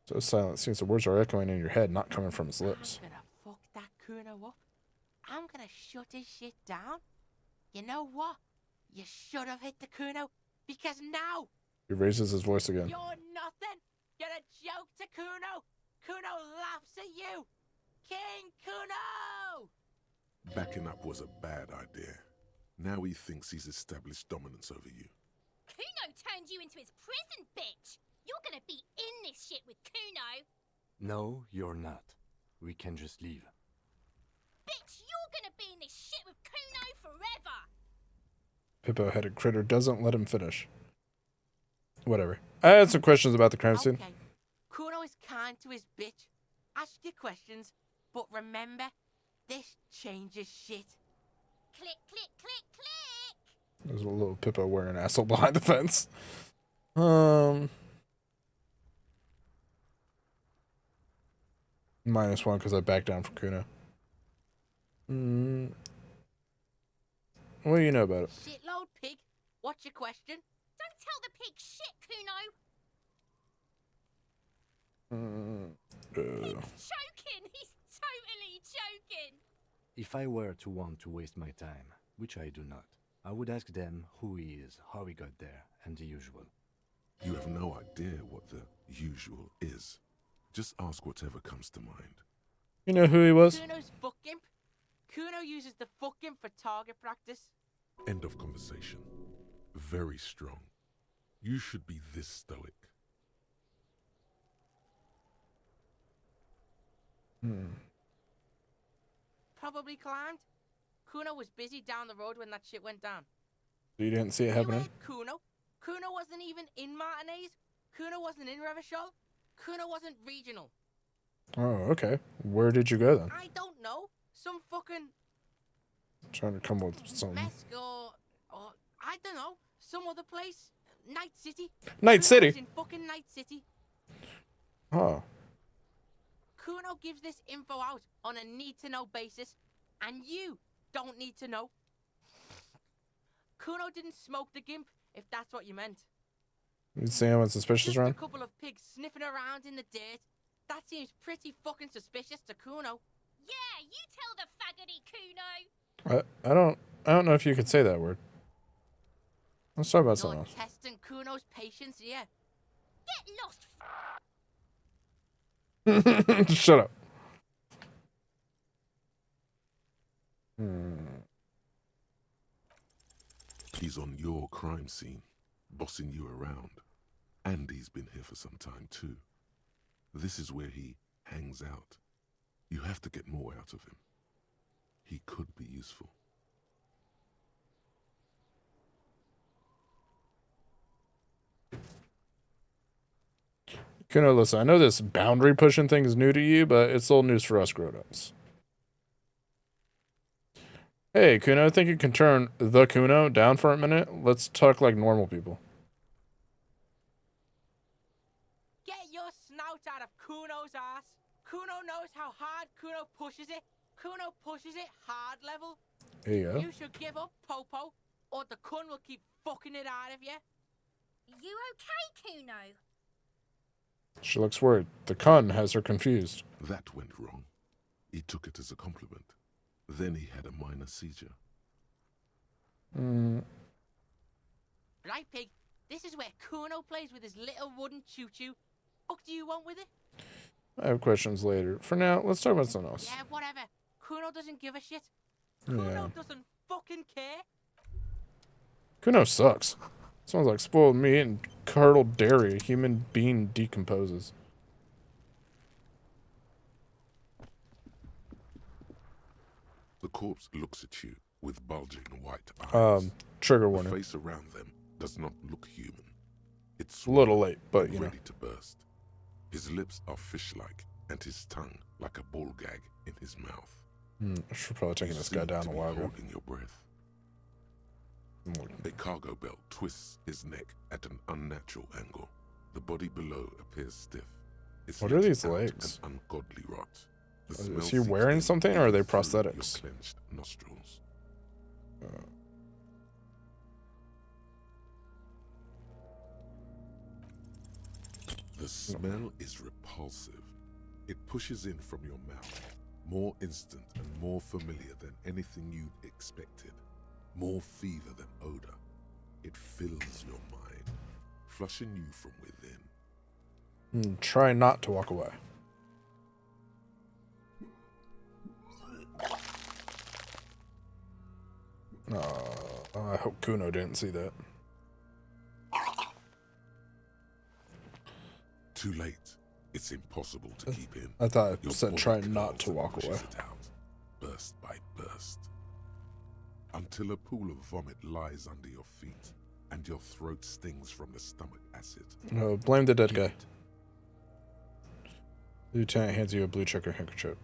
Speaker 1: So silent seems the words are echoing in your head, not coming from his lips.
Speaker 20: I'm gonna fuck that Kuno up. I'm gonna shut his shit down. You know what? You should have hit the Kuno, because now
Speaker 1: He raises his voice again.
Speaker 20: you're nothing. You're a joke to Kuno. Kuno laughs at you. King Kuno!
Speaker 5: Backing up was a bad idea. Now he thinks he's established dominance over you.
Speaker 15: Kuno turned you into his prison, bitch! You're gonna be in this shit with Kuno!
Speaker 10: No, you're not. We can just leave.
Speaker 15: Bitch, you're gonna be in this shit with Kuno forever!
Speaker 1: Hippo-headed critter doesn't let him finish. Whatever. I had some questions about the crime scene.
Speaker 20: Okay. Kuno is kind to his bitch. Ask your questions, but remember, this changes shit.
Speaker 15: Click, click, click, click!
Speaker 1: There's a little Pippo wearing an asshole behind the fence. -1 because I backed down from Kuno. What do you know about it?
Speaker 20: Shitload pig. What's your question?
Speaker 15: Don't tell the pig shit, Kuno. He's joking. He's totally joking.
Speaker 10: If I were to want to waste my time, which I do not, I would ask them who he is, how he got there, and the usual.
Speaker 5: You have no idea what the usual is. Just ask whatever comes to mind.
Speaker 1: You know who he was?
Speaker 20: Kuno's fuck gimp. Kuno uses the fuck gimp for target practice.
Speaker 5: End of conversation. Very strong. You should be this stoic.
Speaker 20: Probably climbed. Kuno was busy down the road when that shit went down.
Speaker 1: You didn't see it happening?
Speaker 20: Kuno? Kuno wasn't even in Martinez. Kuno wasn't in Revachol. Kuno wasn't regional.
Speaker 1: Oh, okay. Where did you go then?
Speaker 20: I don't know. Some fucking
Speaker 1: Trying to come with some.
Speaker 20: Mesk or I don't know. Some other place. Night City.
Speaker 1: Night
Speaker 20: Kuno
Speaker 1: City?
Speaker 20: was in fucking Night City.
Speaker 1: Oh.
Speaker 20: Kuno gives this info out on a need-to-know basis, and you don't need to know. Kuno didn't smoke the gimp, if that's what you meant.
Speaker 1: You see anyone suspicious
Speaker 20: Just
Speaker 1: around?
Speaker 20: a couple of pigs sniffing around in the dirt. That seems pretty fucking suspicious to Kuno.
Speaker 15: Yeah, you tell the faggoty Kuno.
Speaker 1: I don't know if you could say that word. Let's talk about something else.
Speaker 20: Testing Kuno's patience here.
Speaker 15: Get lost.
Speaker 1: Shut up.
Speaker 5: He's on your crime scene, bossing you around. And he's been here for some time too. This is where he hangs out. You have to get more out of him. He could be useful.
Speaker 1: Kuno, listen, I know this boundary pushing thing is new to you, but it's old news for us grown-ups. Hey, Kuno, I think you can turn the Kuno down for a minute. Let's talk like normal people.
Speaker 20: Get your snout out of Kuno's ass. Kuno knows how hard Kuno pushes it. Kuno pushes it hard level.
Speaker 1: There you go.
Speaker 20: You should give up, Popo, or the Kun will keep fucking it out of you.
Speaker 15: You okay, Kuno?
Speaker 1: She looks worried. The Kun has her confused.
Speaker 5: That went wrong. He took it as a compliment. Then he had a minor seizure.
Speaker 20: Right, Pig? This is where Kuno plays with his little wooden choo-choo. What do you want with it?
Speaker 1: I have questions later. For now, let's talk about something else.
Speaker 20: Yeah, whatever. Kuno doesn't give a shit.
Speaker 1: Yeah.
Speaker 20: Kuno doesn't fucking care.
Speaker 1: Kuno sucks. Smells like spoiled meat and curdled dairy. A human being decomposes.
Speaker 5: The corpse looks at you with bulging white eyes.
Speaker 1: Trigger
Speaker 5: The
Speaker 1: warning.
Speaker 5: face around them does not look human. It's
Speaker 1: A little late, but you know.
Speaker 5: ready to burst. His lips are fish-like, and his tongue like a ball gag in his mouth.
Speaker 1: I should probably taken this guy
Speaker 5: seem
Speaker 1: down
Speaker 5: to
Speaker 1: a
Speaker 5: be
Speaker 1: while ago.
Speaker 5: holding your breath. A cargo belt twists his neck at an unnatural angle. The body below appears stiff. Its
Speaker 1: What are
Speaker 5: lips
Speaker 1: these
Speaker 5: out
Speaker 1: legs?
Speaker 5: An ungodly rot. The
Speaker 1: Is
Speaker 5: smell
Speaker 1: he
Speaker 5: seeps
Speaker 1: wearing
Speaker 5: in
Speaker 1: something, or are they
Speaker 5: even through
Speaker 1: prosthetics?
Speaker 5: Your clenched nostrils. The smell is repulsive. It pushes in from your mouth, more instant and more familiar than anything you'd expected, more fever than odor. It fills your mind, flushing you from within.
Speaker 1: Try not to walk away. I hope Kuno didn't see that.
Speaker 5: Too late. It's impossible to keep in.
Speaker 1: I thought it
Speaker 5: Your
Speaker 1: said
Speaker 5: body
Speaker 1: try not
Speaker 5: curls
Speaker 1: to
Speaker 5: and
Speaker 1: walk
Speaker 5: pushes
Speaker 1: away.
Speaker 5: it out, burst by burst, until a pool of vomit lies under your feet, and your throat stings from the stomach acid.
Speaker 1: No, blame the dead guy. The lieutenant hands you a blue checker handkerchief.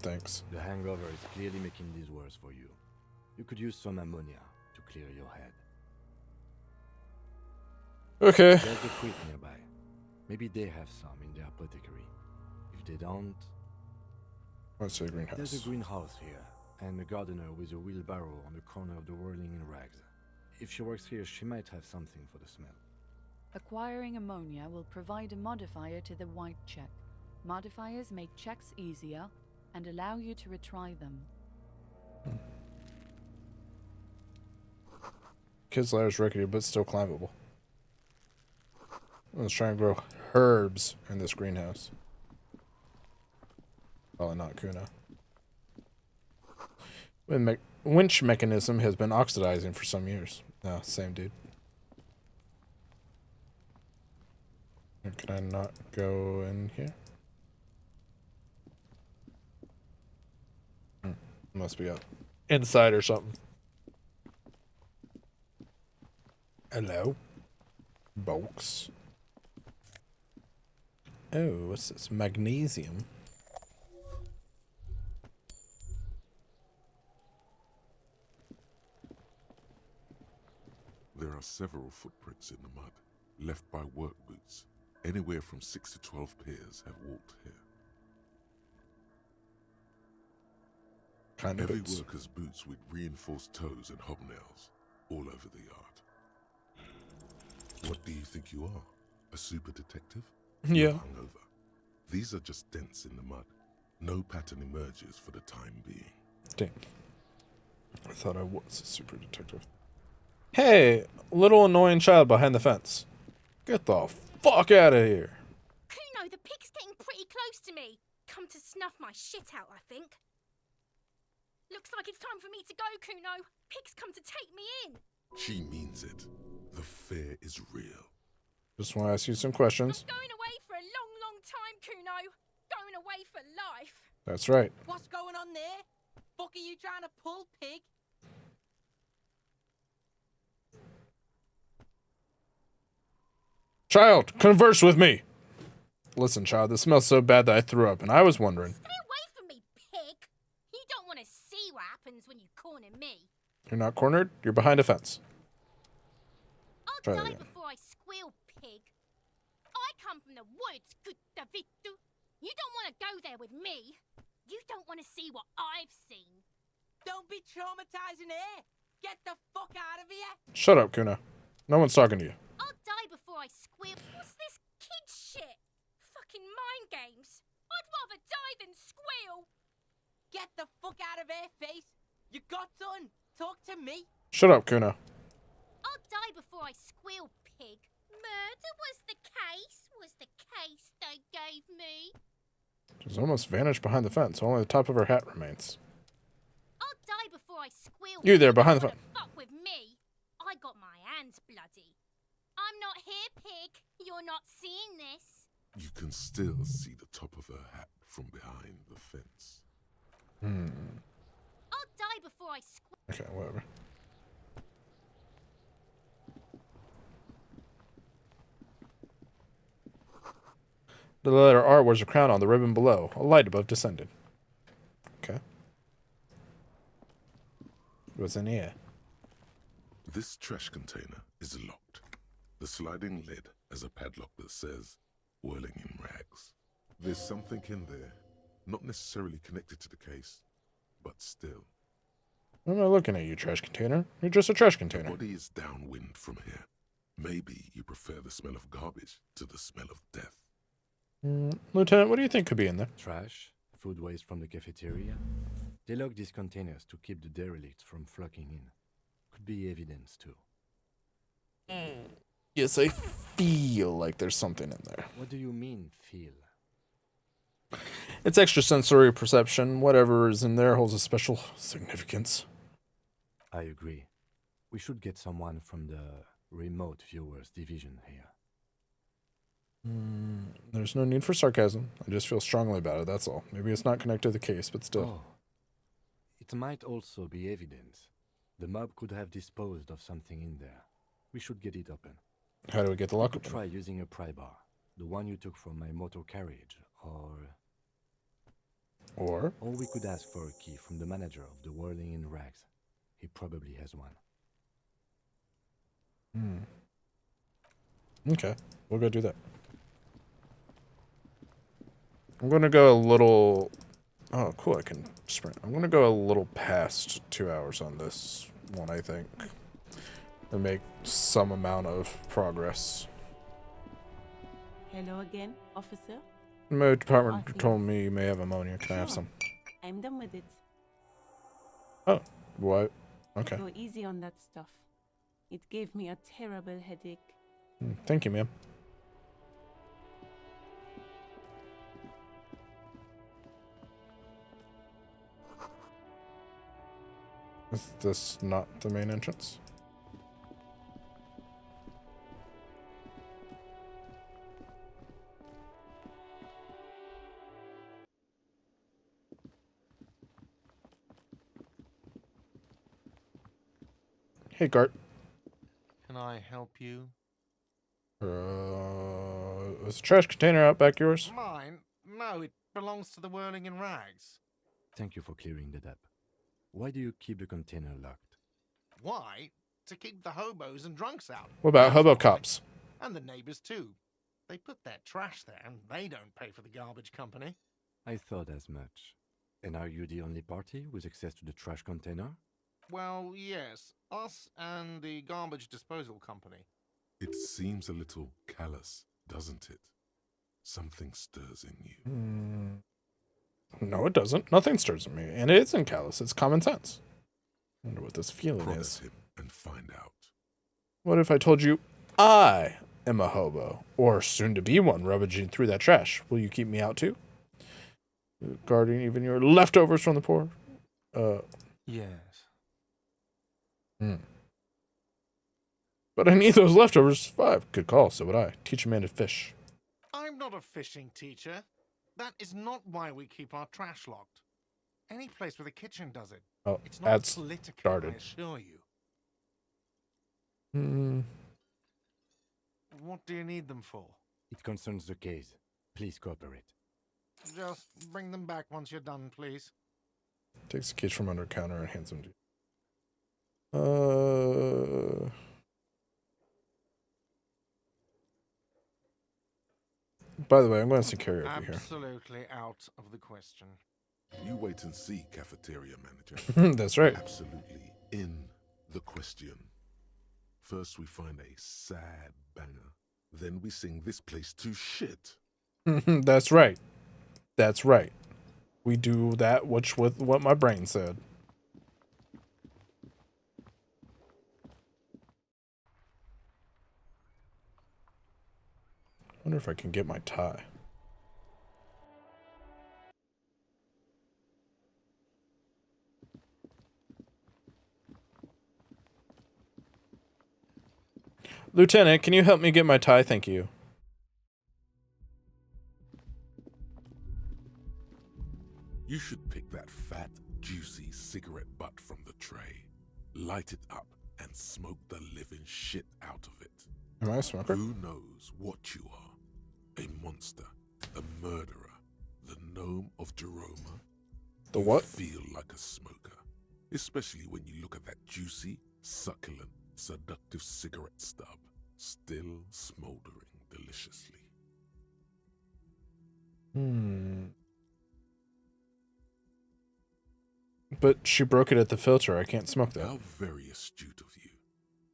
Speaker 1: Thanks.
Speaker 10: The hangover is clearly making this worse for you. You could use some ammonia to clear your head.
Speaker 1: Okay.
Speaker 10: There's a creek nearby. Maybe they have some in their apothecary. If they don't...
Speaker 1: Let's say greenhouse.
Speaker 10: There's a greenhouse here, and a gardener with a wheelbarrow on the corner of the whirling in rags. If she works here, she might have something for the smell.
Speaker 7: Acquiring ammonia will provide a modifier to the white check. Modifiers make checks easier and allow you to retry them.
Speaker 1: Kid's ladder's rickety, but still climbable. Let's try and grow herbs in this greenhouse. Probably not Kuna. Winch mechanism has been oxidizing for some years. No, same dude. Can I not go in here? Must be up inside or something. Hello, folks. Oh, what's this? Magnesium.
Speaker 5: There are several footprints in the mud, left by work boots. Anywhere from 6 to 12 pairs have walked here.
Speaker 1: Kind of
Speaker 5: Every
Speaker 1: boots.
Speaker 5: worker's boots with reinforced toes and hobnails, all over the yard. What do you think you are? A super detective?
Speaker 1: Yeah.
Speaker 5: You're hungover. These are just dents in the mud. No pattern emerges for the time being.
Speaker 1: Dang. I thought I was a super detective. Hey, little annoying child behind the fence. Get the fuck out of here.
Speaker 15: Kuno, the pig's getting pretty close to me. Come to snuff my shit out, I think. Looks like it's time for me to go, Kuno. Pig's come to take me in.
Speaker 5: She means it. The fear is real.
Speaker 1: Just want to ask you some questions.
Speaker 15: I'm going away for a long, long time, Kuno. Going away for life.
Speaker 1: That's right.
Speaker 20: What's going on there? Fuck are you trying to pull, pig?
Speaker 1: Child, converse with me. Listen, child, this smells so bad that I threw up, and I was wondering.
Speaker 15: Stay away from me, pig. You don't want to see what happens when you corner me.
Speaker 1: You're not cornered, you're behind a fence.
Speaker 15: I'll
Speaker 1: Try that
Speaker 15: die
Speaker 1: again.
Speaker 15: before I squeal, pig. I come from the woods, Guttavittu. You don't want to go there with me. You don't want to see what I've seen.
Speaker 20: Don't be traumatizing here. Get the fuck out of here.
Speaker 1: Shut up, Kuna. No one's talking to you.
Speaker 15: I'll die before I squeal. What's this kid shit? Fucking mind games. I'd rather die than squeal.
Speaker 20: Get the fuck out of here, face. You got done. Talk to me.
Speaker 1: Shut up, Kuna.
Speaker 15: I'll die before I squeal, pig. Murder was the case they gave me.
Speaker 1: She's almost vanished behind the fence. Only the top of her hat remains.
Speaker 15: I'll die before I squeal.
Speaker 1: You there, behind the
Speaker 15: Don't
Speaker 1: fence.
Speaker 15: wanna fuck with me. I got my hands bloody. I'm not here, pig. You're not seeing this.
Speaker 5: You can still see the top of her hat from behind the fence.
Speaker 15: I'll die before I squeal.
Speaker 1: Okay, whatever. The letter R wears a crown on the ribbon below, a light above descended. Okay. What's in here?
Speaker 5: This trash container is locked. The sliding lid has a padlock that says, "Whirling in rags." There's something in there, not necessarily connected to the case, but still.
Speaker 1: I'm not looking at you, trash container. You're just a trash
Speaker 5: The
Speaker 1: container.
Speaker 5: body is downwind from here. Maybe you prefer the smell of garbage to the smell of death.
Speaker 1: Lieutenant, what do you think could be in there?
Speaker 10: Trash, food waste from the cafeteria. They lock these containers to keep the derelicts from flocking in. Could be evidence too.
Speaker 1: Yes, I feel like there's something in there.
Speaker 10: What do you mean, feel?
Speaker 1: It's extrasensory perception. Whatever is in there holds a special significance.
Speaker 10: I agree. We should get someone from the remote viewers division here.
Speaker 1: There's no need for sarcasm. I just feel strongly about it, that's all. Maybe it's not connected to the case, but still.
Speaker 10: Oh. It might also be evidence. The mob could have disposed of something in there. We should get it open.
Speaker 1: How do we get the lock
Speaker 10: We could
Speaker 1: open?
Speaker 10: try using a pry bar. The one you took from my motor carriage,
Speaker 1: Or
Speaker 10: we could ask for a key from the manager of the Whirling in Rags. He probably has one.
Speaker 1: Okay, we'll go do that. I'm gonna go a little... Oh, cool, I can sprint. I'm gonna go a little past 2 hours on this one, I think. And make some amount of progress.
Speaker 9: Hello again, officer.
Speaker 1: My department
Speaker 9: Office.
Speaker 1: told me you may have ammonia. Can I have
Speaker 9: Sure.
Speaker 1: some?
Speaker 9: I'm done with it.
Speaker 1: Oh, what? Okay.
Speaker 9: Go easy on that stuff. It gave me a terrible headache.
Speaker 1: Thank you, ma'am. Is this not the main entrance? Hey, Gart.
Speaker 8: Can I help you?
Speaker 1: Is the trash container out back yours?
Speaker 8: Mine? No, it belongs to the Whirling in Rags.
Speaker 10: Thank you for clearing that up. Why do you keep the container locked?
Speaker 8: Why? To keep the hobos and drunks out.
Speaker 1: What about
Speaker 8: That's
Speaker 1: hobo
Speaker 8: why.
Speaker 1: cops?
Speaker 8: And the neighbors too. They put their trash there and they don't pay for the garbage company.
Speaker 10: I thought as much. And are you the only party with access to the trash container?
Speaker 8: Well, yes. Us and the garbage disposal company.
Speaker 5: It seems a little callous, doesn't it? Something stirs in you.
Speaker 1: No, it doesn't. Nothing stirs in me. And it isn't callous. It's common sense. I wonder what this feeling
Speaker 5: Prod
Speaker 1: is.
Speaker 5: at him and find out.
Speaker 1: What if I told you I am a hobo, or soon to be one, rummaging through that trash? Will you keep me out too? Guarding even your leftovers from the poor?
Speaker 8: Yes.
Speaker 1: But I need those leftovers to survive. Good call, so would I. Teach a man to fish.
Speaker 8: I'm not a fishing teacher. That is not why we keep our trash locked. Any place with a kitchen does it.
Speaker 1: Oh,
Speaker 8: It's not
Speaker 1: ads
Speaker 8: political,
Speaker 1: started.
Speaker 8: I assure you. What do you need them for?
Speaker 10: It concerns the case. Please cooperate.
Speaker 8: Just bring them back once you're done, please.
Speaker 1: Takes the cage from under the counter and hands them to you. By the way, I'm going to send karaoke here.
Speaker 8: Absolutely out of the question.
Speaker 5: You wait and see, cafeteria manager.
Speaker 1: That's right.
Speaker 5: Absolutely in the question. First we find a sad banger. Then we sing this place to shit.
Speaker 1: That's right. That's right. We do that, which with what my brain said. Wonder if I can get my tie. Lieutenant, can you help me get my tie? Thank you.
Speaker 5: You should pick that fat, juicy cigarette butt from the tray, light it up, and smoke the living shit out of it.
Speaker 1: Am I a smoker?
Speaker 5: Who knows what you are? A monster, a murderer, the gnome of Jeroma?
Speaker 1: The what?
Speaker 5: Feel like a smoker, especially when you look at that juicy, succulent, seductive cigarette stub, still smoldering deliciously.
Speaker 1: But she broke it at the filter. I can't smoke that.
Speaker 5: How very astute of you.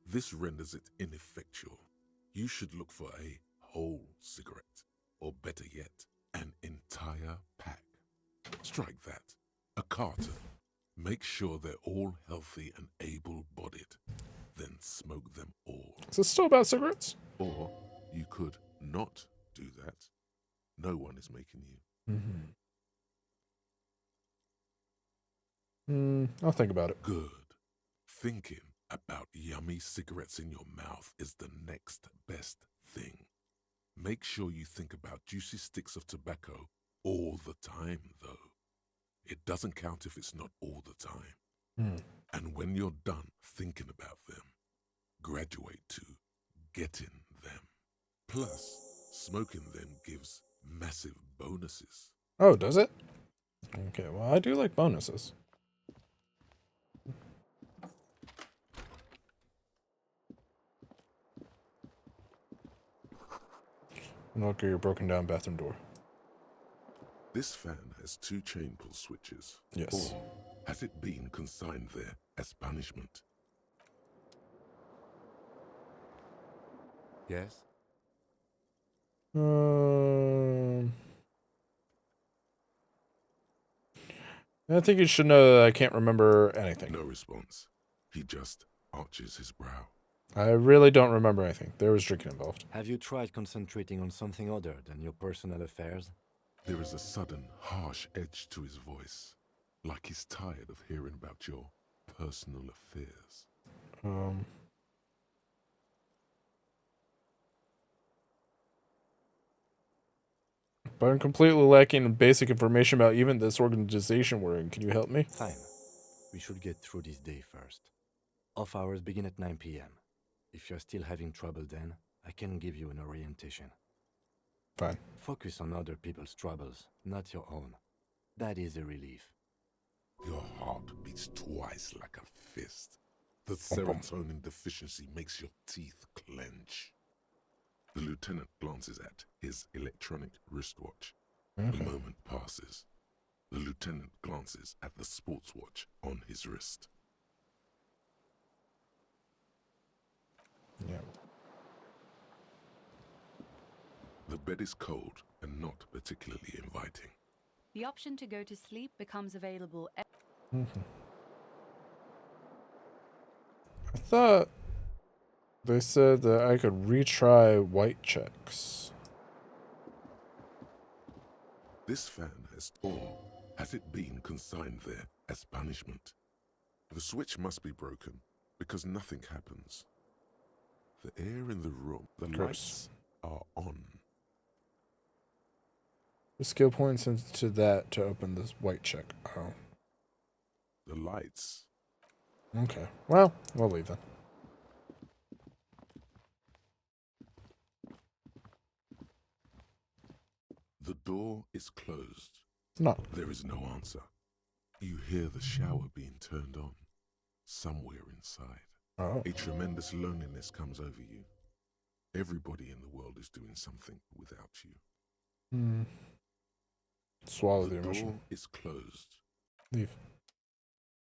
Speaker 5: This renders it ineffectual. You should look for a whole cigarette, or better yet, an entire pack. Strike that. A carton. Make sure they're all healthy and able-bodied. Then smoke them all.
Speaker 1: Is this still about cigarettes?
Speaker 5: Or you could not do that. No one is making you.
Speaker 1: I'll think about it.
Speaker 5: Good. Thinking about yummy cigarettes in your mouth is the next best thing. Make sure you think about juicy sticks of tobacco all the time, though. It doesn't count if it's not all the time. And when you're done thinking about them, graduate to getting them. Plus, smoking them gives massive bonuses.
Speaker 1: Oh, does it? Okay, well, I do like bonuses. Look at your broken down bathroom door.
Speaker 5: This fan has 2 chain pull switches.
Speaker 1: Yes.
Speaker 5: Or has it been consigned there as punishment?
Speaker 10: Yes?
Speaker 1: I think you should know that I can't remember anything.
Speaker 5: No response. He just arches his brow.
Speaker 1: I really don't remember anything. There was drinking involved.
Speaker 10: Have you tried concentrating on something other than your personal affairs?
Speaker 5: There is a sudden, harsh edge to his voice, like he's tired of hearing about your personal affairs.
Speaker 1: But I'm completely lacking basic information about even this organization we're in. Can you help me?
Speaker 10: Fine. We should get through this day first. Off hours begin at 9 p.m. If you're still having trouble then, I can give you an orientation.
Speaker 1: Fine.
Speaker 10: Focus on other people's troubles, not your own. That is a relief.
Speaker 5: Your heart beats twice like a fist. The serotonin deficiency makes your teeth clench. The lieutenant glances at his electronic wristwatch.
Speaker 1: Okay.
Speaker 5: A moment passes. The lieutenant glances at the sports watch on his wrist.
Speaker 1: Yeah.
Speaker 5: The bed is cold and not particularly inviting.
Speaker 7: The option to go to sleep becomes available.
Speaker 1: I thought they said that I could retry white checks.
Speaker 5: This fan has torn. Has it been consigned there as punishment? The switch must be broken because nothing happens. The air in the room, the lights are on.
Speaker 1: The skill points into that to open this white check. Oh.
Speaker 5: The lights.
Speaker 1: Okay. Well, we'll leave then.
Speaker 5: The door is closed.
Speaker 1: No.
Speaker 5: There is no answer. You hear the shower being turned on. Somewhere inside.
Speaker 1: Oh.
Speaker 5: A tremendous loneliness comes over you. Everybody in the world is doing something without you.
Speaker 1: Swallow the
Speaker 5: door
Speaker 1: emotion.
Speaker 5: is closed.
Speaker 1: Leave.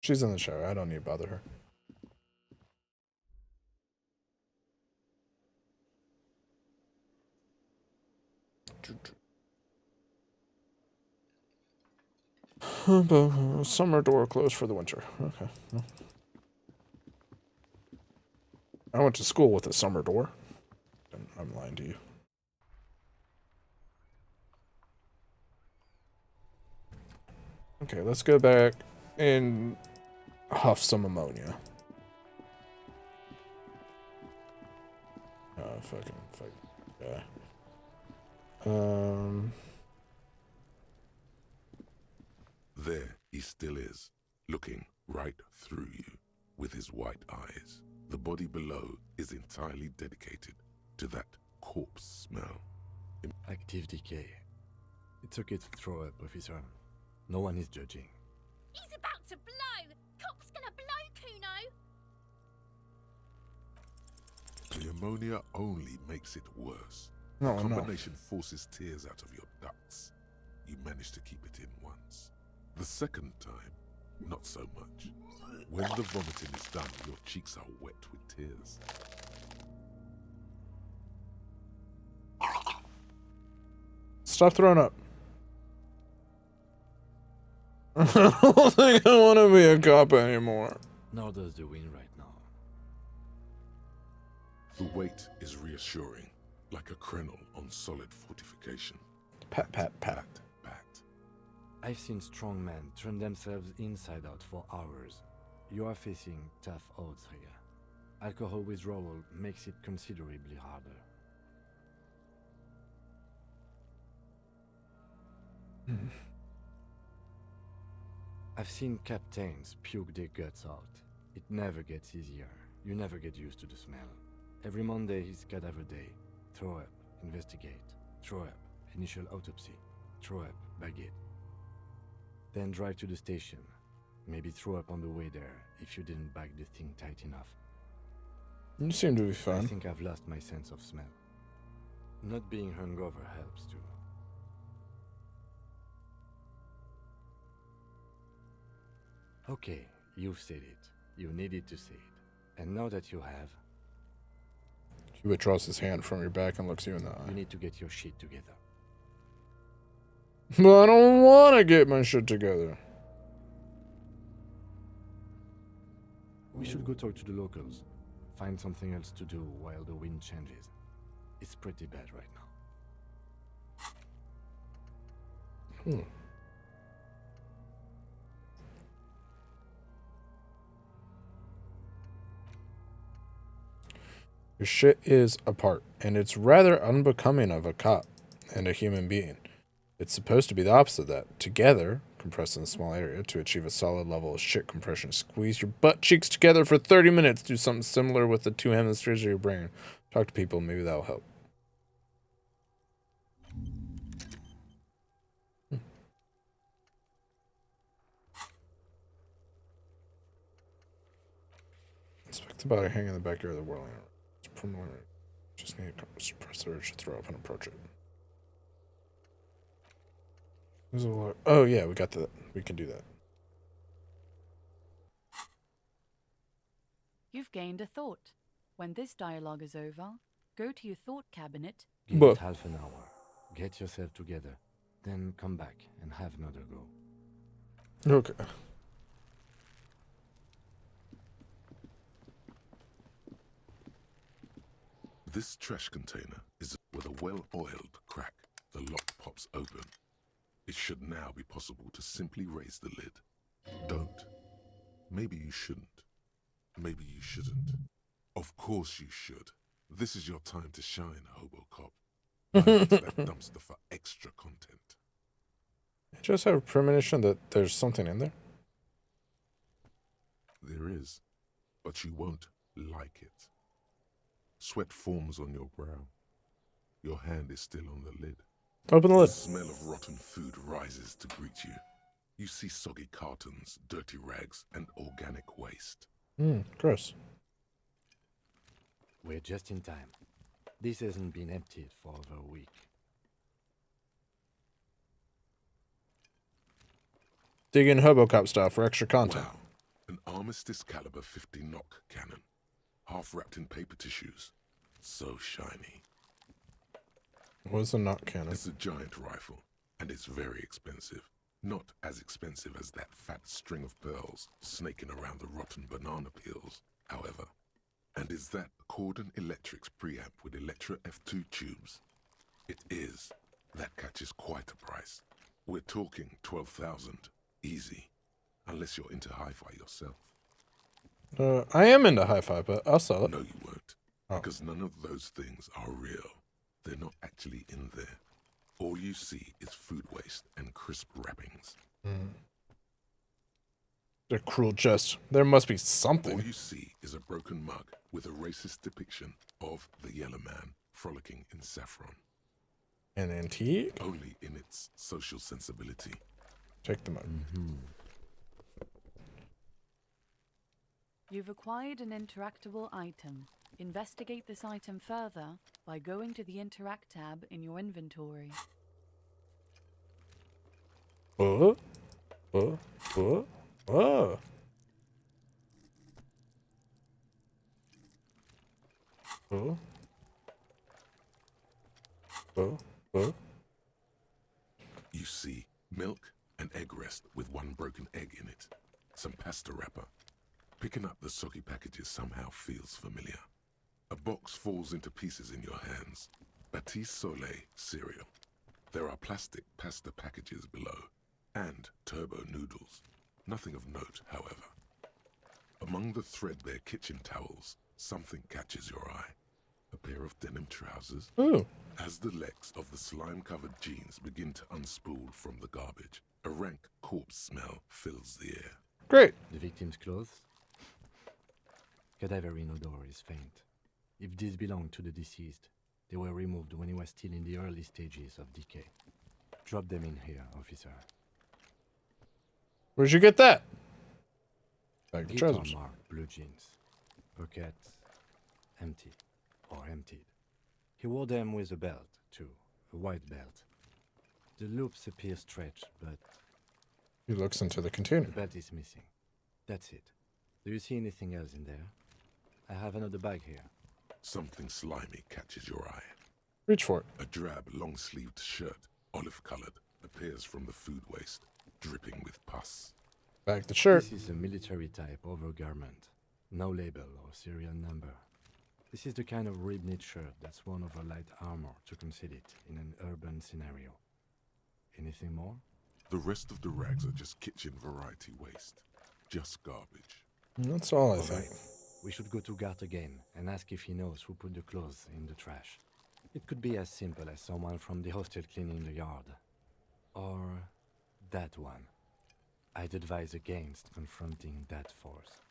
Speaker 1: She's in the shower. I don't need to bother her. Summer door closed for the winter. Okay. Well. I went to school with a summer door. I'm lying to you. Okay, let's go back and huff some ammonia. Oh, fuck. Yeah.
Speaker 5: There he still is, looking right through you with his white eyes. The body below is entirely dedicated to that corpse smell.
Speaker 10: Active decay. It's okay to throw up, officer. No one is judging.
Speaker 15: He's about to blow! Cop's gonna blow, Kuno!
Speaker 5: The ammonia only makes it worse.
Speaker 1: No,
Speaker 5: the combination forces tears out of your ducts. You manage to keep it in once. The second time, not so much. When the vomiting is done, your cheeks are wet with tears.
Speaker 1: Stop throwing up. I don't think I want to be a cop anymore.
Speaker 10: Nor does the wind right now.
Speaker 5: The weight is reassuring, like a crenel on solid fortification.
Speaker 1: Pat, pat, pat.
Speaker 10: I've seen strong men turn themselves inside out for hours. You are facing tough odds here. Alcohol withdrawal makes it considerably harder. I've seen captains puke their guts out. It never gets easier. You never get used to the smell. Every Monday is cadaver day. Throw up, investigate. Throw up, initial autopsy. Throw up, baguette. Then drive to the station. Maybe throw up on the way there if you didn't bag the thing tight enough.
Speaker 1: You seem to be fine.
Speaker 10: I think I've lost my sense of smell. Not being hungover helps too. Okay, you've said it. You needed to say it. And now that you have...
Speaker 1: He withdraws his hand from your back and looks you in the eye.
Speaker 10: You need to get your shit together.
Speaker 1: But I don't want to get my shit together.
Speaker 10: We should go talk to the locals. Find something else to do while the wind changes. It's pretty bad right now.
Speaker 1: Your shit is apart, and it's rather unbecoming of a cop and a human being. It's supposed to be the opposite of that. Together, compressed in a small area to achieve a solid level of shit compression. Squeeze your butt cheeks together for 30 minutes. Do something similar with the two hemispheres of your brain. Talk to people, maybe that'll help. Inspect the body hanging in the backyard of the whirling. It's preliminary. Just need to suppress the urge to throw up and approach it. There's a lot. Oh yeah, we got that. We can do that.
Speaker 7: You've gained a thought. When this dialogue is over, go to your thought cabinet.
Speaker 10: Give it half an hour. Get yourself together. Then come back and have another go.
Speaker 1: Okay.
Speaker 5: This trash container is with a well-oiled crack. The lock pops open. It should now be possible to simply raise the lid. Don't. Maybe you shouldn't. Maybe you shouldn't. Of course you should. This is your time to shine, Hobo Cop. Dive into that dumpster for extra content.
Speaker 1: I just have a premonition that there's something in there.
Speaker 5: There is, but you won't like it. Sweat forms on your brow. Your hand is still on the lid.
Speaker 1: Open the lid.
Speaker 5: The smell of rotten food rises to greet you. You see soggy cartons, dirty rags, and organic waste.
Speaker 1: Gross.
Speaker 10: We're just in time. This hasn't been emptied for over a week.
Speaker 1: Dig in Hobocop style for extra content.
Speaker 5: Wow. An Armistice caliber 50 knock cannon. Half wrapped in paper tissues. So shiny.
Speaker 1: What's a knock cannon?
Speaker 5: It's a giant rifle, and it's very expensive. Not as expensive as that fat string of pearls snaking around the rotten banana peels, however. And is that Cordon Electric's preamp with Electra F2 tubes? It is. That catches quite a price. We're talking 12,000. Easy. Unless you're into hi-fi yourself.
Speaker 1: I am into hi-fi, but I'll sell it.
Speaker 5: No, you won't. Because none of those things are real. They're not actually in there. All you see is food waste and crisp wrappings.
Speaker 1: A cruel jest. There must be something.
Speaker 5: All you see is a broken mug with a racist depiction of the Yellow Man frolicking in saffron.
Speaker 1: An antique?
Speaker 5: Only in its social sensibility.
Speaker 1: Take the mug.
Speaker 7: You've acquired an interactable item. Investigate this item further by going to the Interact tab in your inventory.
Speaker 1: Oh.
Speaker 5: You see milk and egg rest with one broken egg in it. Some pasta wrapper. Picking up the soggy packages somehow feels familiar. A box falls into pieces in your hands. Batiste Soleil cereal. There are plastic pasta packages below. And turbo noodles. Nothing of note, however. Among the threadbare kitchen towels, something catches your eye. A pair of denim trousers. As the legs of the slime-covered jeans begin to unspool from the garbage, a rank corpse smell fills the air.
Speaker 1: Great.
Speaker 10: The victim's clothes? Cadaverine odor is faint. If these belong to the deceased, they were removed when he was still in the early stages of decay. Drop them in here, officer.
Speaker 1: Where'd you get that? Like the
Speaker 10: Guitar
Speaker 1: trousers.
Speaker 10: marked blue jeans. Pockets empty or emptied. He wore them with a belt, too. A white belt. The loops appear stretched, but...
Speaker 1: He looks into the container.
Speaker 10: The belt is missing. That's it. Do you see anything else in there? I have another bag here.
Speaker 5: Something slimy catches your eye.
Speaker 1: Reach for it.
Speaker 5: A drab, long-sleeved shirt, olive-colored, appears from the food waste, dripping with pus.
Speaker 1: Back the shirt.
Speaker 10: This is a military-type overgarment. No label or serial number. This is the kind of ribbed shirt that's worn over light armor to conceal it in an urban scenario. Anything more?
Speaker 5: The rest of the rags are just kitchen variety waste. Just garbage.
Speaker 1: That's all I
Speaker 10: All
Speaker 1: think.
Speaker 10: right. We should go to Gart again and ask if he knows who put the clothes in the trash. It could be as simple as someone from the hostel cleaning the yard. Or that one. I'd advise against confronting that force.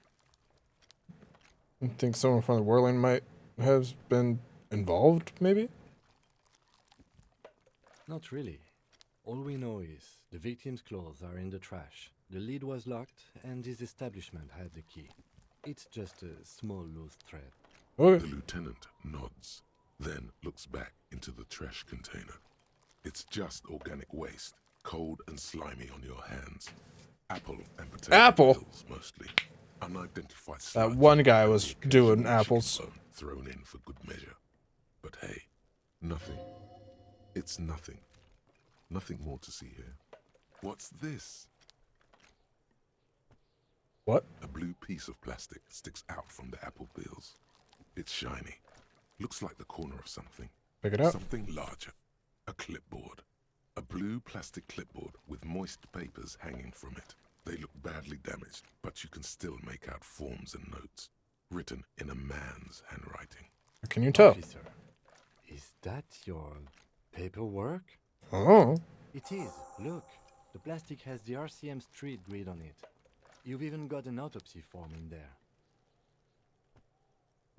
Speaker 1: You think someone from the whirling might have been involved, maybe?
Speaker 10: Not really. All we know is the victim's clothes are in the trash, the lid was locked, and this establishment had the key. It's just a small loose thread.
Speaker 1: Okay.
Speaker 5: The lieutenant nods, then looks back into the trash container. It's just organic waste, cold and slimy on your hands. Apple and potato
Speaker 1: Apple?
Speaker 5: peels, mostly. Unidentified
Speaker 1: That
Speaker 5: sludge
Speaker 1: one guy
Speaker 5: and
Speaker 1: was
Speaker 5: the
Speaker 1: doing
Speaker 5: occasional
Speaker 1: apples.
Speaker 5: chicken bone thrown in for good measure. But hey, nothing. It's nothing. Nothing more to see here. What's this?
Speaker 1: What?
Speaker 5: A blue piece of plastic sticks out from the apple peels. It's shiny. Looks like the corner of something.
Speaker 1: Pick it up.
Speaker 5: Something larger. A clipboard. A blue plastic clipboard with moist papers hanging from it. They look badly damaged, but you can still make out forms and notes, written in a man's handwriting.
Speaker 1: Can you tell?
Speaker 10: Officer, is that your paperwork?
Speaker 1: Oh.
Speaker 10: It is. Look, the plastic has the RCM street grid on it. You've even got an autopsy form in there.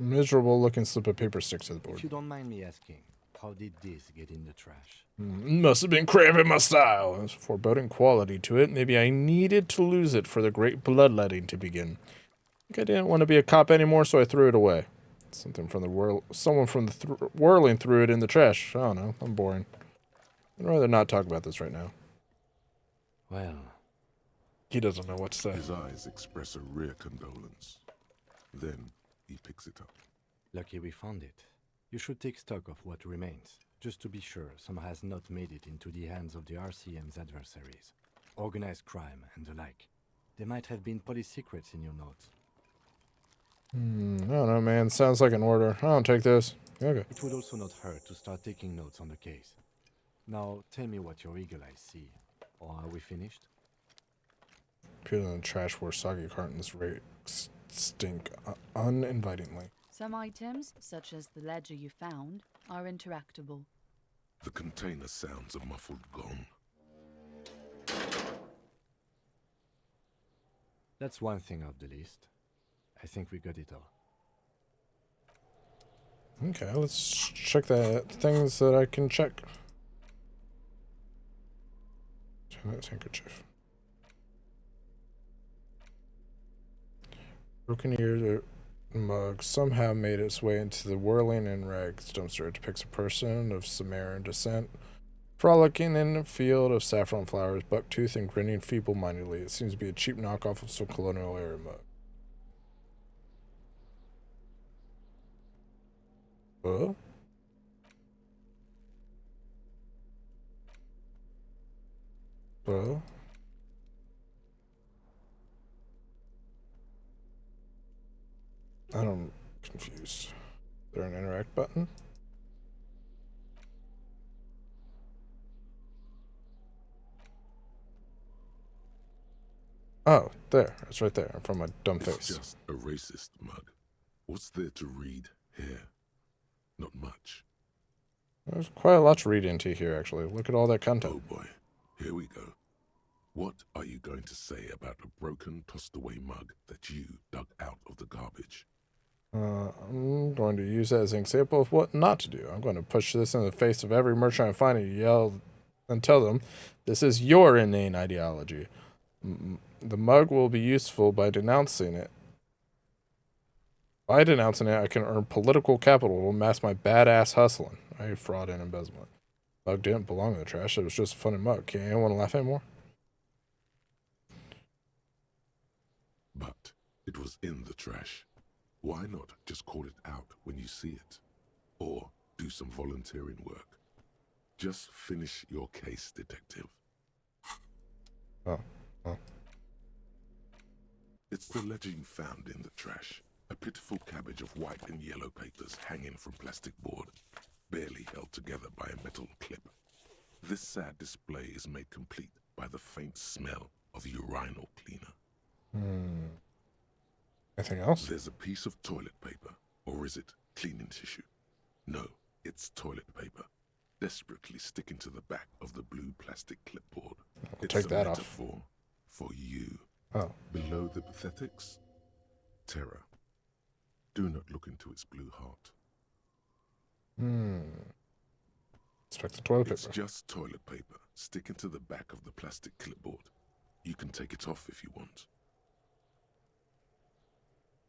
Speaker 1: Miserable looking slip of paper sticks to the board.
Speaker 10: If you don't mind me asking, how did this get in the trash?
Speaker 1: Must have been craving my style. There's a foreboding quality to it. Maybe I needed to lose it for the great bloodletting to begin. I think I didn't want to be a cop anymore, so I threw it away. Something from the someone from the whirling threw it in the trash. I don't know. I'm boring. I'd rather not talk about this right now.
Speaker 10: Well,
Speaker 1: he doesn't know what to say.
Speaker 5: His eyes express a rare condolence. Then he picks it up.
Speaker 10: Lucky we found it. You should take stock of what remains, just to be sure some has not made it into the hands of the RCM's adversaries. Organized crime and the like. There might have been police secrets in your notes.
Speaker 1: I don't know, man. Sounds like an order. I don't take this. Okay.
Speaker 10: It would also not hurt to start taking notes on the case. Now, tell me what your eagle eyes see. Or are we finished?
Speaker 1: People in the trash where soggy cartons stink uninvitingly.
Speaker 7: Some items, such as the ledger you found, are interactable.
Speaker 5: The container sounds a muffled gong.
Speaker 10: That's one thing off the list. I think we got it all.
Speaker 1: Okay, let's check the things that I can check. Janet handkerchief. Broken ear mug somehow made its way into the whirling and rags dumpster. It depicts a person of Sumerian descent frolicking in a field of saffron flowers, buck-toothed and grinning feeble-mindedly. It seems to be a cheap knockoff of some colonial era mug. Well, I'm confused. Is there an interact button? Oh, there. It's right there. From my dumb face.
Speaker 5: It's just a racist mug. What's there to read here? Not much.
Speaker 1: There's quite a lot to read into here, actually. Look at all that content.
Speaker 5: Oh boy, here we go. What are you going to say about a broken, tossed-away mug that you dug out of the garbage?
Speaker 1: I'm going to use that as an example of what not to do. I'm going to push this in the face of every merchant I find and yell and tell them, this is your inane ideology. The mug will be useful by denouncing it. By denouncing it, I can earn political capital to amass my badass hustling. I hate fraud and embezzlement. Mug didn't belong in the trash. It was just a funny mug. Can't anyone laugh anymore?
Speaker 5: But it was in the trash. Why not just call it out when you see it? Or do some volunteering work? Just finish your case, detective.
Speaker 1: Oh.
Speaker 5: It's the ledger you found in the trash. A pitiful cabbage of white and yellow papers hanging from plastic board, barely held together by a metal clip. This sad display is made complete by the faint smell of urinal cleaner.
Speaker 1: Anything else?
Speaker 5: There's a piece of toilet paper, or is it cleaning tissue? No, it's toilet paper, desperately sticking to the back of the blue plastic clipboard. It's
Speaker 1: take
Speaker 5: a
Speaker 1: that off.
Speaker 5: metaphor for you.
Speaker 1: Oh.
Speaker 5: Below the pathetics, terror. Do not look into its blue heart.
Speaker 1: Let's check the toilet
Speaker 5: It's
Speaker 1: paper.
Speaker 5: just toilet paper sticking to the back of the plastic clipboard. You can take it off if you want.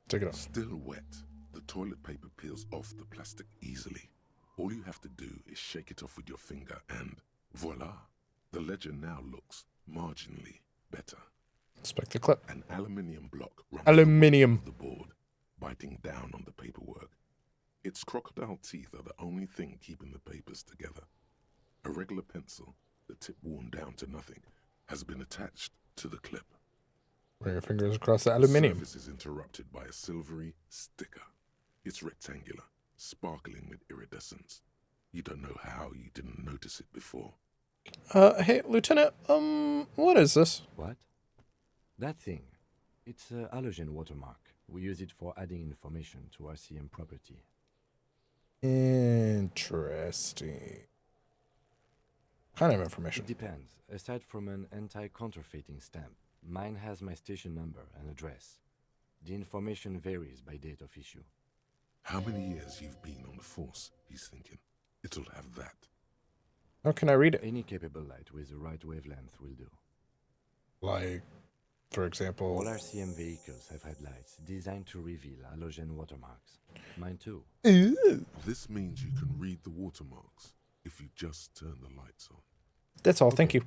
Speaker 1: Take it off.
Speaker 5: Still wet, the toilet paper peels off the plastic easily. All you have to do is shake it off with your finger and voila! The ledger now looks marginally better.
Speaker 1: Inspect the clip.
Speaker 5: An aluminium block runs
Speaker 1: Aluminium.
Speaker 5: the board, biting down on the paperwork. Its crocodile teeth are the only thing keeping the papers together. A regular pencil, the tip worn down to nothing, has been attached to the clip.
Speaker 1: Bring your fingers across the aluminium.
Speaker 5: Service is interrupted by a silvery sticker. It's rectangular, sparkling with iridescence. You don't know how you didn't notice it before.
Speaker 1: Hey, Lieutenant, what is this?
Speaker 10: What? That thing. It's a halogen watermark. We use it for adding information to RCM property.
Speaker 1: Interesting. Kind of information.
Speaker 10: It depends. Aside from an anti-counterfeiting stamp, mine has my station number and address. The information varies by date of issue.
Speaker 5: How many years you've been on the force, he's thinking. It'll have that.
Speaker 1: How can I read it?
Speaker 10: Any capable light with the right wavelength will do.
Speaker 1: Like, for example...
Speaker 10: All RCM vehicles have headlights designed to reveal halogen watermarks. Mine too.
Speaker 1: Ooh.
Speaker 5: This means you can read the watermarks if you just turn the lights on.
Speaker 1: That's all, thank you.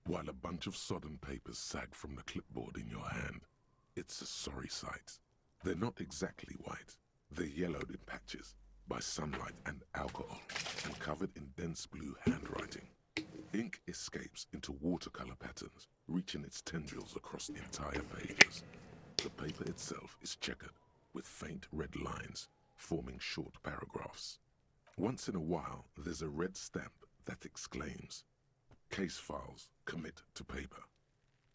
Speaker 5: While a bunch of sodden papers sag from the clipboard in your hand, it's a sorry sight. They're not exactly white. They're yellowed in patches by sunlight and alcohol and covered in dense blue handwriting. Ink escapes into watercolor patterns, reaching its tendrils across the entire pages. The paper itself is checkered with faint red lines, forming short paragraphs. Once in a while, there's a red stamp that exclaims, "Case files commit to paper."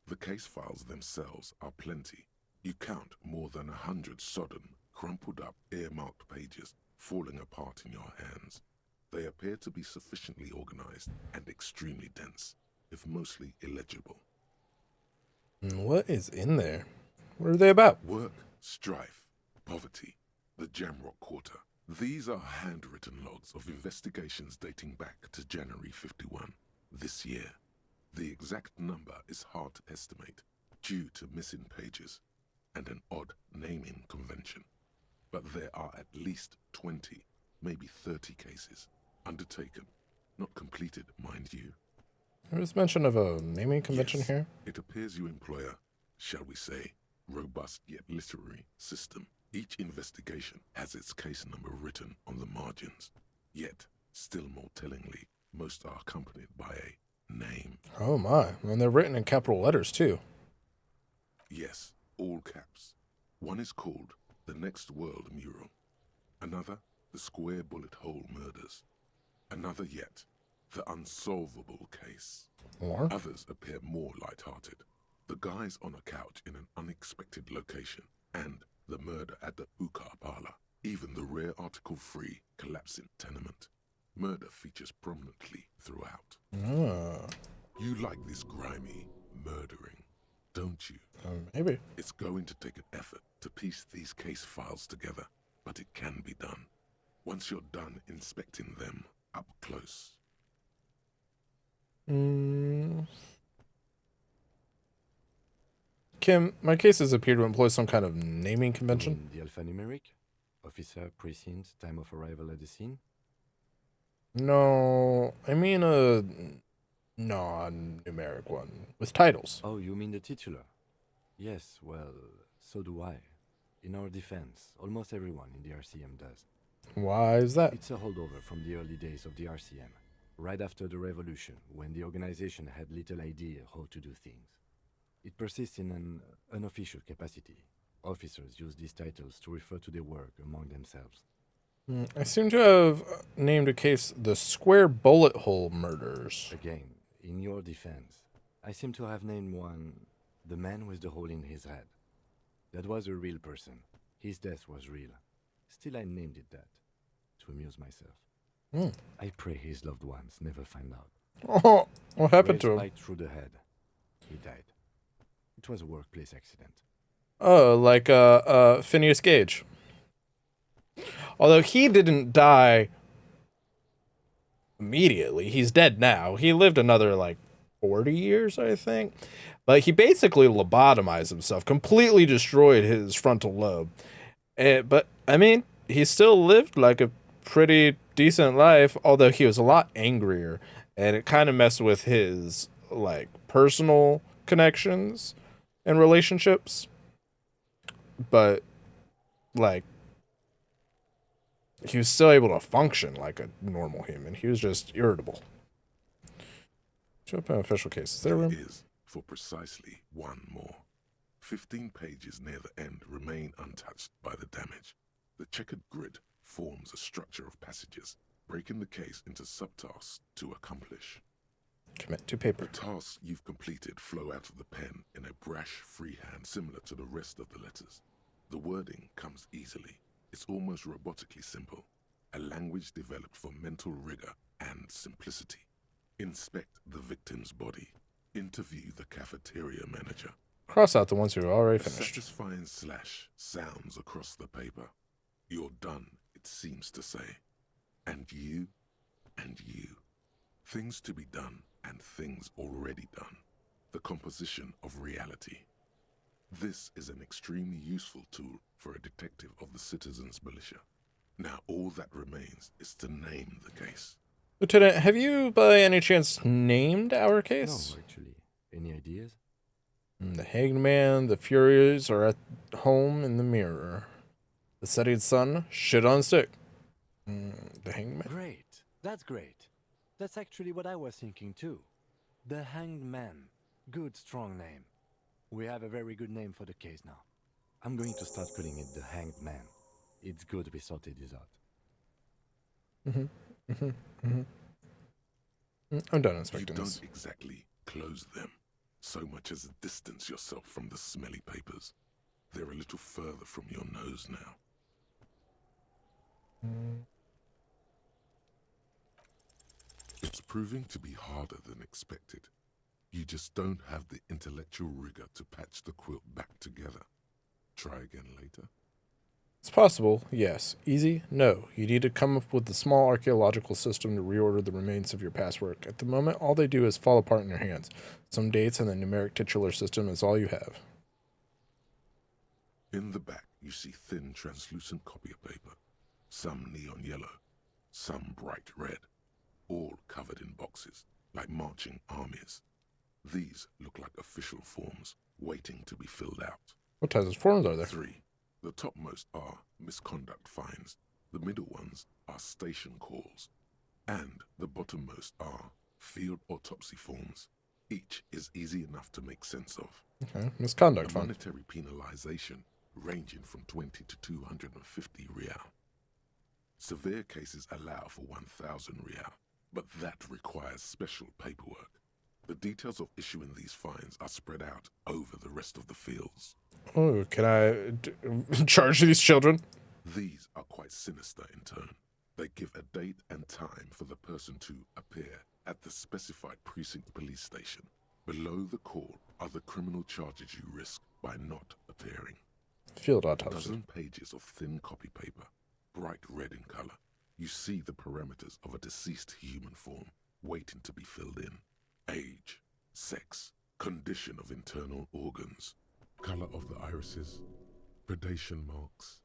Speaker 5: The case files themselves are plenty. You count more than 100 sodden, crumpled up, earmarked pages falling apart in your hands. They appear to be sufficiently organized and extremely dense, if mostly illegible.
Speaker 1: What is in there? What are they about?
Speaker 5: Work, strife, poverty, the Jamrock Quarter. These are handwritten logs of investigations dating back to January 51, this year. The exact number is hard to estimate due to missing pages and an odd naming convention. But there are at least 20, maybe 30 cases undertaken, not completed, mind you.
Speaker 1: There's mention of a naming convention
Speaker 5: Yes,
Speaker 1: here.
Speaker 5: It appears you employ a, shall we say, robust yet literary system. Each investigation has its case number written on the margins. Yet, still more tellingly, most are accompanied by a name.
Speaker 1: Oh my, and they're written in capital letters too.
Speaker 5: Yes, all caps. One is called The Next World Mural. Another, The Square Bullet Hole Murders. Another yet, The Unsolvable Case.
Speaker 1: Or?
Speaker 5: Others appear more light-hearted. The guys on a couch in an unexpected location, and the murder at the hookah parlor. Even the rare article-free collapsing tenement. Murder features prominently throughout.
Speaker 1: Ah.
Speaker 5: You like this grimy murdering, don't you?
Speaker 1: Maybe.
Speaker 5: It's going to take an effort to piece these case files together, but it can be done. Once you're done inspecting them up close.
Speaker 1: Kim, my cases appear to employ some kind of naming convention.
Speaker 10: The alphanumeric? Officer, precinct, time of arrival at the scene?
Speaker 1: No, I mean a non-numeric one with titles.
Speaker 10: Oh, you mean the titular? Yes, well, so do I. In our defense, almost everyone in the RCM does.
Speaker 1: Why is that?
Speaker 10: It's a holdover from the early days of the RCM, right after the revolution, when the organization had little idea how to do things. It persists in an unofficial capacity, Officers use these titles to refer to their work among themselves.
Speaker 1: I seem to have named a case the Square Bullet Hole Murders.
Speaker 10: Again, in your defense, I seem to have named one the man with the hole in his head. That was a real person. His death was real. Still, I named it that, to amuse myself. I pray his loved ones never find out.
Speaker 1: Oh, what happened to him?
Speaker 10: Right through the head. He died. It was a workplace accident.
Speaker 1: Oh, like Phineas Gage. Although he didn't die immediately. He's dead now. He lived another, 40 years, I think. But he basically lobotomized himself, completely destroyed his frontal lobe. But, I mean, he still lived, a pretty decent life, although he was a lot angrier. And it kind of messed with his, personal connections and relationships. But, he was still able to function like a normal human. He was just irritable. Show up in official cases. There
Speaker 5: is, for precisely one more. 15 pages near the end remain untouched by the damage. The checkered grid forms a structure of passages, breaking the case into subtasks to accomplish.
Speaker 1: Commit to paper.
Speaker 5: The tasks you've completed flow out of the pen in a brash freehand similar to the rest of the letters. The wording comes easily. It's almost robotically simple, a language developed for mental rigor and simplicity. Inspect the victim's body. Interview the cafeteria manager.
Speaker 1: Cross out the ones who are already finished.
Speaker 5: Satisfying slash sounds across the paper. You're done, it seems to say. And you, and you. Things to be done and things already done. The composition of reality. This is an extremely useful tool for a detective of the Citizens Militia. Now all that remains is to name the case.
Speaker 1: Lieutenant, have you by any chance named our case?
Speaker 10: No, actually. Any ideas?
Speaker 1: The Hanged Man, the Furies are at home in the mirror. The setting sun, shit on stick. The Hanged Man.
Speaker 10: Great. That's great. That's actually what I was thinking too. The Hanged Man. Good, strong name. We have a very good name for the case now. I'm going to start calling it the Hanged Man. It's good we sorted this out.
Speaker 1: I'm done inspecting
Speaker 5: You
Speaker 1: this.
Speaker 5: don't exactly close them, so much as distance yourself from the smelly papers. They're a little further from your nose now. It's proving to be harder than expected. You just don't have the intellectual rigor to patch the quilt back together. Try again later.
Speaker 1: It's possible, yes. Easy? No. You need to come up with a small archaeological system to reorder the remains of your past work. At the moment, all they do is fall apart in your hands. Some dates and the numeric titular system is all you have.
Speaker 5: In the back, you see thin, translucent copy of paper. Some neon yellow, some bright red, all covered in boxes, like marching armies. These look like official forms, waiting to be filled out.
Speaker 1: What types of forms are there?
Speaker 5: 3. The topmost are misconduct fines. The middle ones are station calls. And the bottommost are field autopsy forms. Each is easy enough to make sense of.
Speaker 1: Okay, misconduct fine.
Speaker 5: Monetary penalization ranging from 20 to 250 real. Severe cases allow for 1,000 real, but that requires special paperwork. The details of issuing these fines are spread out over the rest of the fields.
Speaker 1: Oh, can I charge these children?
Speaker 5: These are quite sinister in turn. They give a date and time for the person to appear at the specified precinct police station. Below the call are the criminal charges you risk by not appearing.
Speaker 1: Field
Speaker 5: A
Speaker 1: autopsy.
Speaker 5: dozen pages of thin copy paper, bright red in color. You see the parameters of a deceased human form waiting to be filled in. Age, sex, condition of internal organs, color of the irises, predation marks,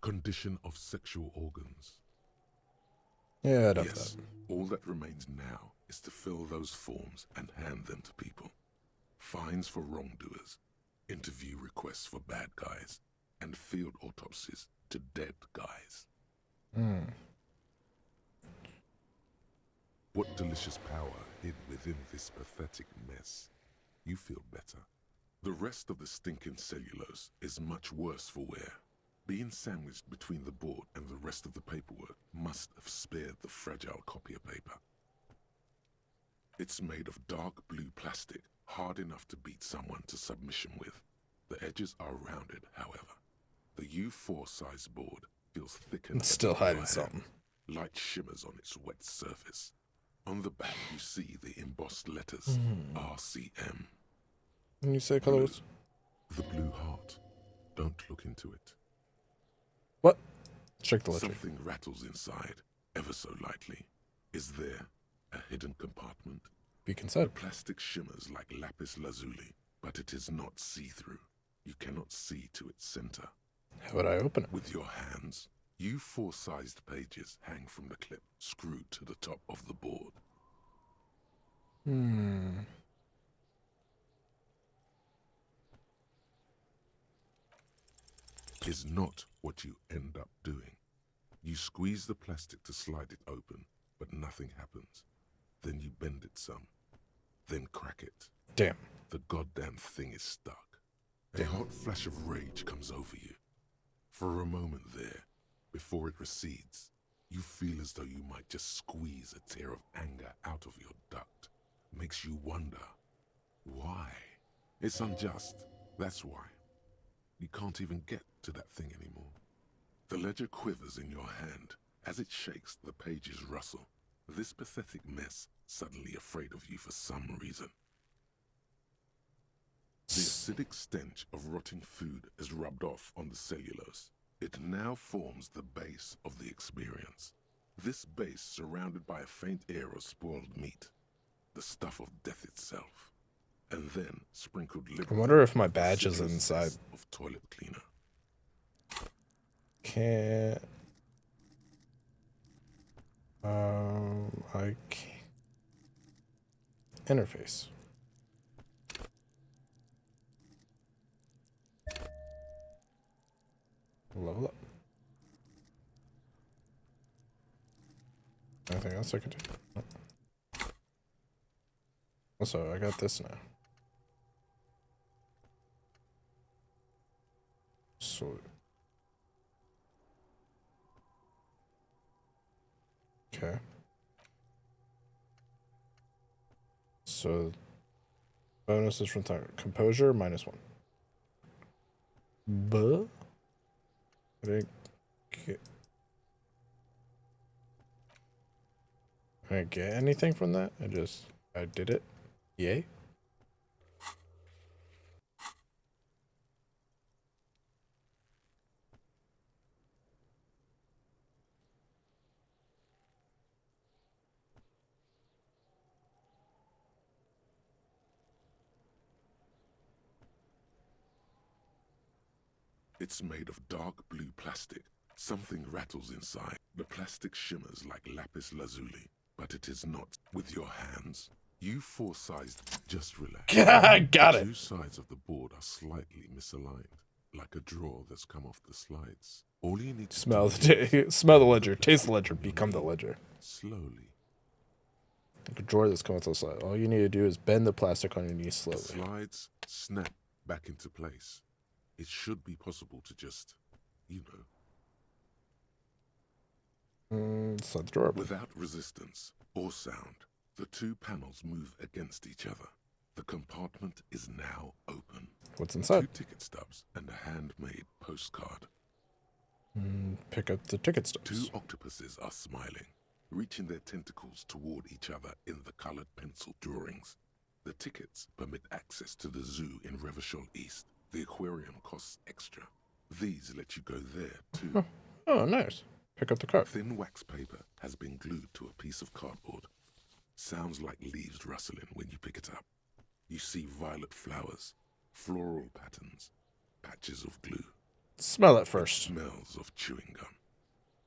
Speaker 5: condition of sexual organs.
Speaker 1: Yeah, I'd have
Speaker 5: Yes, all that remains now is to fill those forms and hand them to people. Fines for wrongdoers, interview requests for bad guys, and field autopsies to dead guys. What delicious power hid within this pathetic mess. You feel better. The rest of the stinking cellulose is much worse for wear. Being sandwiched between the board and the rest of the paperwork must have spared the fragile copier paper. It's made of dark blue plastic, hard enough to beat someone to submission with. The edges are rounded, however. The U4 size board feels thickened.
Speaker 1: It's still hiding something.
Speaker 5: Light shimmers on its wet surface. On the back you see the embossed letters, RCM.
Speaker 1: Can you say colors?
Speaker 5: The blue heart. Don't look into it.
Speaker 1: What? Check the ledger.
Speaker 5: Something rattles inside, ever so lightly. Is there a hidden compartment?
Speaker 1: Peek inside.
Speaker 5: The plastic shimmers like lapis lazuli, but it is not see-through. You cannot see to its center.
Speaker 1: How would I open it?
Speaker 5: With your hands, U4-sized pages hang from the clip, screwed to the top of the board. Is not what you end up doing. You squeeze the plastic to slide it open, but nothing happens. Then you bend it some, then crack it.
Speaker 1: Damn.
Speaker 5: The goddamn thing is stuck.
Speaker 1: Damn.
Speaker 5: A hot flash of rage comes over you. For a moment there, before it recedes, you feel as though you might just squeeze a tear of anger out of your duct. Makes you wonder, why? It's unjust, that's why. You can't even get to that thing anymore. The ledger quivers in your hand. As it shakes, the pages rustle. This pathetic mess suddenly afraid of you for some reason. The acidic stench of rotting food is rubbed off on the cellulose. It now forms the base of the experience. This base surrounded by a faint air of spoiled meat. The stuff of death itself. And then sprinkled
Speaker 1: I
Speaker 5: liberally.
Speaker 1: wonder if my badge is inside.
Speaker 5: Of toilet cleaner.
Speaker 1: Can't. I can't. Interface. Level up. Anything else I can do? No. Also, I got this now. So. Okay. So, bonuses from time. Composure, -1. But I didn't get anything from that. I did it. Yay.
Speaker 5: It's made of dark blue plastic. Something rattles inside. The plastic shimmers like lapis lazuli, but it is not. With your hands, U4-sized. Just relax.
Speaker 1: Got it.
Speaker 5: Two sides of the board are slightly misaligned, like a drawer that's come off the slides. All you need to
Speaker 1: smell the ledger, taste the ledger, become the ledger.
Speaker 5: Slowly.
Speaker 1: Like a drawer that's come off the slide. All you need to do is bend the plastic on your knees slowly.
Speaker 5: Slides snap back into place. It should be possible to just,
Speaker 1: slide the drawer open.
Speaker 5: Without resistance or sound, the two panels move against each other. The compartment is now open.
Speaker 1: What's inside?
Speaker 5: 2 ticket stubs and a handmade postcard.
Speaker 1: Pick up the ticket stubs.
Speaker 5: 2 octopuses are smiling, reaching their tentacles toward each other in the colored pencil drawings. The tickets permit access to the zoo in Revachol East. The aquarium costs extra. These let you go there, too.
Speaker 1: Oh, nice. Pick up the card.
Speaker 5: Thin wax paper has been glued to a piece of cardboard. Sounds like leaves rustling when you pick it up. You see violet flowers, floral patterns, patches of glue.
Speaker 1: Smell it first.
Speaker 5: It smells of chewing gum.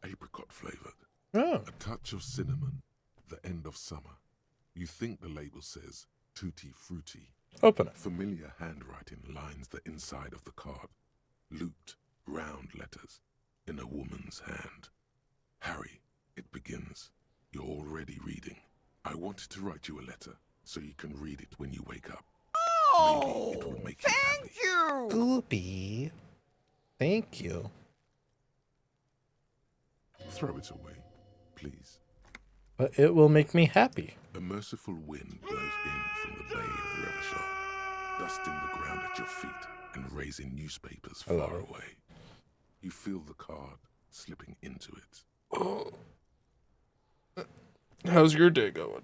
Speaker 5: Apricot flavored.
Speaker 1: Oh.
Speaker 5: A touch of cinnamon. The end of summer. You think the label says tutti frutti.
Speaker 1: Open it.
Speaker 5: Familiar handwriting lines the inside of the card. Looped, round letters in a woman's hand. Harry, it begins. You're already reading. I wanted to write you a letter so you can read it when you wake up. Maybe it will make you happy.
Speaker 1: Goopy. Thank you.
Speaker 5: Throw it away, please.
Speaker 1: But it will make me happy.
Speaker 5: A merciful wind blows in from the Bay of Revachol, dusting the ground at your feet and raising newspapers far away. You feel the card slipping into it.
Speaker 1: Oh. How's your day going?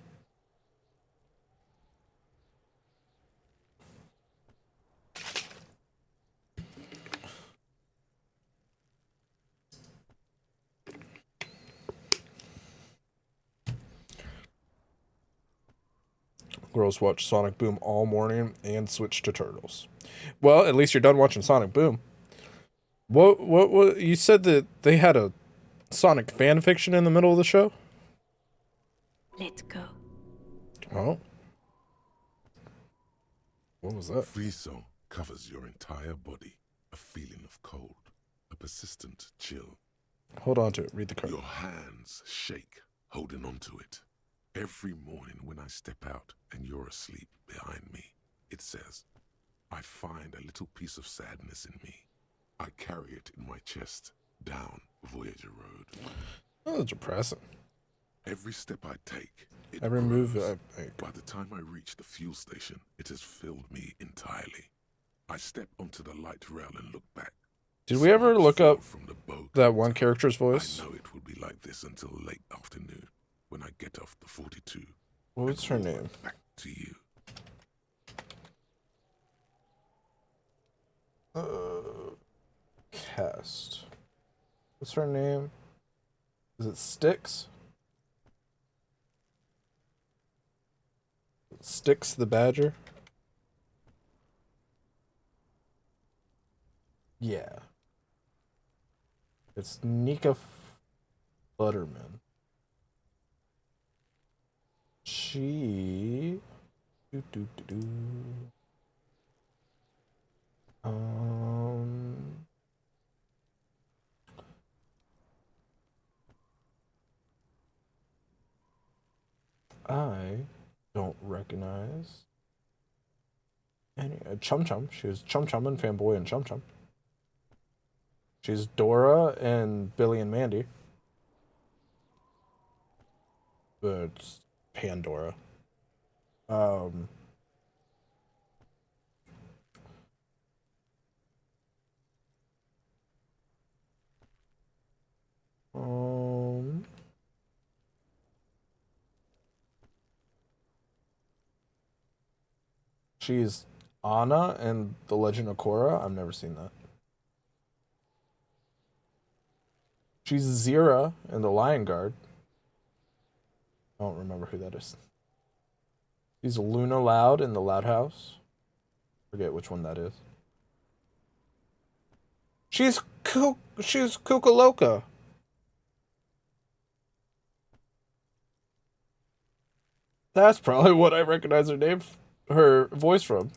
Speaker 1: Girls watch Sonic Boom all morning and switch to Turtles. Well, at least you're done watching Sonic Boom. What you said that they had a Sonic fan fiction in the middle of the show?
Speaker 15: Let's go.
Speaker 1: Oh. What was that?
Speaker 5: Frisson covers your entire body. A feeling of cold. A persistent chill.
Speaker 1: Hold on to it. Read the card.
Speaker 5: Your hands shake, holding on to it. Every morning when I step out and you're asleep behind me, it says, I find a little piece of sadness in me. I carry it in my chest down Voyager Road.
Speaker 1: Oh, that's depressing.
Speaker 5: Every step I take, it
Speaker 1: Every move
Speaker 5: grows.
Speaker 1: I make.
Speaker 5: By the time I reach the fuel station, it has filled me entirely. I step onto the light rail and look back.
Speaker 1: Did we ever look up
Speaker 5: From the boat.
Speaker 1: that one character's voice?
Speaker 5: I know it will be like this until late afternoon when I get off the 42.
Speaker 1: What's her name?
Speaker 5: Back to you.
Speaker 1: Cast. What's her name? Is it Styx? Styx the Badger? Yeah. It's Nika Butterman. She... I don't recognize any Chum Chum. She was Chum Chum and Fanboy and Chum Chum. She's Dora and Billy and Mandy. But it's Pandora. She's Anna in The Legend of Korra. I've never seen that. She's Zira in The Lion Guard. I don't remember who that is. She's Luna Loud in The Loud House. Forget which one that is. She's Kukaloka. That's probably what I recognize her voice from.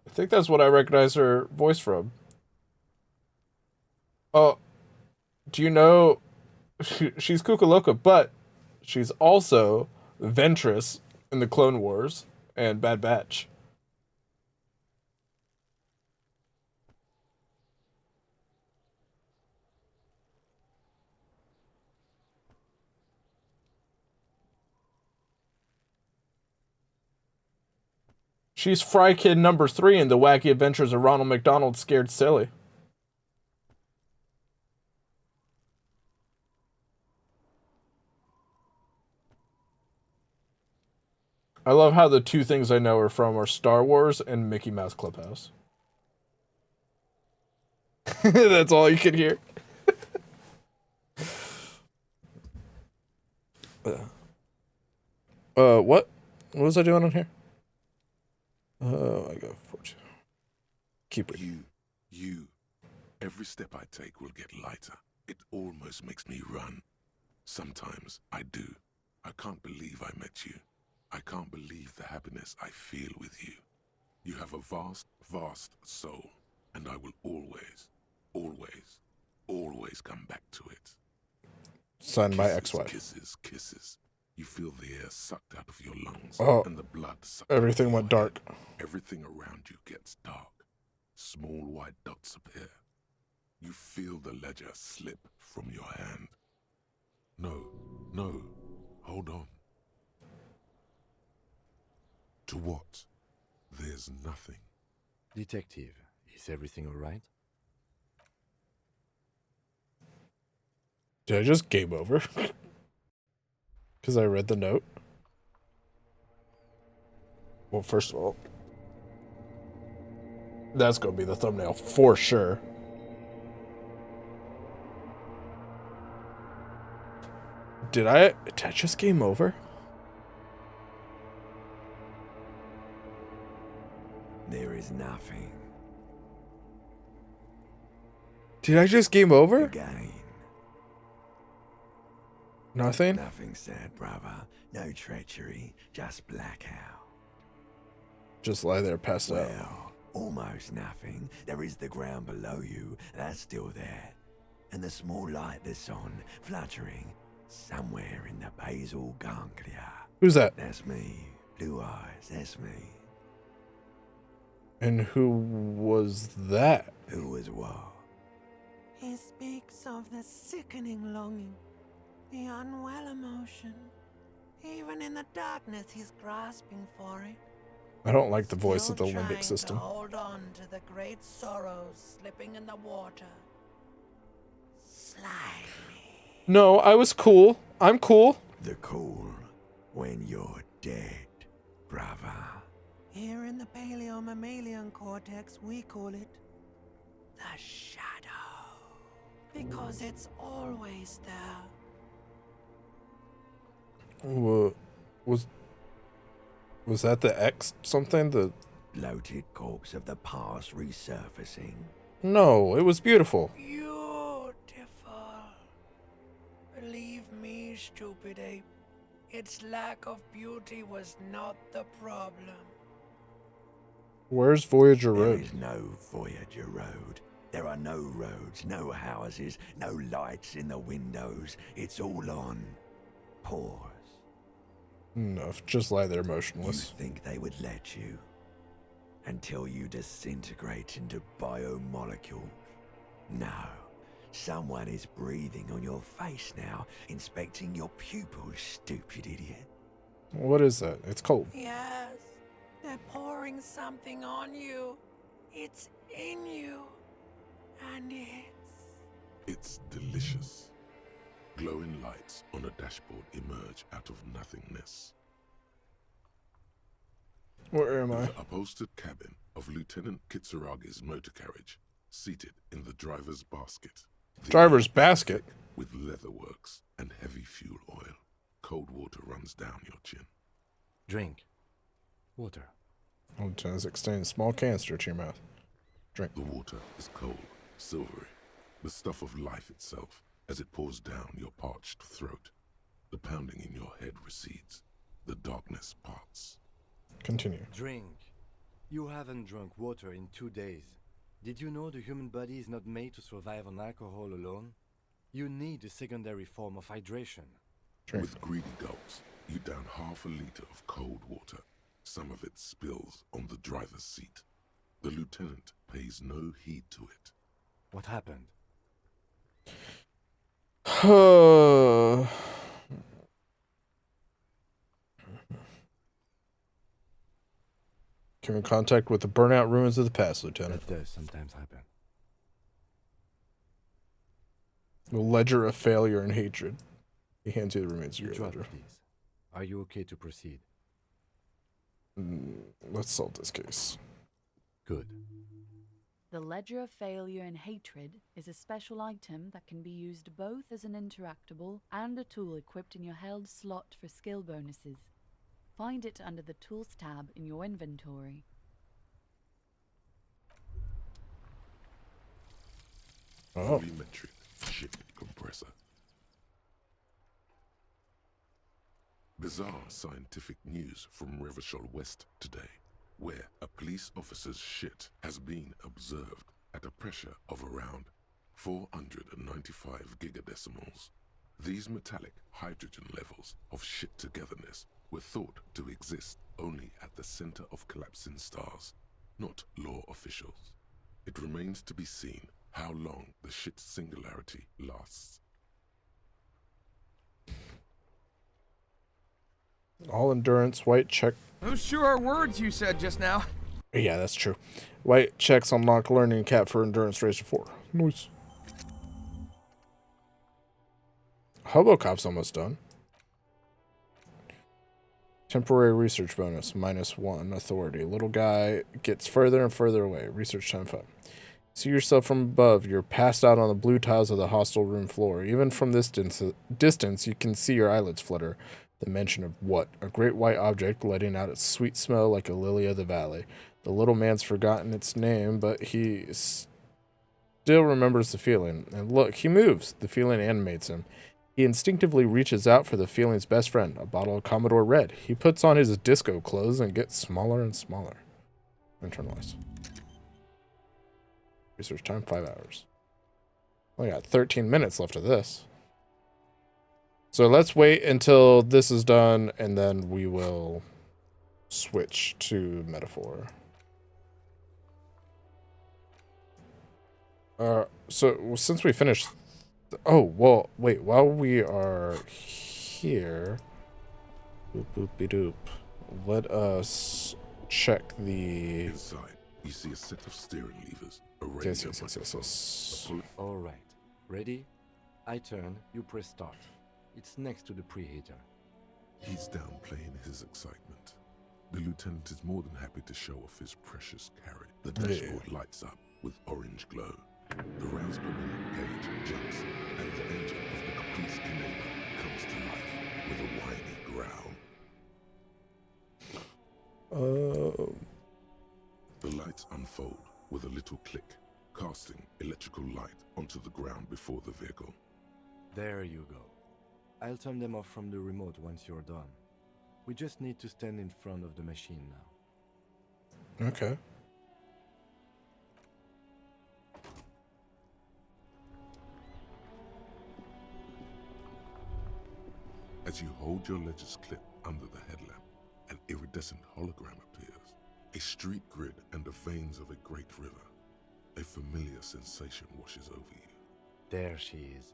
Speaker 1: I think that's what I recognize her voice from. Oh, do you know she's Kukaloka, but she's also Ventress in the Clone Wars and Bad Batch. She's Fry Kid number 3 in The Wacky Adventures of Ronald McDonald Scared Silly. I love how the two things I know her from are Star Wars and Mickey Mouse Clubhouse. That's all you can hear. What? What was I doing on here? I got 14. Keep it.
Speaker 5: You. Every step I take will get lighter. It almost makes me run. Sometimes I do. I can't believe I met you. I can't believe the happiness I feel with you. You have a vast, vast soul, and I will always, always always come back to it.
Speaker 1: Signed by
Speaker 5: Kisses,
Speaker 1: ex-wife.
Speaker 5: Kisses, kisses. You feel the air sucked out of your lungs
Speaker 1: Oh,
Speaker 5: and the blood sucked
Speaker 1: everything
Speaker 5: out of
Speaker 1: went
Speaker 5: your
Speaker 1: dark.
Speaker 5: head. Everything around you gets dark. Small white dots appear. You feel the ledger slip from your hand. No, hold on. To what? There's nothing.
Speaker 10: Detective, is everything alright?
Speaker 1: Did I just game over? Because I read the note? Well, first of all, that's going to be the thumbnail for sure. Did I just game over?
Speaker 3: There is nothing.
Speaker 1: Did I just game over?
Speaker 3: Again.
Speaker 1: Nothing?
Speaker 3: Nothing sad, brother. No treachery, just blackout.
Speaker 1: Just lie there, passed out.
Speaker 3: Well, almost nothing. There is the ground below you. That's still there. And the small light that's on, fluttering, somewhere in the basal ganglia.
Speaker 1: Who's that?
Speaker 3: That's me. Blue eyes, that's me.
Speaker 1: And who was that?
Speaker 3: Who was what?
Speaker 4: He speaks of the sickening longing, the unwell emotion. Even in the darkness, he's grasping for it.
Speaker 1: I don't like the voice
Speaker 4: Still
Speaker 1: of the
Speaker 4: trying
Speaker 1: limbic system.
Speaker 4: To hold on to the great sorrows slipping in the water. Slimy.
Speaker 1: No, I was cool. I'm cool.
Speaker 3: The cool when you're dead, brother.
Speaker 4: Here in the paleo-mammalian cortex, we call it the shadow. Because it's always there.
Speaker 1: Was that the X something? The
Speaker 3: bloated corpse of the past resurfacing.
Speaker 1: No, it was beautiful.
Speaker 4: Beautiful. Believe me, stupid ape. Its lack of beauty was not the problem.
Speaker 1: Where's Voyager Road?
Speaker 3: There is no Voyager Road. There are no roads, no houses, no lights in the windows. It's all on pause.
Speaker 1: No, just lie there motionless.
Speaker 3: You think they would let you? Until you disintegrate into biomolecules? No. Someone is breathing on your face now, inspecting your pupils, stupid idiot.
Speaker 1: What is that? It's cold.
Speaker 4: Yes, they're pouring something on you. It's in you. And
Speaker 5: It's delicious. Glowing lights on a dashboard emerge out of nothingness.
Speaker 1: Where am I?
Speaker 5: The upholstered cabin of Lieutenant Kitsuragi's motor carriage, seated in the driver's basket.
Speaker 1: Driver's basket?
Speaker 5: With leatherworks and heavy fuel oil. Cold water runs down your chin.
Speaker 10: Drink. Water.
Speaker 1: Lieutenant's extending a small canister to your mouth. Drink.
Speaker 5: The water is cold, silvery, the stuff of life itself, as it pours down your parched throat. The pounding in your head recedes. The darkness parts.
Speaker 1: Continue.
Speaker 10: Drink. You haven't drunk water in 2 days. Did you know the human body is not made to survive on alcohol alone? You need a secondary form of hydration.
Speaker 1: Drink.
Speaker 5: With greedy gulps, you down half a liter of cold water. Some of it spills on the driver's seat. The lieutenant pays no heed to it.
Speaker 10: What happened?
Speaker 1: Came in contact with the burnout ruins of the past, Lieutenant.
Speaker 10: That does sometimes happen.
Speaker 1: The ledger of failure and hatred. He hands you the remains of your
Speaker 10: Drop,
Speaker 1: ledger.
Speaker 10: please. Are you okay to proceed?
Speaker 1: Let's solve this case.
Speaker 10: Good.
Speaker 7: The Ledger of Failure and Hatred is a special item that can be used both as an interactable and a tool equipped in your held slot for skill bonuses. Find it under the Tools tab in your inventory.
Speaker 1: Oh.
Speaker 5: Volumetric ship compressor. Bizarre scientific news from Revachol West today, where a police officer's shit has been observed at a pressure of around 495 gigadecimals. These metallic hydrogen levels of shit-togetherness were thought to exist only at the center of collapsing stars, not law officials. It remains to be seen how long the shit singularity lasts.
Speaker 1: All endurance, white check.
Speaker 21: Those sure are words you said just now.
Speaker 1: Yeah, that's true. White checks unlock learning cap for endurance racer 4. Nice. Hobocop's almost done. Temporary research bonus, -1 authority. Little guy gets further and further away. Research time 5. See yourself from above. You're passed out on the blue tiles of the hostel room floor. Even from this distance, you can see your eyelids flutter. The mention of what? A great white object letting out its sweet smell like a lily of the valley. The little man's forgotten its name, but he still remembers the feeling. And look, he moves. The feeling animates him. He instinctively reaches out for the feeling's best friend, a bottle of Commodore Red. He puts on his disco clothes and gets smaller and smaller. Internalize. Research time, 5 hours. We got 13 minutes left of this. So let's wait until this is done, and then we will switch to metaphor. So since we finished... Oh, well, wait. While we are here... Boop-boop-be-doop. Let us check the...
Speaker 5: Inside, you see a set of steering levers.
Speaker 1: Yes.
Speaker 10: All right. Ready? I turn, you press start. It's next to the preheater.
Speaker 5: He's downplaying his excitement. The lieutenant is more than happy to show off his precious carry. The dashboard lights up with orange glow. The rounds per minute gauge jumps, and the engine of the Caprice Canela comes to life with a whiny growl. The lights unfold with a little click, casting electrical light onto the ground before the vehicle.
Speaker 10: There you go. I'll turn them off from the remote once you're done. We just need to stand in front of the machine now.
Speaker 1: Okay.
Speaker 5: As you hold your ledger's clip under the headlamp, an iridescent hologram appears. A street grid and the veins of a great river. A familiar sensation washes over you.
Speaker 10: There she is.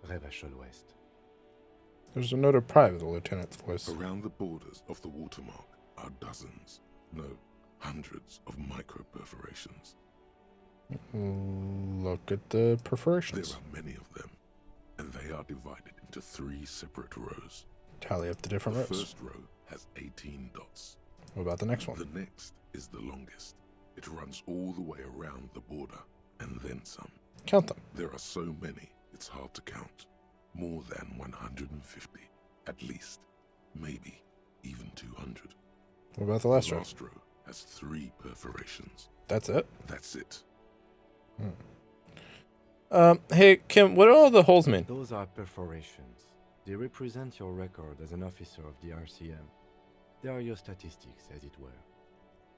Speaker 10: Revachol West.
Speaker 1: There's a note of pride with the lieutenant's voice.
Speaker 5: Around the borders of the watermark are dozens, no, hundreds of micro-perforations.
Speaker 1: Look at the perforations.
Speaker 5: There are many of them, and they are divided into 3 separate rows.
Speaker 1: Tally up the different rows.
Speaker 5: The first row has 18 dots.
Speaker 1: What about the next one?
Speaker 5: The next is the longest. It runs all the way around the border, and then some.
Speaker 1: Count them.
Speaker 5: There are so many, it's hard to count. More than 150, at least. Maybe even 200.
Speaker 1: What about the last
Speaker 5: row?
Speaker 1: row?
Speaker 5: The last row has 3 perforations.
Speaker 1: That's it?
Speaker 5: That's it.
Speaker 1: Hey, Kim, what do all the holes mean?
Speaker 10: Those are perforations. They represent your record as an officer of the RCM. They are your statistics, as it were.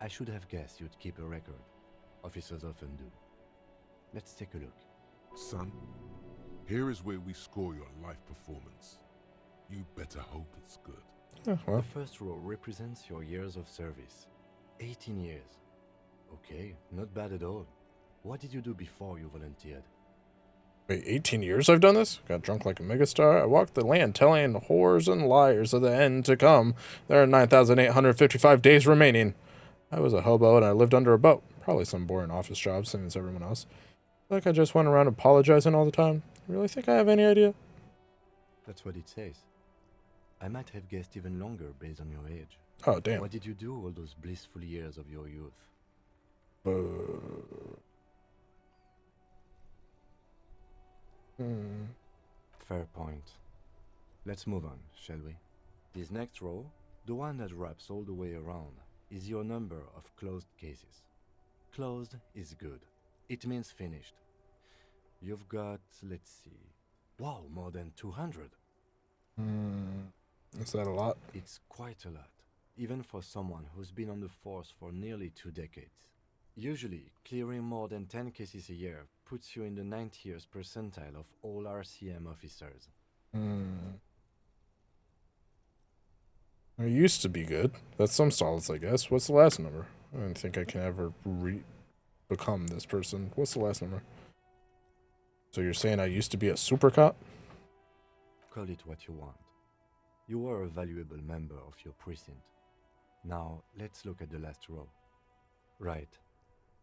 Speaker 10: I should have guessed you'd keep a record. Officers often do. Let's take a look.
Speaker 5: Son, here is where we score your life performance. You better hope it's good.
Speaker 10: The first row represents your years of service. 18 years. Okay, not bad at all. What did you do before you volunteered?
Speaker 1: Wait, 18 years I've done this? Got drunk like a megastar. I walked the land telling whores and liars of the end to come. There are 9,855 days remaining. I was a hobo and I lived under a boat. Probably some boring office job, same as everyone else. Like I just went around apologizing all the time. You really think I have any idea?
Speaker 10: That's what it says. I might have guessed even longer based on your age.
Speaker 1: Oh, damn.
Speaker 10: What did you do all those blissful years of your youth? Fair point. Let's move on, shall we? This next row, the one that wraps all the way around, is your number of closed cases. Closed is good. It means finished. You've got, let's see... Wow, more than 200.
Speaker 1: Is that a lot?
Speaker 10: It's quite a lot, even for someone who's been on the force for nearly 2 decades. Usually, clearing more than 10 cases a year puts you in the 90th percentile of all RCM officers.
Speaker 1: I used to be good. That's some solids, I guess. What's the last number? I don't think I can ever become this person. What's the last number? So you're saying I used to be a super cop?
Speaker 10: Call it what you want. You are a valuable member of your precinct. Now, let's look at the last row. Right.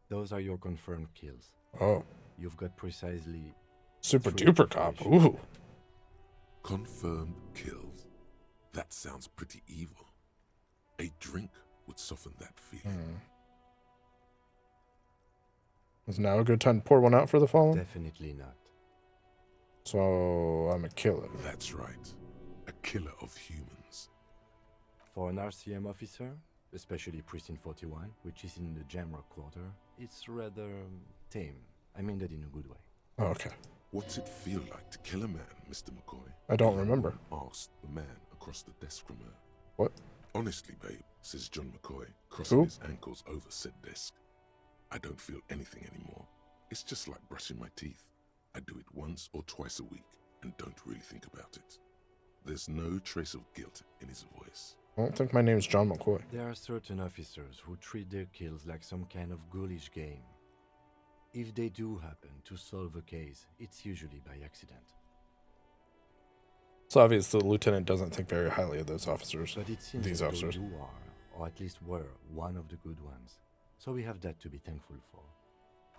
Speaker 10: Those are your confirmed kills.
Speaker 1: Oh.
Speaker 10: You've got precisely...
Speaker 1: Super duper cop. Ooh.
Speaker 5: Confirmed kills. That sounds pretty evil. A drink would soften that feeling.
Speaker 1: Is now a good time to pour one out for the fallen?
Speaker 10: Definitely not.
Speaker 1: So I'm a killer.
Speaker 5: That's right. A killer of humans.
Speaker 10: For an RCM officer, especially Precinct 41, which is in the Jamrock Quarter, it's rather tame. I mean that in a good way.
Speaker 1: Oh, okay.
Speaker 5: What's it feel like to kill a man, Mr. McCoy?
Speaker 1: I don't remember.
Speaker 5: Asked the man across the desk from her.
Speaker 1: What?
Speaker 5: Honestly, babe, says John McCoy, crossing his ankles over said desk. I don't feel anything anymore. It's just like brushing my teeth. I do it once or twice a week and don't really think about it. There's no trace of guilt in his voice.
Speaker 1: I don't think my name's John McCoy.
Speaker 10: There are certain officers who treat their kills like some kind of ghoulish game. If they do happen to solve a case, it's usually by accident.
Speaker 1: It's obvious the lieutenant doesn't think very highly of those officers.
Speaker 10: But it seems
Speaker 1: these
Speaker 10: as
Speaker 1: officers.
Speaker 10: though you are, or at least were, one of the good ones. So we have that to be thankful for.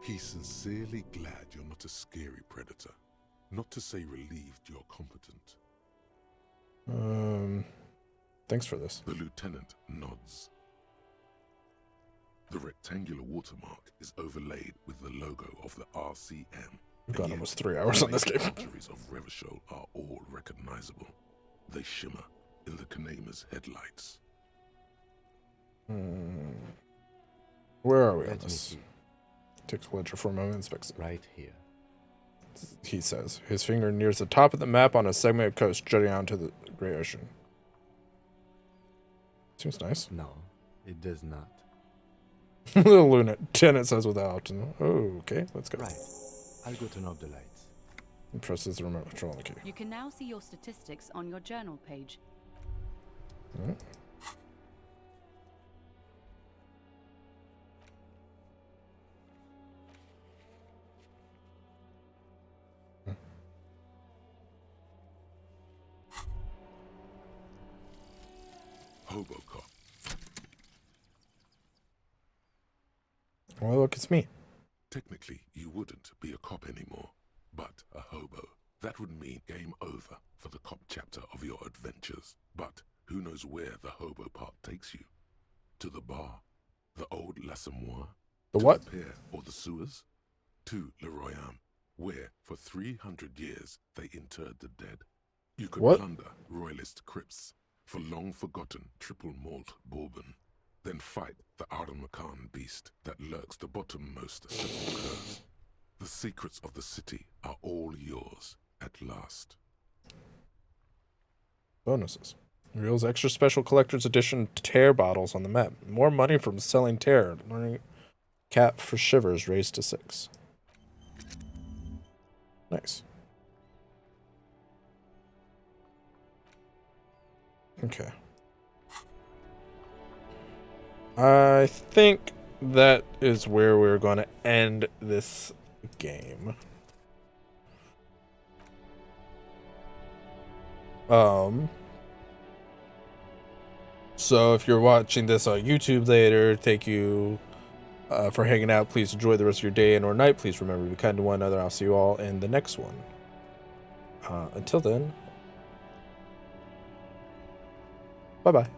Speaker 5: He's sincerely glad you're not a scary predator. Not to say relieved you're competent.
Speaker 1: Thanks for this.
Speaker 5: The lieutenant nods. The rectangular watermark is overlaid with the logo of the RCM.
Speaker 1: We've got almost 3 hours on this game.
Speaker 5: The batteries of Revachol are all recognizable. They shimmer in the Kanema's headlights.
Speaker 1: Where are we on
Speaker 10: Let me
Speaker 1: this?
Speaker 10: see.
Speaker 1: Takes a ledger for a moment, inspects it.
Speaker 10: Right here.
Speaker 1: He says. His finger nears the top of the map on a segment of coast jutting out to the Great Ocean. Seems nice.
Speaker 10: No, it does not.
Speaker 1: The lieutenant says without. Oh, okay, let's go.
Speaker 10: Right. I'll go turn off the lights.
Speaker 1: He presses the remote control on the key.
Speaker 7: You can now see your statistics on your journal page.
Speaker 1: Alright.
Speaker 5: Hobo cop.
Speaker 1: Well, look, it's me.
Speaker 5: Technically, you wouldn't be a cop anymore, but a hobo. That would mean game over for the cop chapter of your adventures. But who knows where the hobo part takes you? To the bar? The old L'Assommoir?
Speaker 1: The
Speaker 5: to
Speaker 1: what?
Speaker 5: The pier or the sewers? To Le Royaume, where for 300 years they interred the dead. You could
Speaker 1: What?
Speaker 5: plunder royalist crypts for long-forgotten triple malt bourbon. Then fight the Aramakan beast that lurks the bottommost sepulchres. The secrets of the city are all yours at last.
Speaker 1: Bonuses. Reveals extra special collector's edition tear bottles on the map. More money from selling tear. Learning cap for shivers raised to 6. Nice. Okay. I think that is where we're going to end this game. So if you're watching this on YouTube later, thank you for hanging out. Please enjoy the rest of your day and or night. Please remember to be kind to one another. I'll see you all in the next one. Until then, bye-bye.